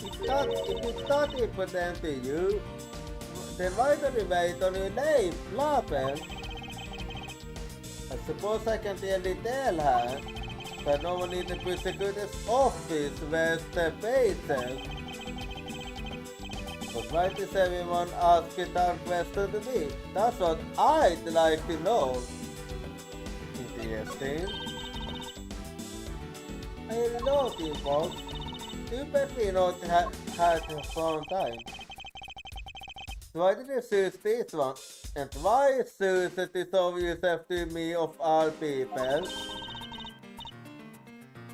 If it's not important to you, then why don't you write on your name, Lappen? I suppose I can really tell her that no one in the prosecutor's office wears the faces. But why does everyone ask a dark question to me? That's what I'd like to know. Interesting. I know you, boss. You better not had a fun time. So why did you choose this one? And why choose it is obvious after me of all people?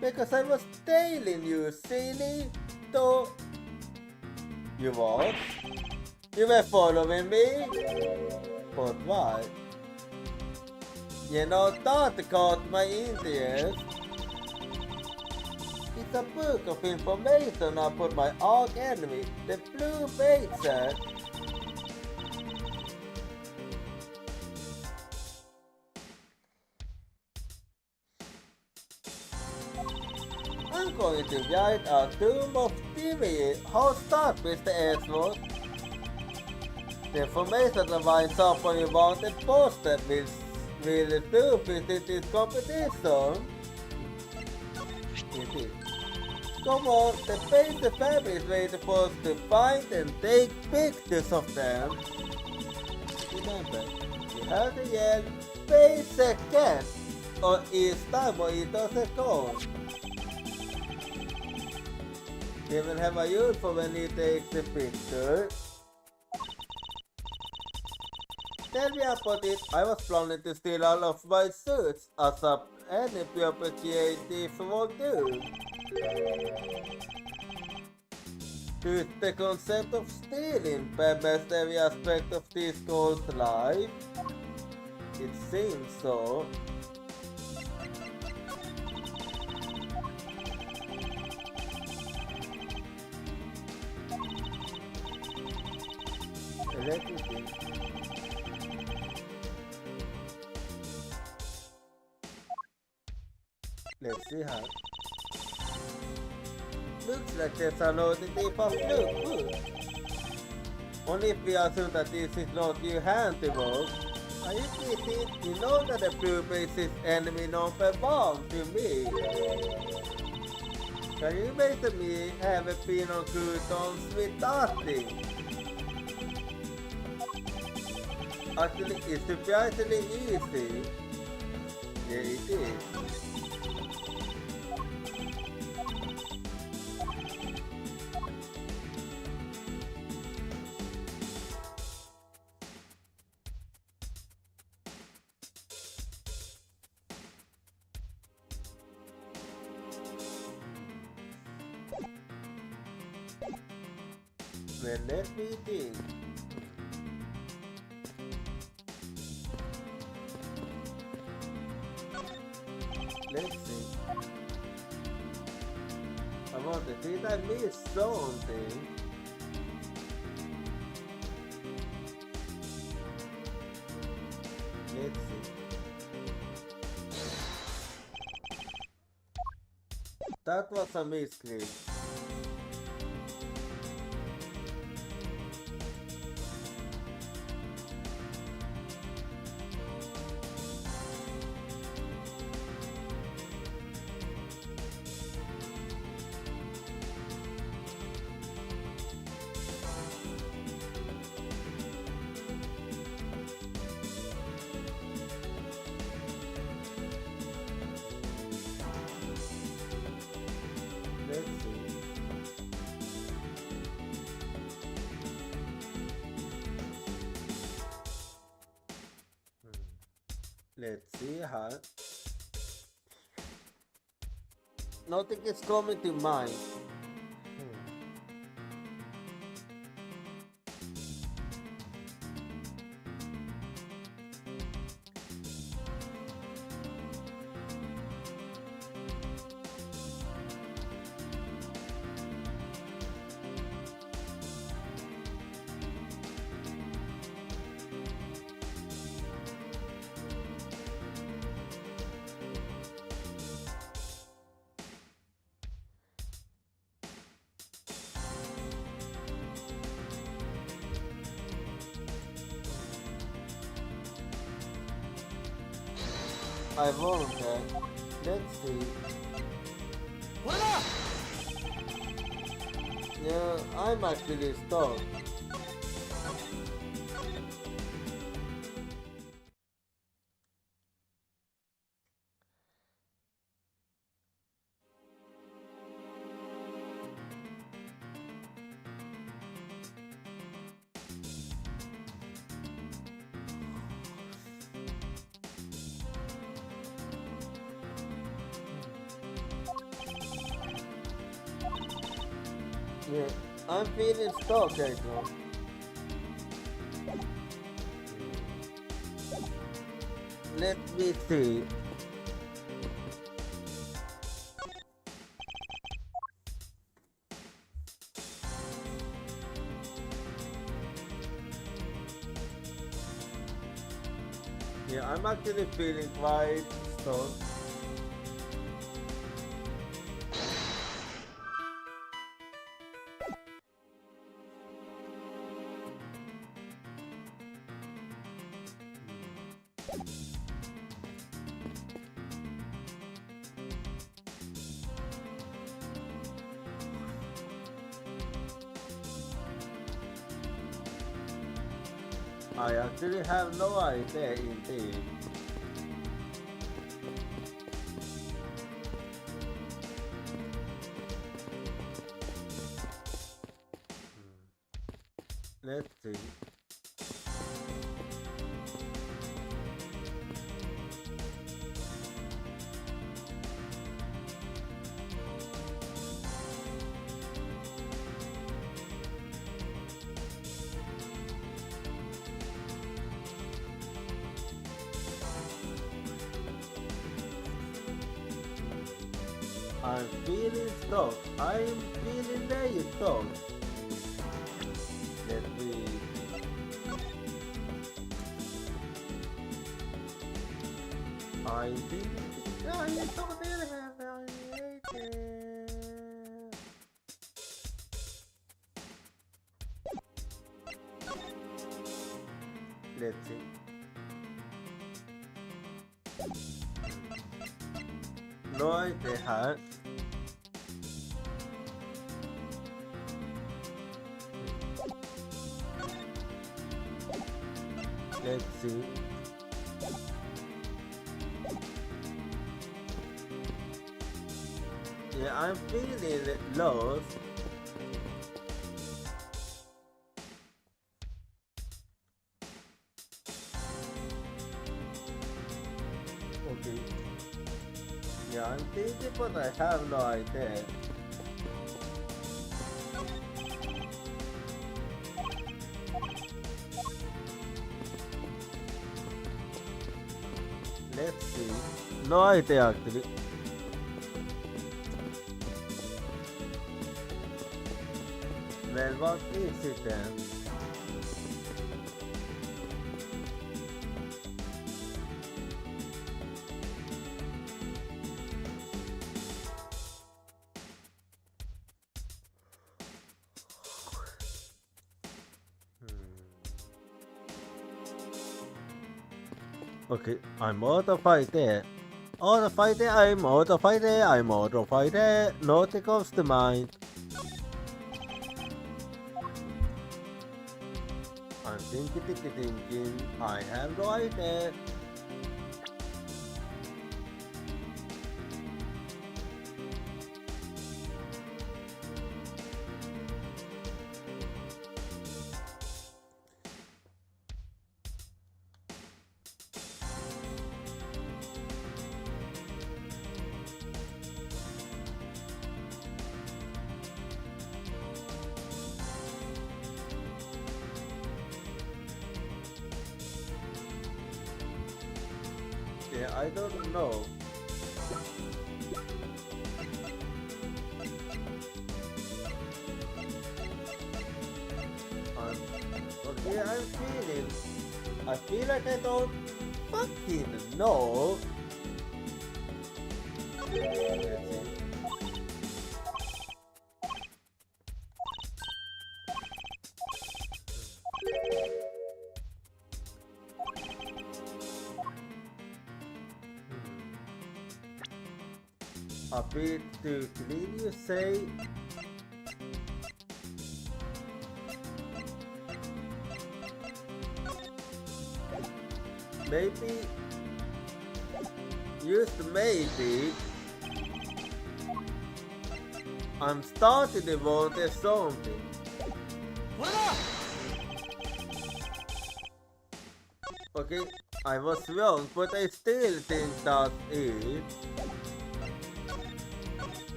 Because I was tailing you, silly. So you was? You were following me? But why? You know, that caught my interest. It's a book of information about my arch enemy, the Blue Baser. I'm going to write a Tomb of TV. How start, Mr. Ashworth? The information that winds up on your wanted poster will do visit this competition. Indeed. Come on, the basic family is waiting for us to find and take pictures of them. Remember, you have to yell basic cat or each time or it doesn't go. They will have a uniform when he takes the picture. Tell me about it. I was planning to steal all of my suits as any pure creative will do. To the concept of stealing permeates every aspect of this girl's life. It seems so. Let me see. Let's see how. Looks like there's a loaded tip of blue. Only if we assume that this is not your handiwork. Are you kidding? You know that the blue base is enemy number one to me. Can you make me have a pin on croutons with nothing? Actually, it's surprisingly easy. Yeah, it is. Well, let me think. Let's see. I wonder, did I miss something? Let's see. That was a misclick. Let's see. Let's see how. Nothing is coming to mind. I wonder. Let's see. Yeah, I'm actually stuck. Yeah, I'm feeling stuck right now. Let me see. Yeah, I'm actually feeling quite stuck. I actually have no idea indeed. Let's see. I'm feeling stuck. I'm feeling very stuck. Let me. I think I don't have Let's see. No idea. Let's see. Yeah, I'm feeling lost. Okay. Yeah, I'm thinking, but I have no idea. Let's see. No idea actually. Well, what is it then? Okay, I'm out of idea. Out of idea, I'm out of idea, I'm out of idea. Nothing comes to mind. I'm thinking, I have no idea. Yeah, I don't know. Okay, I feel like I don't fucking know. A bit too clean, you say? Maybe, just maybe, I'm starting to want something. Okay, I was wrong, but I still think that's it.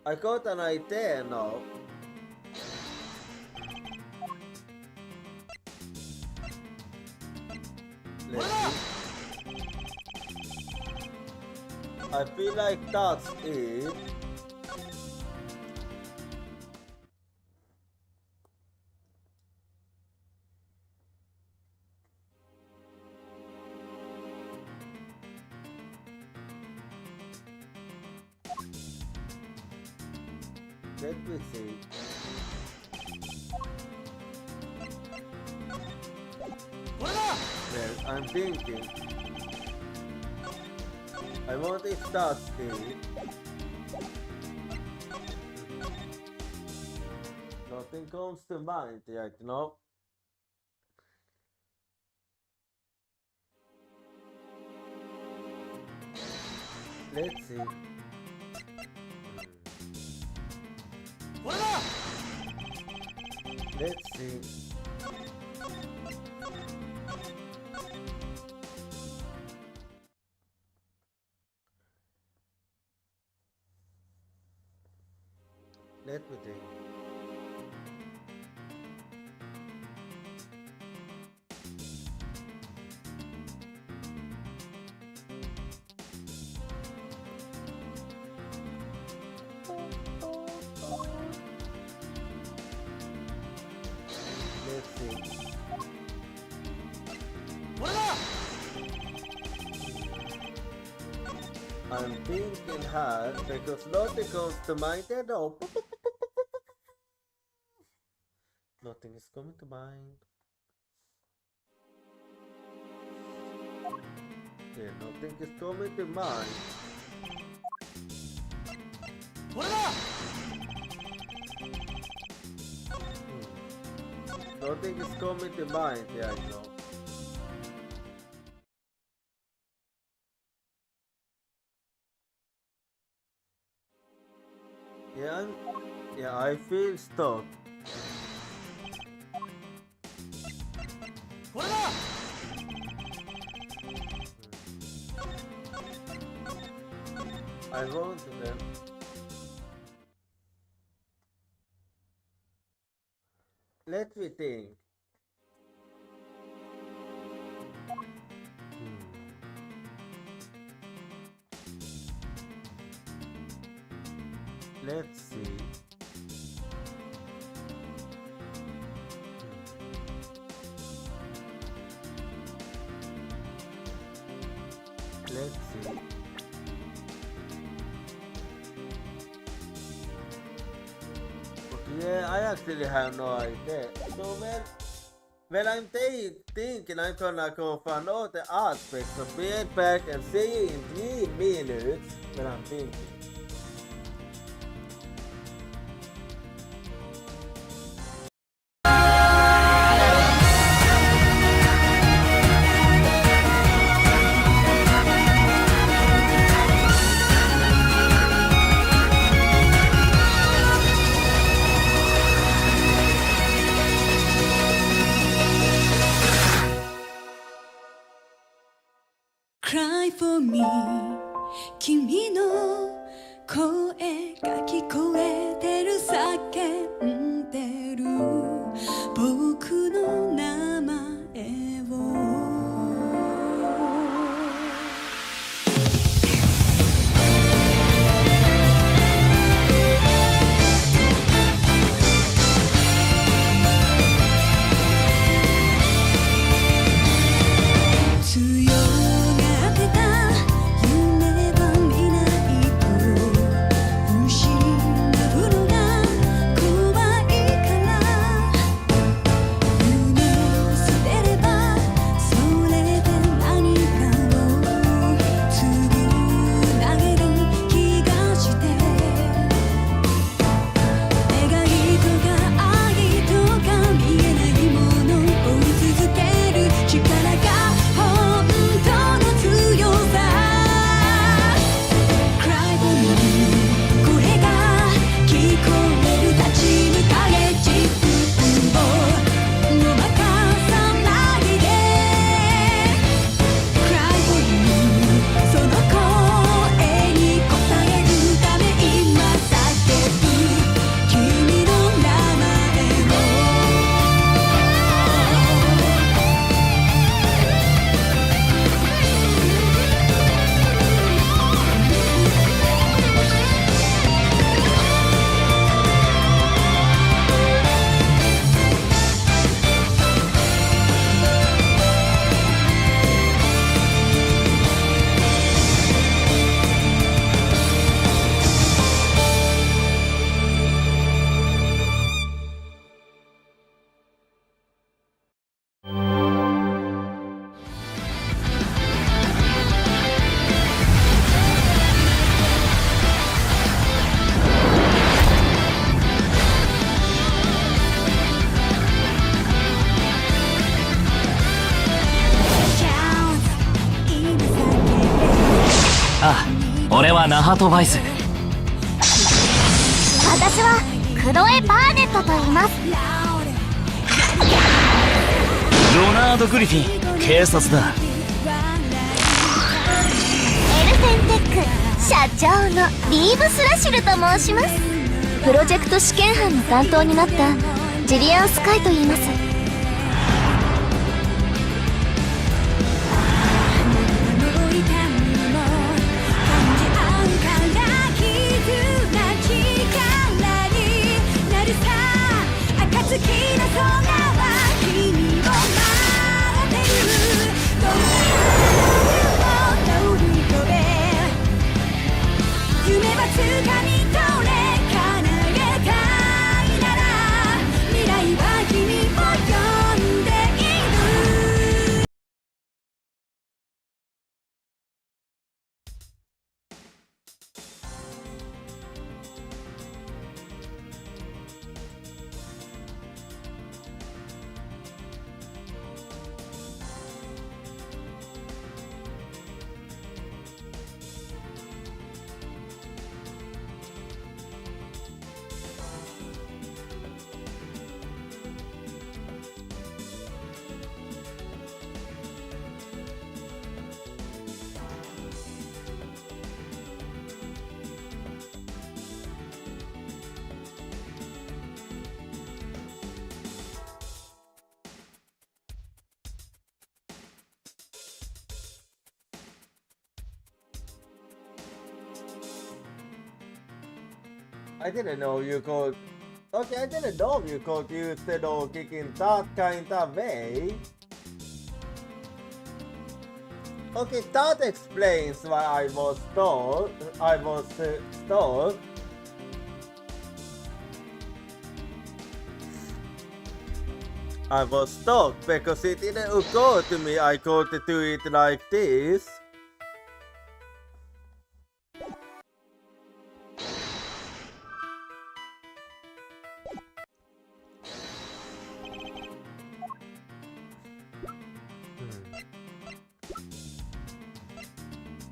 I got an idea now. Let's see. I feel like that's it. Let me see. Well, I'm thinking. I want it starts it. Nothing comes to mind right now. Let's see. Let's see. Let me think. Let's see. I'm thinking hard because nothing comes to mind at all. Nothing is coming to mind. Yeah, nothing is coming to mind. Nothing is coming to mind, yeah, I know. Yeah, I feel stuck. I wrote to them. Let me think. Let's see. Let's see. Yeah, I actually have no idea. So when I'm thinking, I'm gonna go find all the aspects of being back and see in 3 minutes when I'm thinking. Cry for me 君の声が聞こえてる叫んでる僕の名前を「はナハトバイス。私はクロエ・バーネットと言います。ロナード・グリフィン、警察だ。エルフェンテック社長のリーブ・スラシルと申します。プロジェクト試験班の担当になったジリアン・スカイと言います。I didn't know you could. Okay, I didn't know you could use the door kick in that kind of way. Okay, that explains why I was stuck. I was stuck because it didn't occur to me I could do it like this.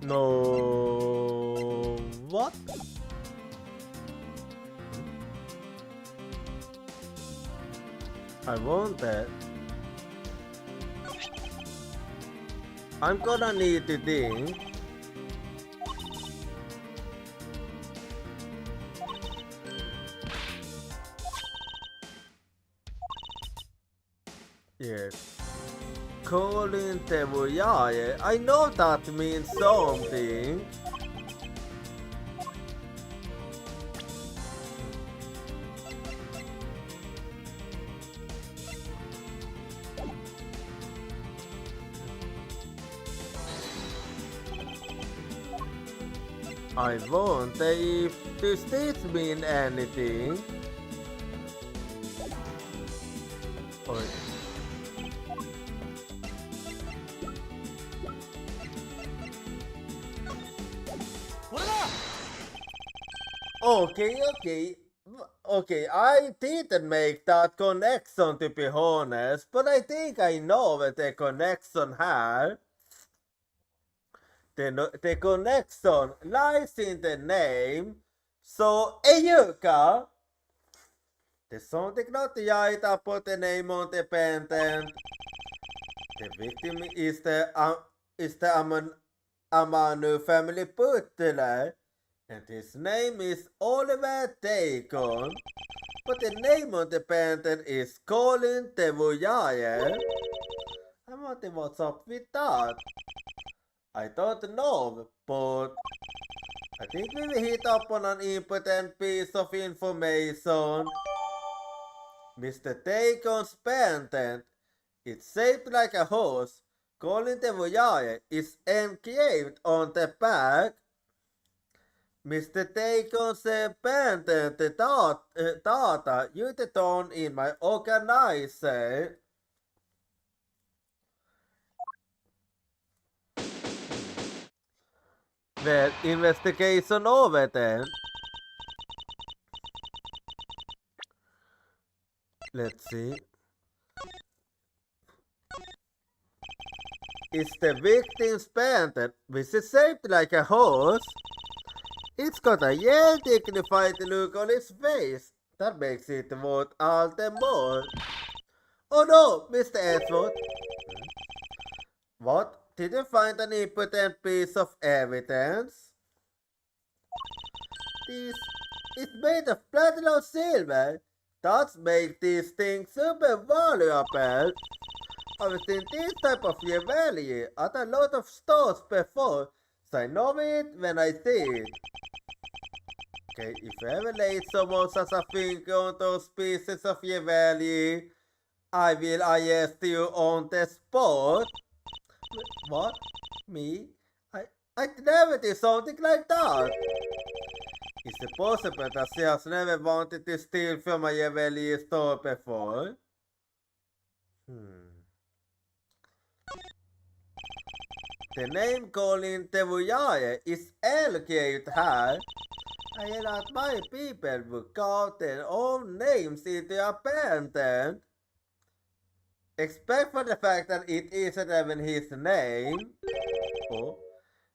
No, what? I want that. I'm gonna need to think. Yes. Calling Tevuyaye. I know that means something. I wonder if does this mean anything? Or Okay, I didn't make that connection to be honest, but I think I know what the connection here. The connection lies in the name. So, Eyuka, the something not the item put the name on the pendant. The victim is the Amanu family butler. And his name is Oliver Dagon, but the name on the pendant is Colin Tevuyaye. I wonder what's up with that. I don't know, but I think we will hit up on an important piece of information. Mr. Dagon's pendant, it's shaped like a horse. Colin Tevuyaye is engraved on the back. Mr. Dagon's pendant data you turn in my organizer. Well, investigation over then. Let's see. Is the victim's pendant, which is shaped like a horse, It's got a yell dignified look on its face that makes it worth all the more. Oh no, Mr. Edward. What? Did you find an important piece of evidence? This is made of platinum silver. That makes these things super valuable. I've seen this type of jewelry at a lot of stores before, so I know it when I see it. Okay, if you ever lay someone as a finger on those pieces of jewelry, I will arrest you on the spot. What? Me? I'd never do something like that. Is it possible that she has never wanted to steal from a jewelry store before? The name calling Tevujaje is allocated here. I hear that my people would carve their own names into a patent. Except for the fact that it isn't even his name. Oh,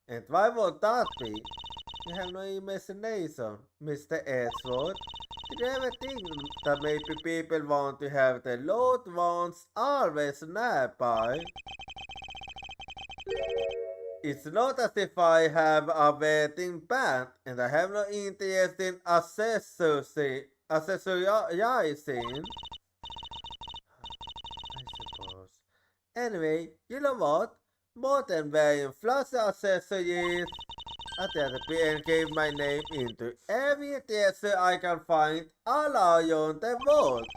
and why would that be? You have no imagination, Mr. Edward. Did you ever think that maybe people want to have their loved ones always nearby? It's not as if I have a wedding band and I have no interest in accessorizing. I suppose. Anyway, you know what? More than wearing flashy accessories, I'd rather be and give my name into every theater I can find all around the world.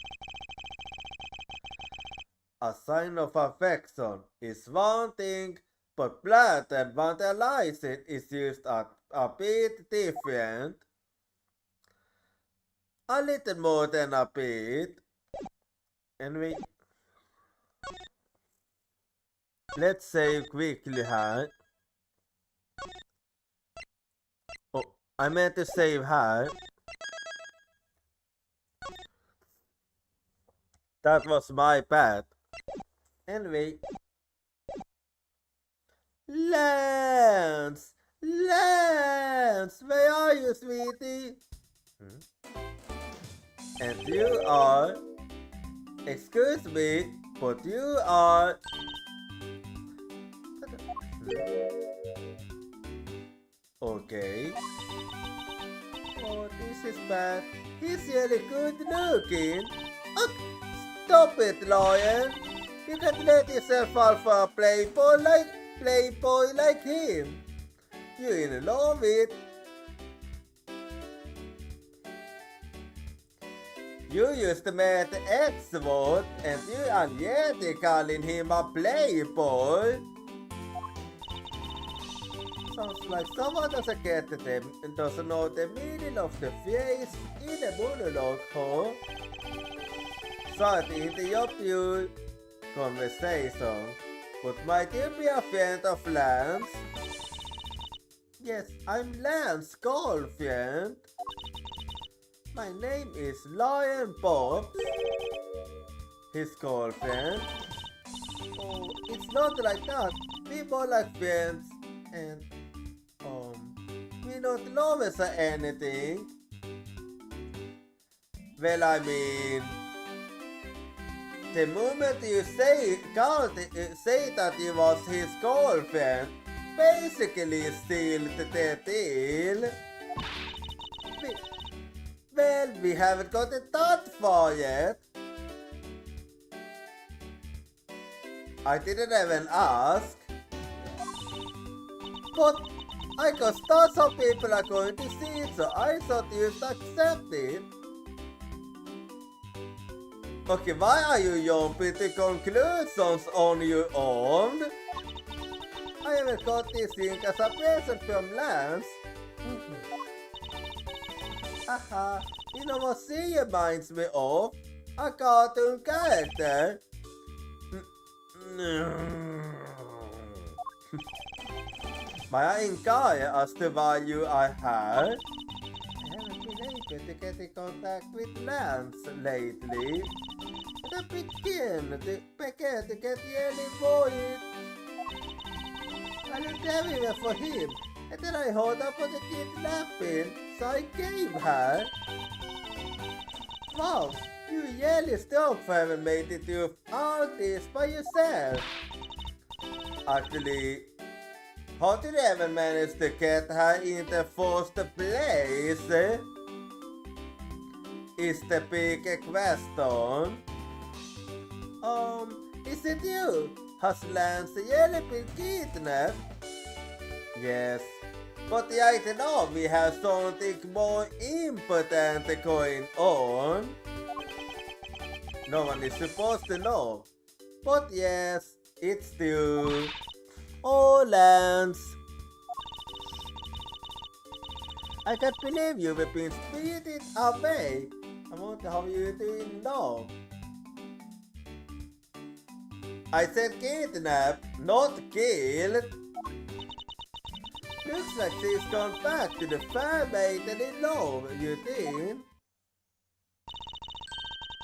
A sign of affection is one thing, but blood and vandalizing is used a bit different. A little more than a bit. Anyway, let's save quickly here. Oh, I meant to save her. That was my bad. Anyway. Lance! Lance! Where are you, sweetie? And you are... Excuse me, but you are... Okay. Oh, this is bad. He's really good looking. Oh, stop it, Lion. You can't let yourself fall for a playboy like him. You're in love with. You used to meet Edward and you are yet calling him a playboy. Sounds like someone doesn't get them and doesn't know the meaning of the phrase in a monologue, huh? Sorry to interrupt your conversation, but might you be a friend of Lance? Yes, I'm Lance's girlfriend. My name is Lion Bob. His girlfriend. Oh, it's not like that. We're more like friends and we're not lovers or anything. Well, I mean, the moment you say that he was his girlfriend, basically sealed the deal. Well, we haven't gotten that far yet. I didn't even ask. But I guess that some people are going to see it, so I thought you'd accept it. Okay, why are you jumping to conclusions on your own? I haven't got this thing as a present from Lance. Haha, you know what she reminds me of? A cartoon character. May I inquire as to why you are here? I haven't been able to get in contact with Lance lately. The begin to get really worried. I looked everywhere for him. and then I hold up for the kidnapping, so I gave her. Wow, you really still haven't made it through all this by yourself. Actually, how did you ever manage to get her in the first place? Is the big question. Is it you? Has Lance really been kidnapped? Yes, but right now we have something more important going on. No one is supposed to know. But yes, it's you. Oh, Lance. I can't believe you've been spirited away. I wonder how you're doing now. I said kidnapped, not killed. Looks like she's gone back to the fair maiden in love, you think?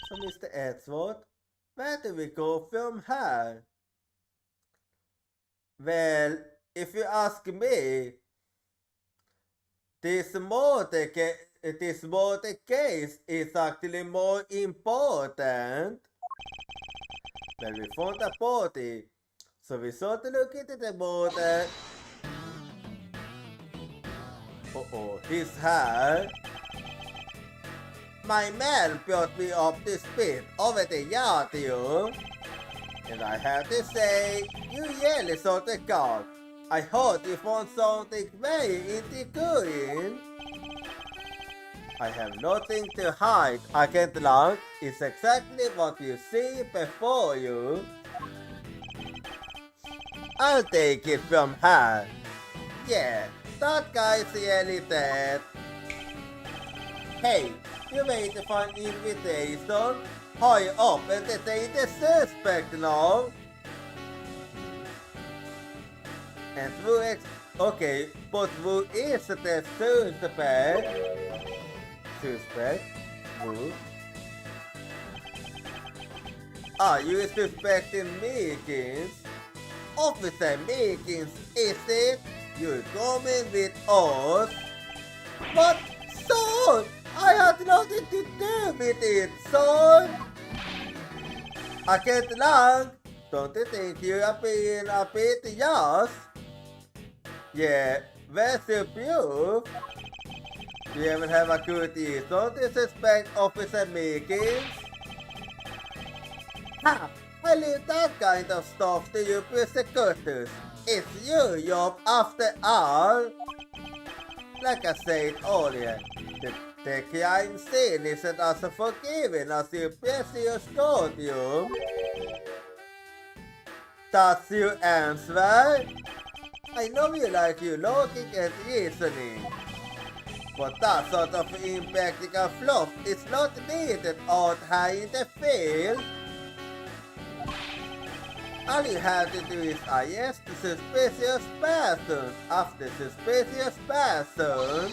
So Mr. Edgeworth, where do we go from here? Well, if you ask me, this murder case is actually more important. Well, we found a body, so we sort of look into the murder. His hair. My man brought me up to speed over the yard, you. And I have to say, you really sort of got. I heard you found something very intriguing. I have nothing to hide. I can't lie. It's exactly what you see before you. I'll take it from her. Yeah, that guy's really dead. Hey, you waiting for an invitation? Hurry up and detain the suspect now. And okay, but who is the suspect? Who? Are you suspecting Meekins? Officer Meekins, is it? You're coming with us? But, son! I had nothing to do with it, son! I can't lie. Don't you think you are being a bit young? Yeah, where's your proof? Do you even have a good reason to suspect Officer Meekins? Ha! I leave that kind of stuff to you prosecutors. It's your job after all. Like I said earlier, the crime scene isn't as forgiving as your precious courtroom. That's your answer? I know you like your logic and reasoning, but that sort of impractical fluff is not needed out here in the field. All you have to do is arrest the suspicious person after suspicious person.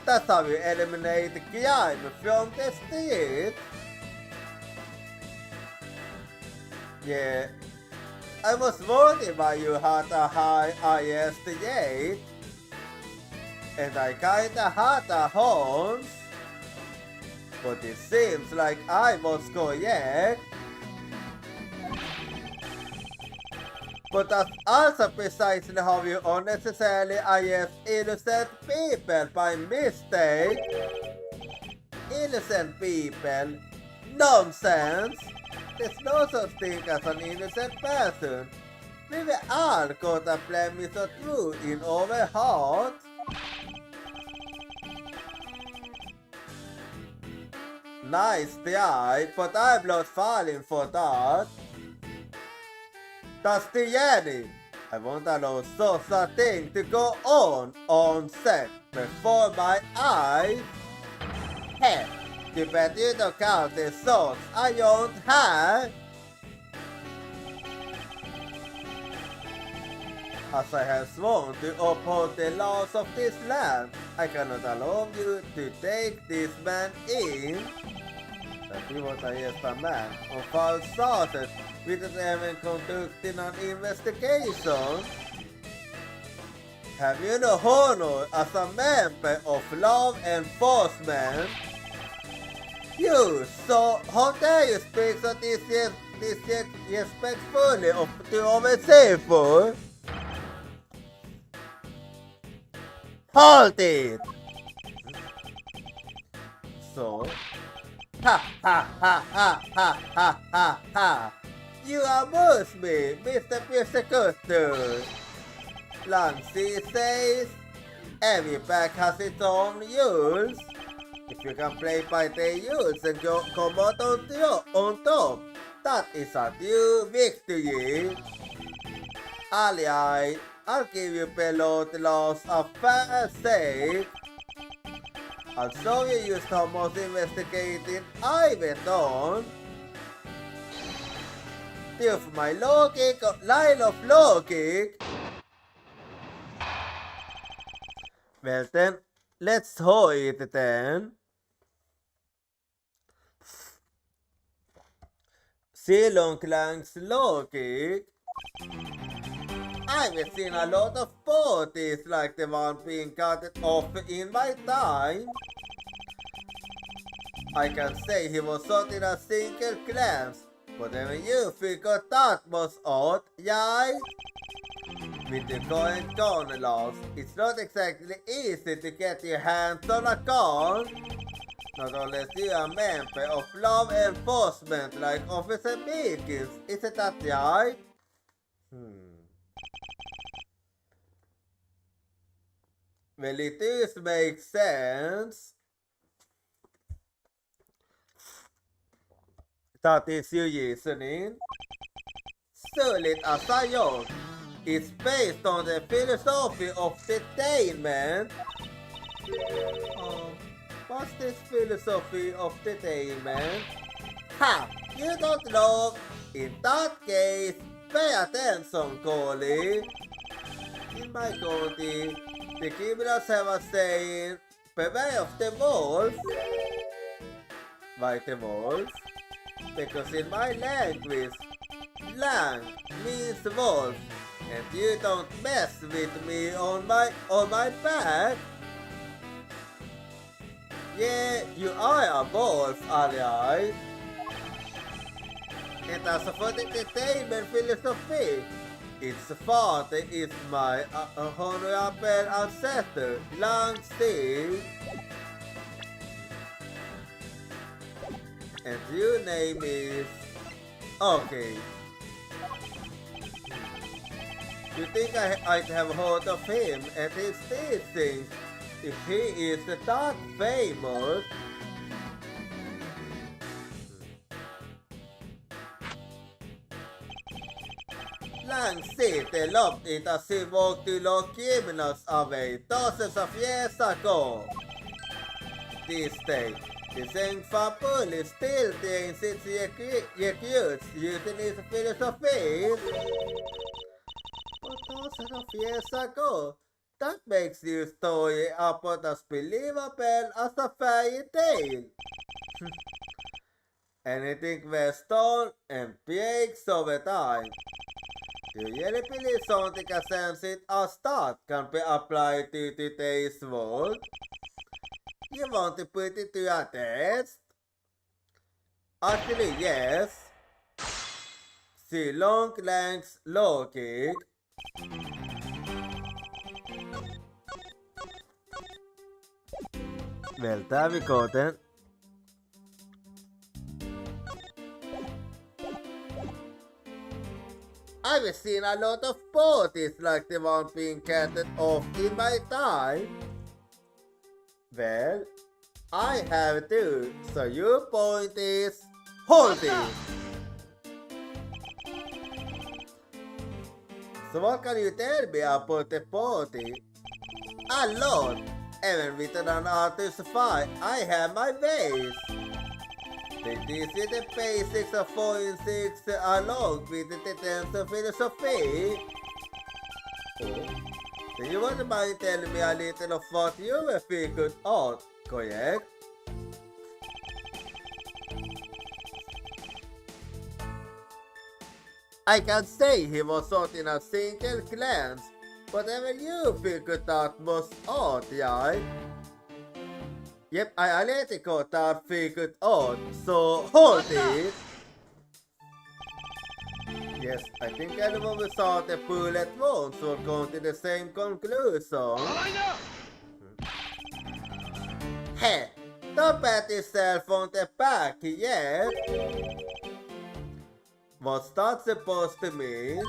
That's how you eliminate the crime from the street. Yeah, I was worried why you had a high arrest rate, and I kinda had a hunch, but it seems like I was correct. But that's also precisely how you unnecessarily arrest innocent people by mistake. Innocent people? Nonsense! There's no such thing as an innocent person. We will all got a blemish or two in our hearts. Nice try, but I'm not falling for that. That's the Yeti. I won't allow such a thing to go on set before my eyes. Hey, you bet you don't count the thoughts I don't have. As I have sworn to uphold the laws of this land, I cannot allow you to take this man in. That he was a man on false charges without even conducting an investigation. have you the honor as a member of law enforcement? You, so how dare you speak so disrespectfully to officer? Hold it! So, ha ha ha ha ha ha ha ha! You amuse me, Mr. Persecutor! Lancy says, every pack has its own rules. If you can play by the rules and come out on top, that is a true victory. Alright, I'll give you below the laws of fair sake. I'll show you just how much investigating I went on. With my line of logic. Well then, let's show it then. Ceylon Clank's logic. I've seen a lot of parties like the one being cut off in my time. I can say he was not in a single glance, but even you figured that was odd, right? With the current gun laws, it's not exactly easy to get your hands on a gun. Not unless you are a member of law enforcement like Officer Meekins, isn't that right? Well, it does make sense. That is your reasoning. Solid as a yoke. It's based on the philosophy of detainment. What's this philosophy of detainment? Ha! You don't know? In that case, pay attention, Collie. In my country, the criminals have a saying, beware of the wolf. Why the wolf? Because in my language, lang means wolf, and you don't mess with me on my back. Yeah, you are a wolf, alright. And as for the detainment philosophy, its father is my honorable ancestor, Lang Steve. And your name is... Okay. You think I'd have heard of him and his teachings if he is that famous? Lang City loved it as he worked to lock criminals away dozens of years ago. This day, the same police still trains its recruits using his philosophy. But dozens of years ago, that makes your story about as believable as a fairy tale. Anything wears stone and breaks over time. Do you really believe something as ancient as that can be applied to today's world? You want to put it to a test? Actually, yes. See Long Lank's logic. Well, there we go then. I've seen a lot of parties like the one being carted off in my time. Well, I have too, so your point is holding. So what can you tell me about the party? A lot. Even with an artist fight, I have my ways. They teach you the basics of forensics along with the detention philosophy. Oh, do you want to mind telling me a little of what you were figured out, correct? I can say he was not in a single glance, Whatever you figured out was odd, yeah? Yep, I identical that figured out, so hold it! Yes, I think anyone who saw the bullet wounds would come to the same conclusion. Hey, don't pat yourself on the back yet! What's that supposed to mean?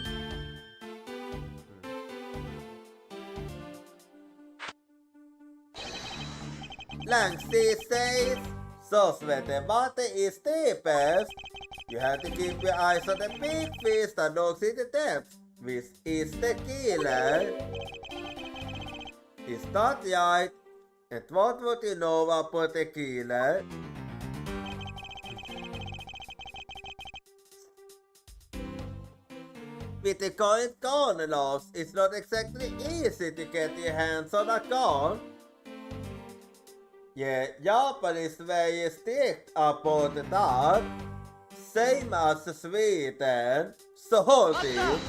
Langsty says, so when the water is deepest, you have to keep your eyes on the big fish that looks in the depths, which is the killer. Is that right? And what would you know about the killer? With the current gun laws, it's not exactly easy to get your hands on a gun. Yeah, Japan is very strict about that. Same as Sweden. So hold it.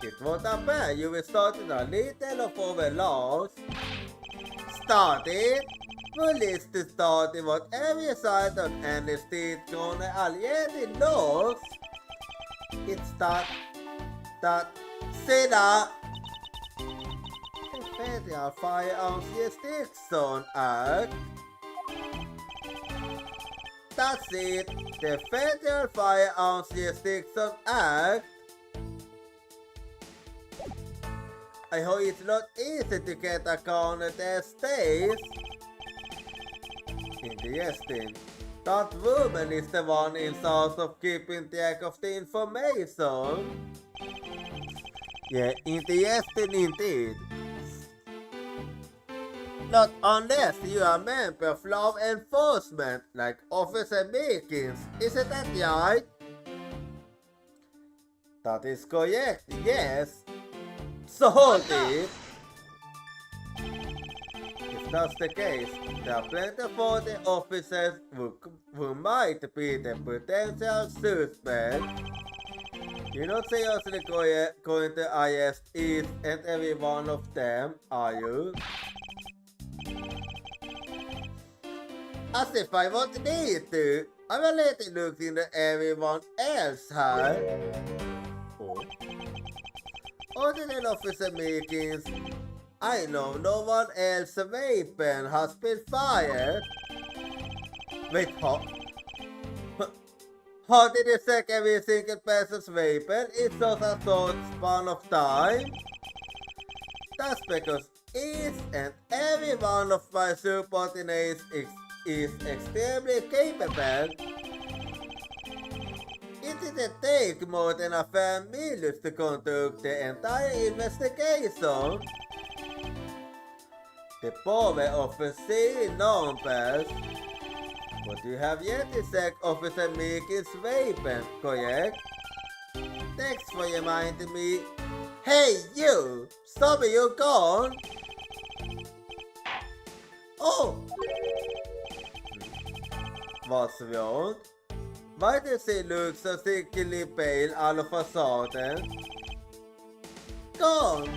It won't appear you will start in a little of our laws. Start it. Police to start in what every side on any street corner already knows. It's that Sida. The Federal Firearms Restriction Act. That's it. The Federal Firearms Restriction Act. I hope it's not easy to get a gun at the States. Interesting. That woman is the one in charge of keeping track of the information. Yeah, interesting indeed. Not unless you are a member of law enforcement, like Officer Meekins, isn't that right? That is correct, yes. So hold it. If that's the case, there are plenty of other officers who might be the potential suspect. You're not seriously going to arrest each and every one of them, are you? As if I won't need to, I will let it look into everyone else has. Oh. Other than Officer Meekins, I know no one else's weapon has been fired. Wait, how did you check every single person's weapon in such a short span of time? That's because each and every one of my subordinates is extremely capable. It didn't take more than a few minutes to conduct the entire investigation. The power of sheer numbers. But you have yet to check Officer Meekins' weapon, correct? Thanks for reminding me. Hey you! Stop it, you gone! Oh! What's wrong? Why does he look so sickly pale all of a sudden? Gone!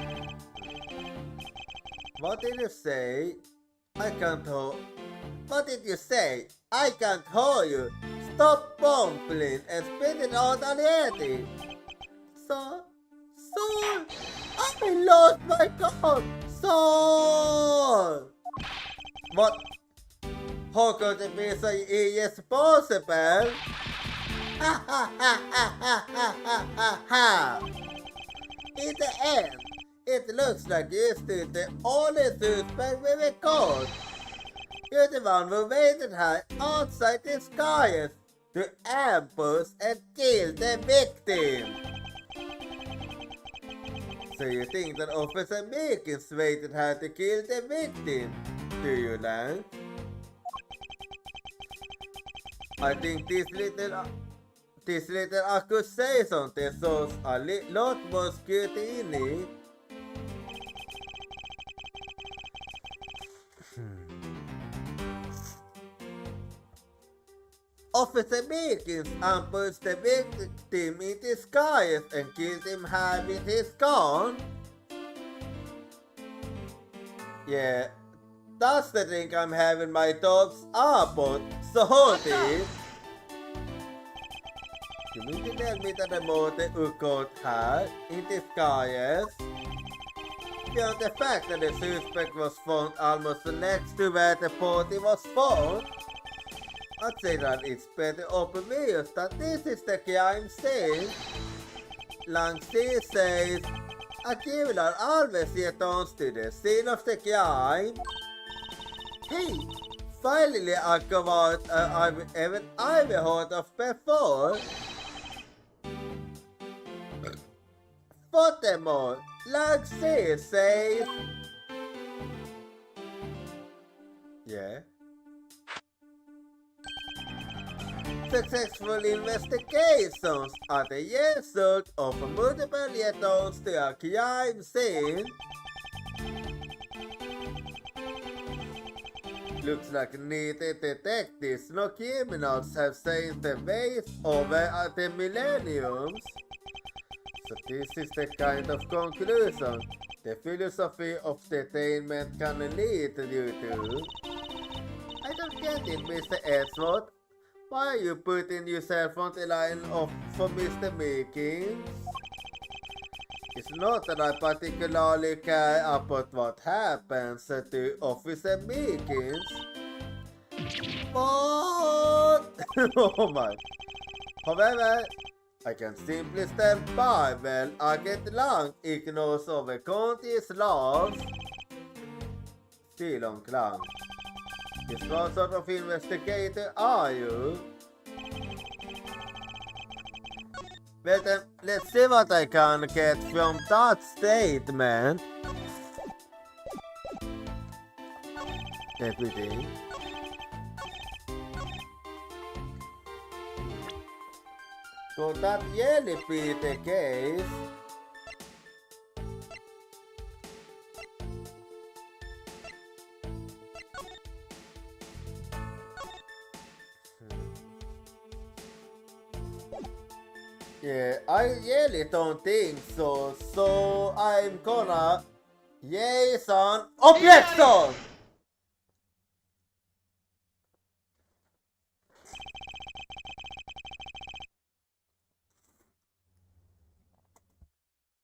What did you say? I can't hold. What did you say? I can't hold you. Stop bumbling and spit it out already. So, I lost my gun. So, what? How could it be so irresponsible? Ha ha ha ha ha ha ha ha. In the end, it looks like you still the only suspect we were caught. You're the one who waited her outside the skies to ambush and kill the victim. So you think that Officer Meekins waited her to kill the victim, do you, Lang? I think this little accusation deserves a lot more scrutiny. Officer Meekins ambushes the victim in disguise and kills him with his gun. Yeah, that's the thing I'm having my thoughts about. Sorted. Mitä muuten ukot här in disguise. Beyond the fact that the suspect was found almost next to where the body was found, I'd say that it's better obvious that this is the crime scene. Langsi says, a criminal always returns to the scene of the crime. Hey, finally a word I've ever heard of before. Furthermore, Langsi says, yeah. Successful investigations are the result of multiple returns to a crime scene. Looks like neither detectives nor criminals have changed their ways over the millenniums. So this is the kind of conclusion the philosophy of detainment can lead you to. I don't get it, Mr. Edgeworth. Why are you putting yourself on the line for Mr. Meekins? It's not that I particularly care about what happens to Officer Meekins. But... oh my. However, I can simply stand by while Agent Lang ignores over county's laws. Still on Klang. What sort of investigator are you? Well then, let's see what I can get from that statement. Everything. Could that really be the case? Yeah, I really don't think so. So I'm gonna yes on objection.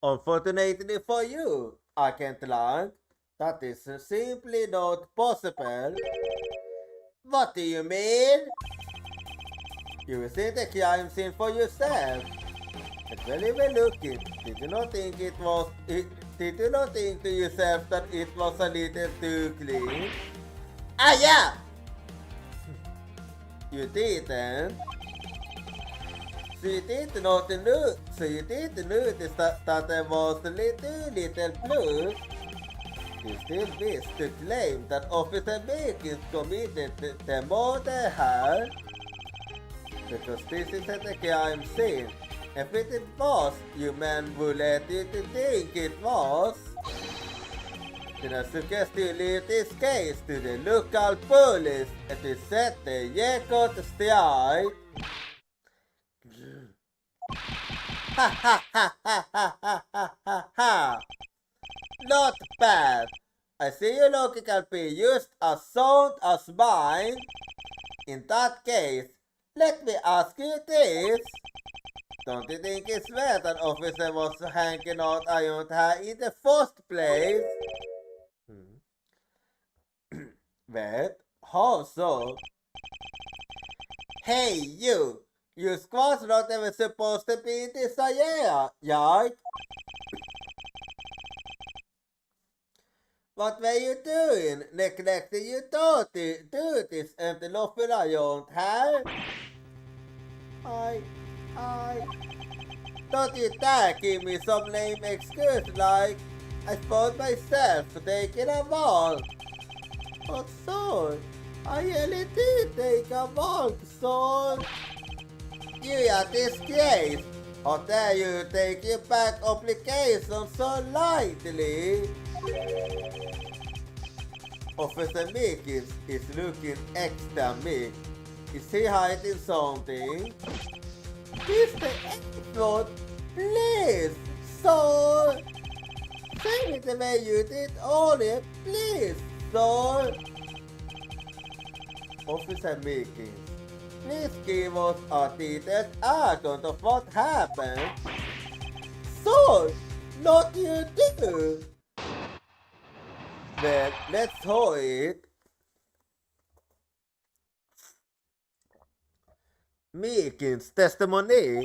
Unfortunately for you, Agent Lang, that is simply not possible. What do you mean? You see the crime scene for yourself. It's very well looking. Did you not think did you not think to yourself that it was a little too clean? Ah yeah! You didn't. So you did not notice that there was a little blood. You still wish to claim that Officer Meekins committed the murder here? Because this isn't a crime scene. If it was, you men would let you to think it was. Then I suggest you leave this case to the local police and to set the record straight. Ha ha ha ha ha ha ha ha ha. Not bad. I see your logic can be used as sound as mine. In that case, let me ask you this. Don't you think it's fair that officer was hanging out around her in the first place? Wait, how so? Hey you! You squad's not even supposed to be in this area, right? What were you doing? Neglecting your duties and loafing around her? Don't you dare give me some lame excuse like I found myself taking a walk. But son, I really did take a walk, son. You are disgraced. How dare you take your back obligation so lightly? Officer Meekins is looking extra meek. Is he hiding something? Mr. Edward, please, sir. Say it the way you did earlier, please, sir. Officer Meekins, please give us a detailed account of what happened. Sir, not you do. Well, let's hold it. Meekins' testimony.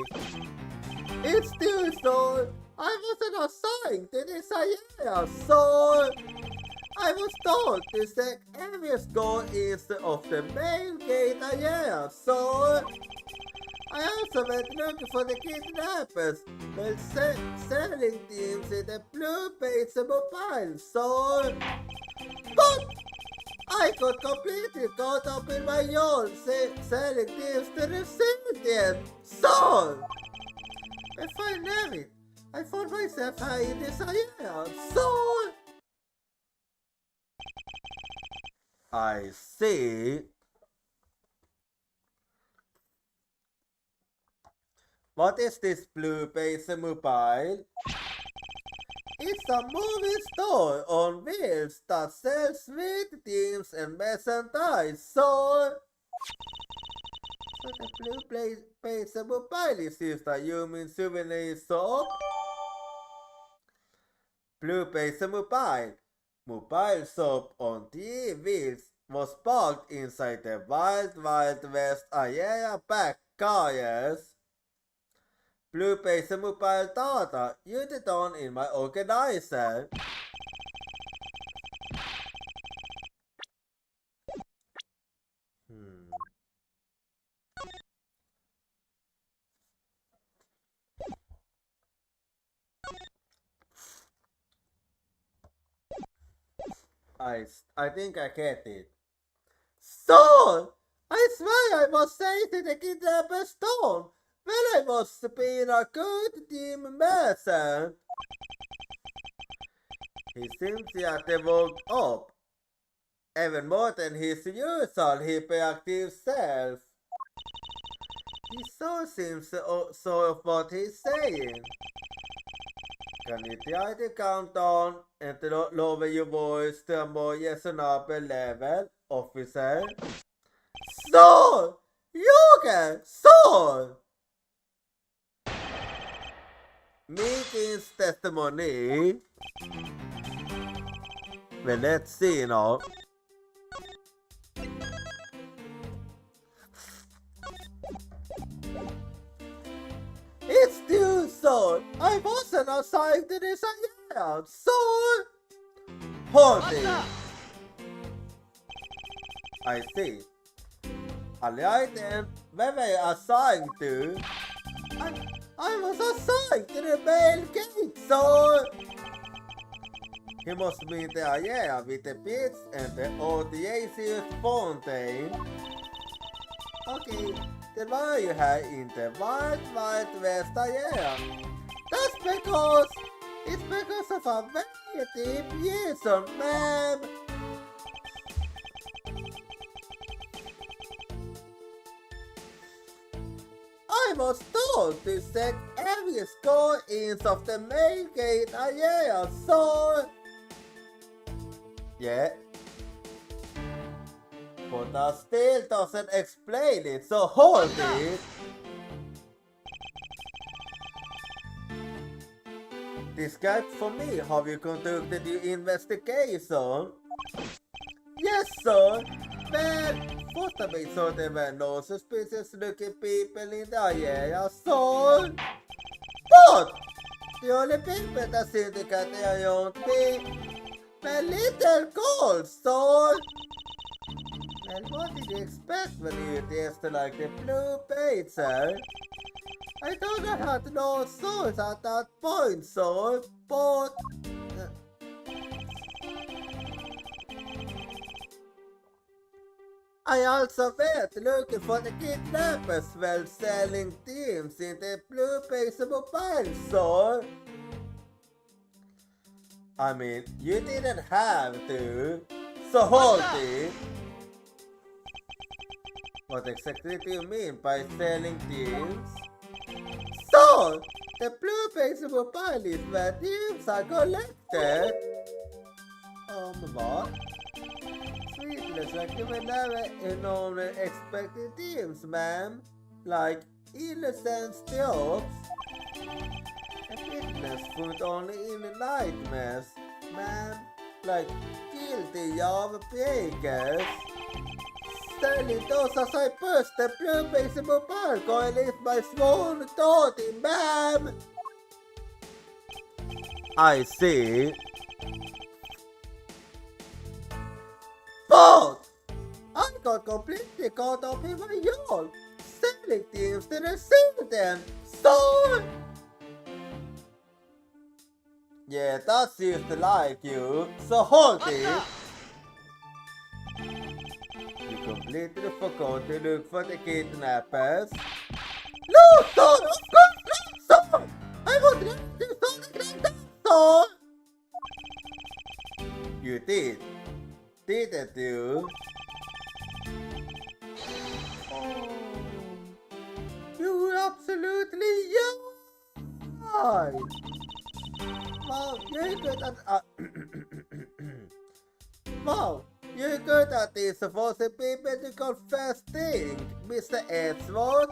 It's still so. I wasn't assigned to this area, so I was told to check every score east of the main gate area, so I also went looking for the kidnappers while selling teams in the blue base mobile, so but I got completely caught up in my own selling teams to the civilian, so if I never it, I found myself high in this area, so I see. What is this blue base mobile? It's a movie store on wheels that sells sweet things and merchandise, so the blue base mobile is used a human souvenir shop. Blue base mobile shop on three wheels was parked inside the Wild West area back cars. Blue base mobile data used on in my organizer. I think I get it. So, I swear I was safe in the kidnapper stone when I was being a good team merchant. He seems to have woke up, even more than his usual hyperactive self. He so seems so of what he's saying. Can you try to count down and to lower your voice to a more reasonable level, officer? So! You can! So! Meekins' testimony. Well, let's see now. It's due, so I wasn't assigned to this area, so hold it. I see. Alright then, where were you assigned to? I was assigned to the main gate, so he must be the area with the pits and the audacious fountain. Okay, then why are you here in the Wild West area? That's because it's because of a very deep reason, ma'am. I was told to check every score inch of the main gate area, so yeah. But that still doesn't explain it, so hold it. Describe for me how you conducted your investigation. Yes, sir. Well, first I made sure there were no suspicious looking people in the area, so but the only people that seemed to cut around me were little girls, so well, what did you expect when you tasted like the blue page, sir? I thought I had no source at that point, sir, but I also went looking for the kidnappers while selling teams in the blue page mobile, sir. I mean, you didn't have to, so hold it. What exactly do you mean by selling thieves? So, the blue baseball pile is where thieves are collected. What? Sweetless, like you will never known expected thieves, ma'am. Like innocent steals. A witness found only in nightmares, ma'am. Like guilty of breakers. Selling those as I push the blue baseball park oil is my sworn authority, ma'am. I see. But I got completely caught up in my yawl, selling things to the citizen. So yeah, that seems to like you. So hold it. You completely forgot to look for the kidnappers. No, son! Of course not, son! I was ready to solve the son! You didn't you? Oh, you were absolutely right! Wow, you're good at... Wow! You're good at this, forcing people to confess things, Mr. Edgeworth.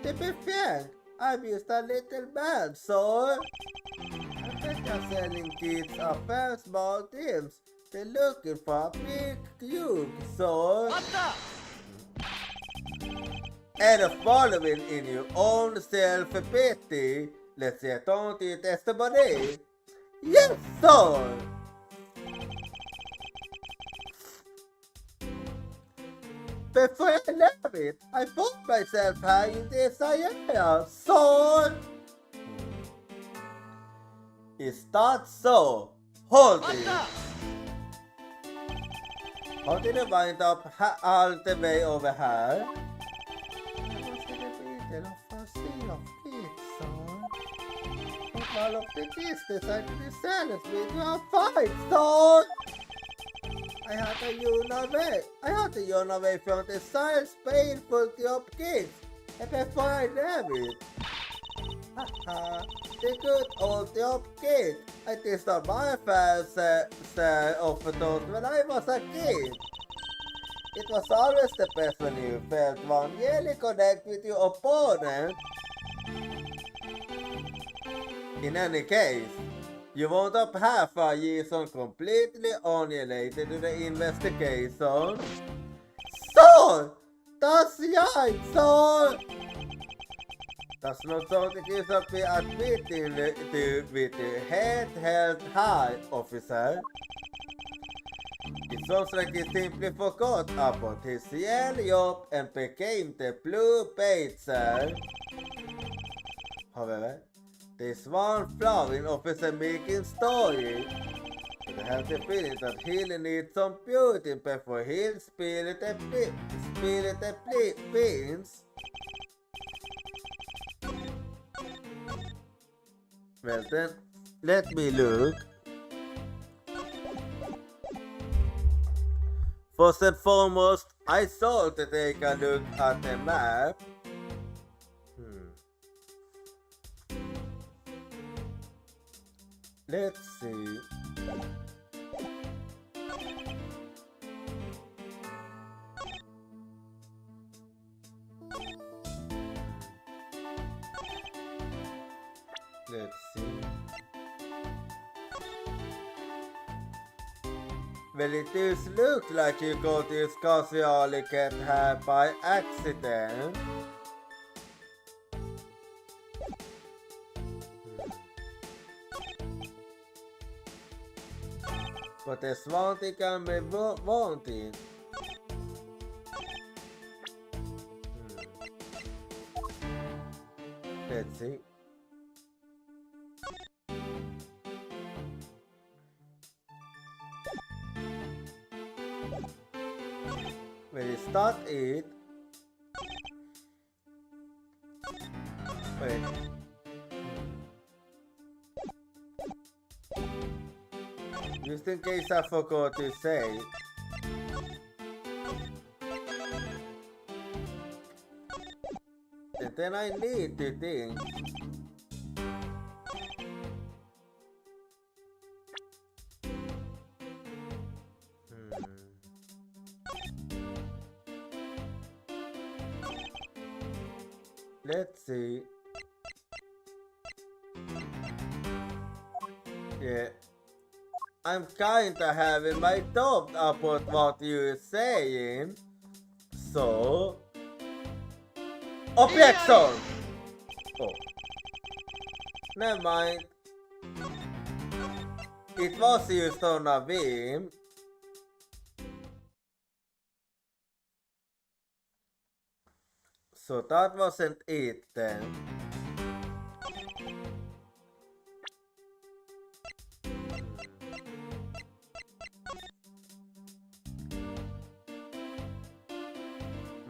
To be frank, I'm just a little man, so... I think I'm selling kids are very small teams. They're looking for a big cube, so... And following in your own self-pity, let's get on to your testimony. Yes, sir! Before I left it, I found myself high in this area, so... Is that so? Hold it! How did I wind up all the way over here? I was in the middle of a sea of kids, son. But all of the kids decided to silence me to a fight, son! I had to run away from the silence painful of kids, and before I left it. Haha, the good old job kid. I did not my fair share of those when I was a kid. It was always the best when you felt one really connect with your opponent. In any case, you wound up half a reason completely unrelated to the investigation. So, that's right, so... That's not something you should be admitting to with the head held high, officer. It sounds like he simply forgot about his real job and became the blue pager. However, there's one flaw in Officer Meekin's story. I have the feeling that he'll need some beauty before he'll spill the beans. Well then, let me look. First and foremost, I saw to take a look at the map. Let's see. Let's see. Well, it does look like you got this casually get here by accident. But there's one thing can be wanting. Let's see. When you start it, wait. Just in case I forgot to say, And then I need to think. Let's see. Yeah. I'm kinda having my doubt about what you're saying. So... Objection! Oh. Never mind. It was used on a beam. So that wasn't it then.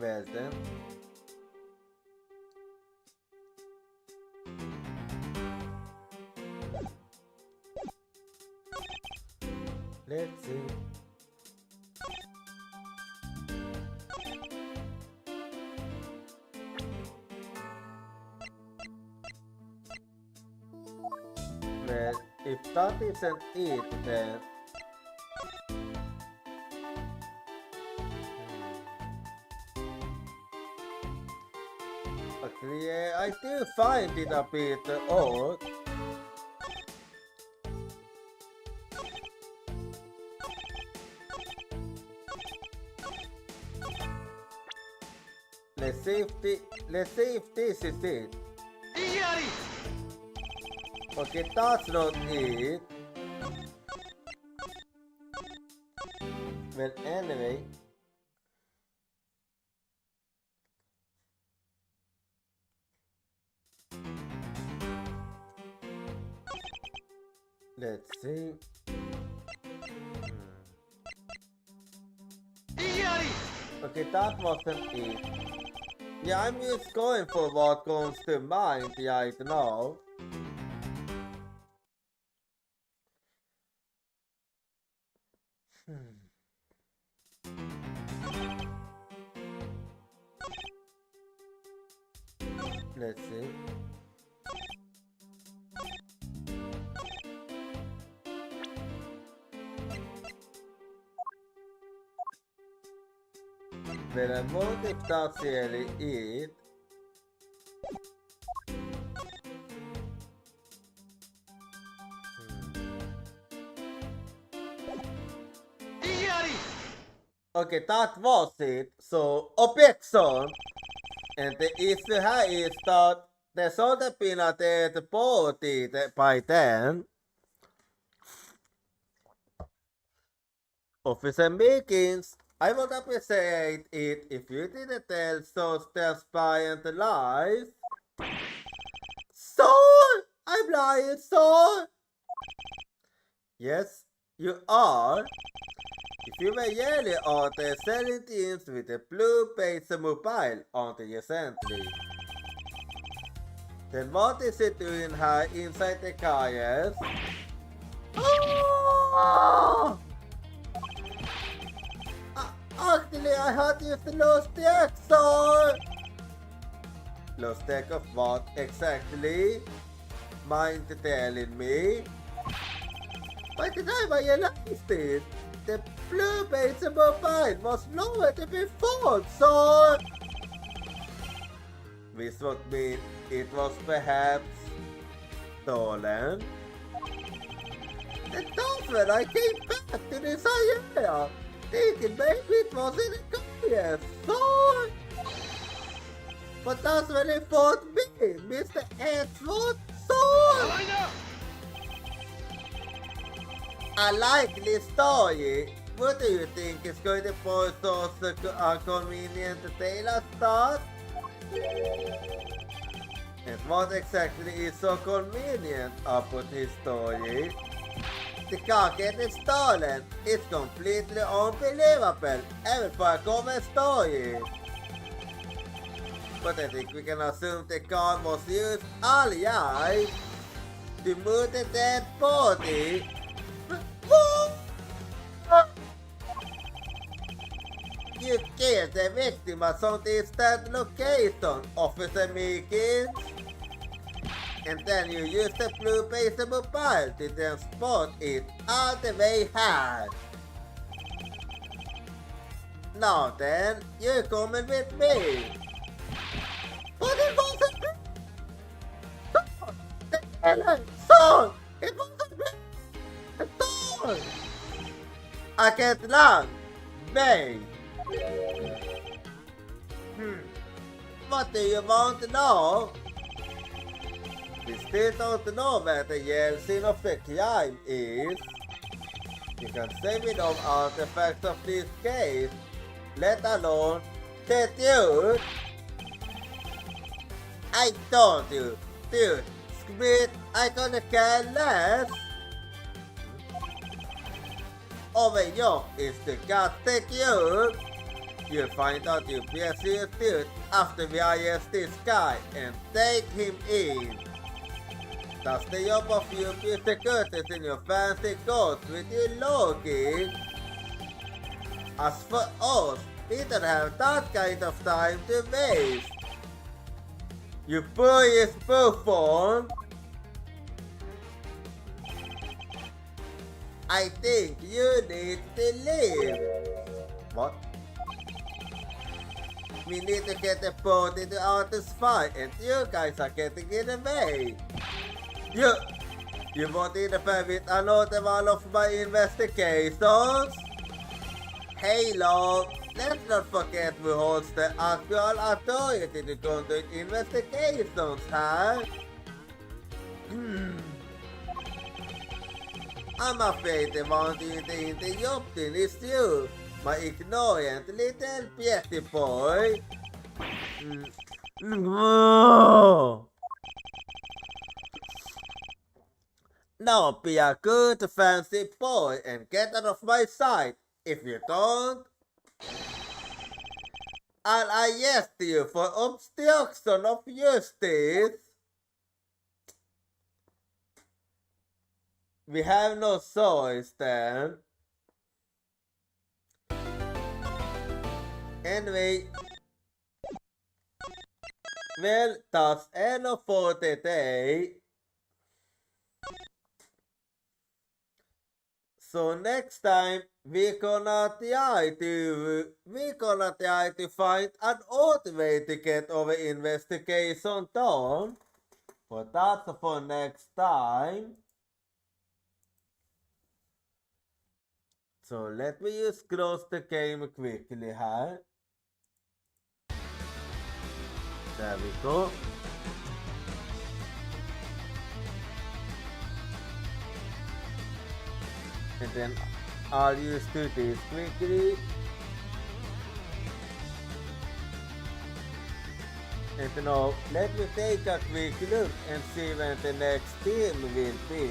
Well then. Let's see. Well, if that isn't it, then... Actually, yeah, I do find it a bit odd. Let's see if this is it. Okay, that's not it. Well, anyway. Let's see. Okay, that wasn't it. Yeah, I'm just going for what comes to mind right now. Let's see. But I wonder if that's really it. Okay, that was it. So, objection! And the issue here is that there should have been a dead body by then. Officer Meekins, I would appreciate it if you didn't tell those transparent lies. So, I'm lying, so. Yes, you are. If you were really out there selling teams with a blue base mobile onto recently, then what is it doing here inside the cars? Oh! Actually, I had used the lost deck, so... Lost deck of what exactly? Mind telling me? By the time I realized it, the blue base mobile was nowhere to be found, so... This would mean it was perhaps stolen. And that's when I came back to this area, thinking maybe it was in a car, so... But that's when it found me, Mr. Edward, so... A likely story. What do you think is going to force us a convenient Taylor start? And what exactly is so convenient about his story? The car getting stolen is completely unbelievable, even for a common story. But I think we can assume the car was used alias to move the dead body. you kill the victim at some distant location, Officer Meekins. And then you use the blue base mobile to then spot it all the way hard. Now then, you're coming with me. But it wasn't me! Son! It wasn't me! Son! I can't land! May! What do you want to know? We still don't know where the real scene of the crime is. You can save it of artifacts of this case, let alone the dude. I told you, dude, Squid, I gonna care less. Over here is the goddamn cube. You'll find out you be a serious dude after we arrest this guy and take him in. That's the job of you Peter Curtis in your fancy coats with your logic. As for us, we don't have that kind of time to waste. You boyish buffoon. I think you need to leave. What? We need to get the boat into outer spy and you guys are getting in the way. You won't interfere with another one of my investigations? Hey love, let's not forget who holds the actual authority to conduct investigations, huh? I'm afraid the one interrupting is you, my ignorant little petty boy. Now be a good fancy boy and get out of my sight. If you don't, I'll arrest you for obstruction of justice. We have no choice then. Anyway, well, that's enough for today. So next time we're gonna try to find an old way to get our investigation done. But that's for next time. So let me just close the game quickly here. There we go. And then I'll use do this quickly. And now let me take a quick look and see when the next team will be.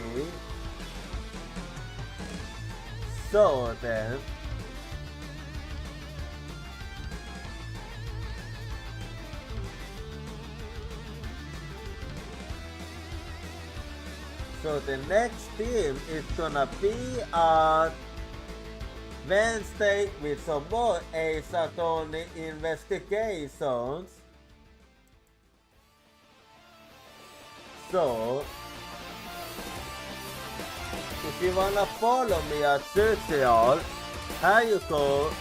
So then, so the next team is gonna be on Wednesday with some more Ace Attorney investigations. So, if you wanna follow me at social, here you go.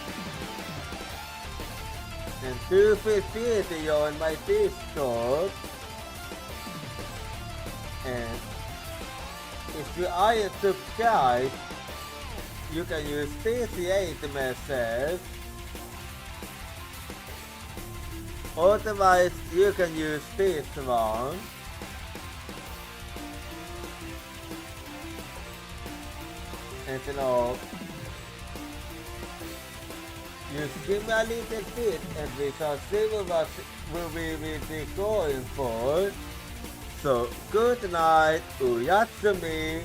And do feel free to join my Discord. And if you aren't subscribed, you can use TC8 message. Otherwise, you can use this one. And you know, just give me a little bit and we shall see what we will be going for. So, good night, Uyatsumi.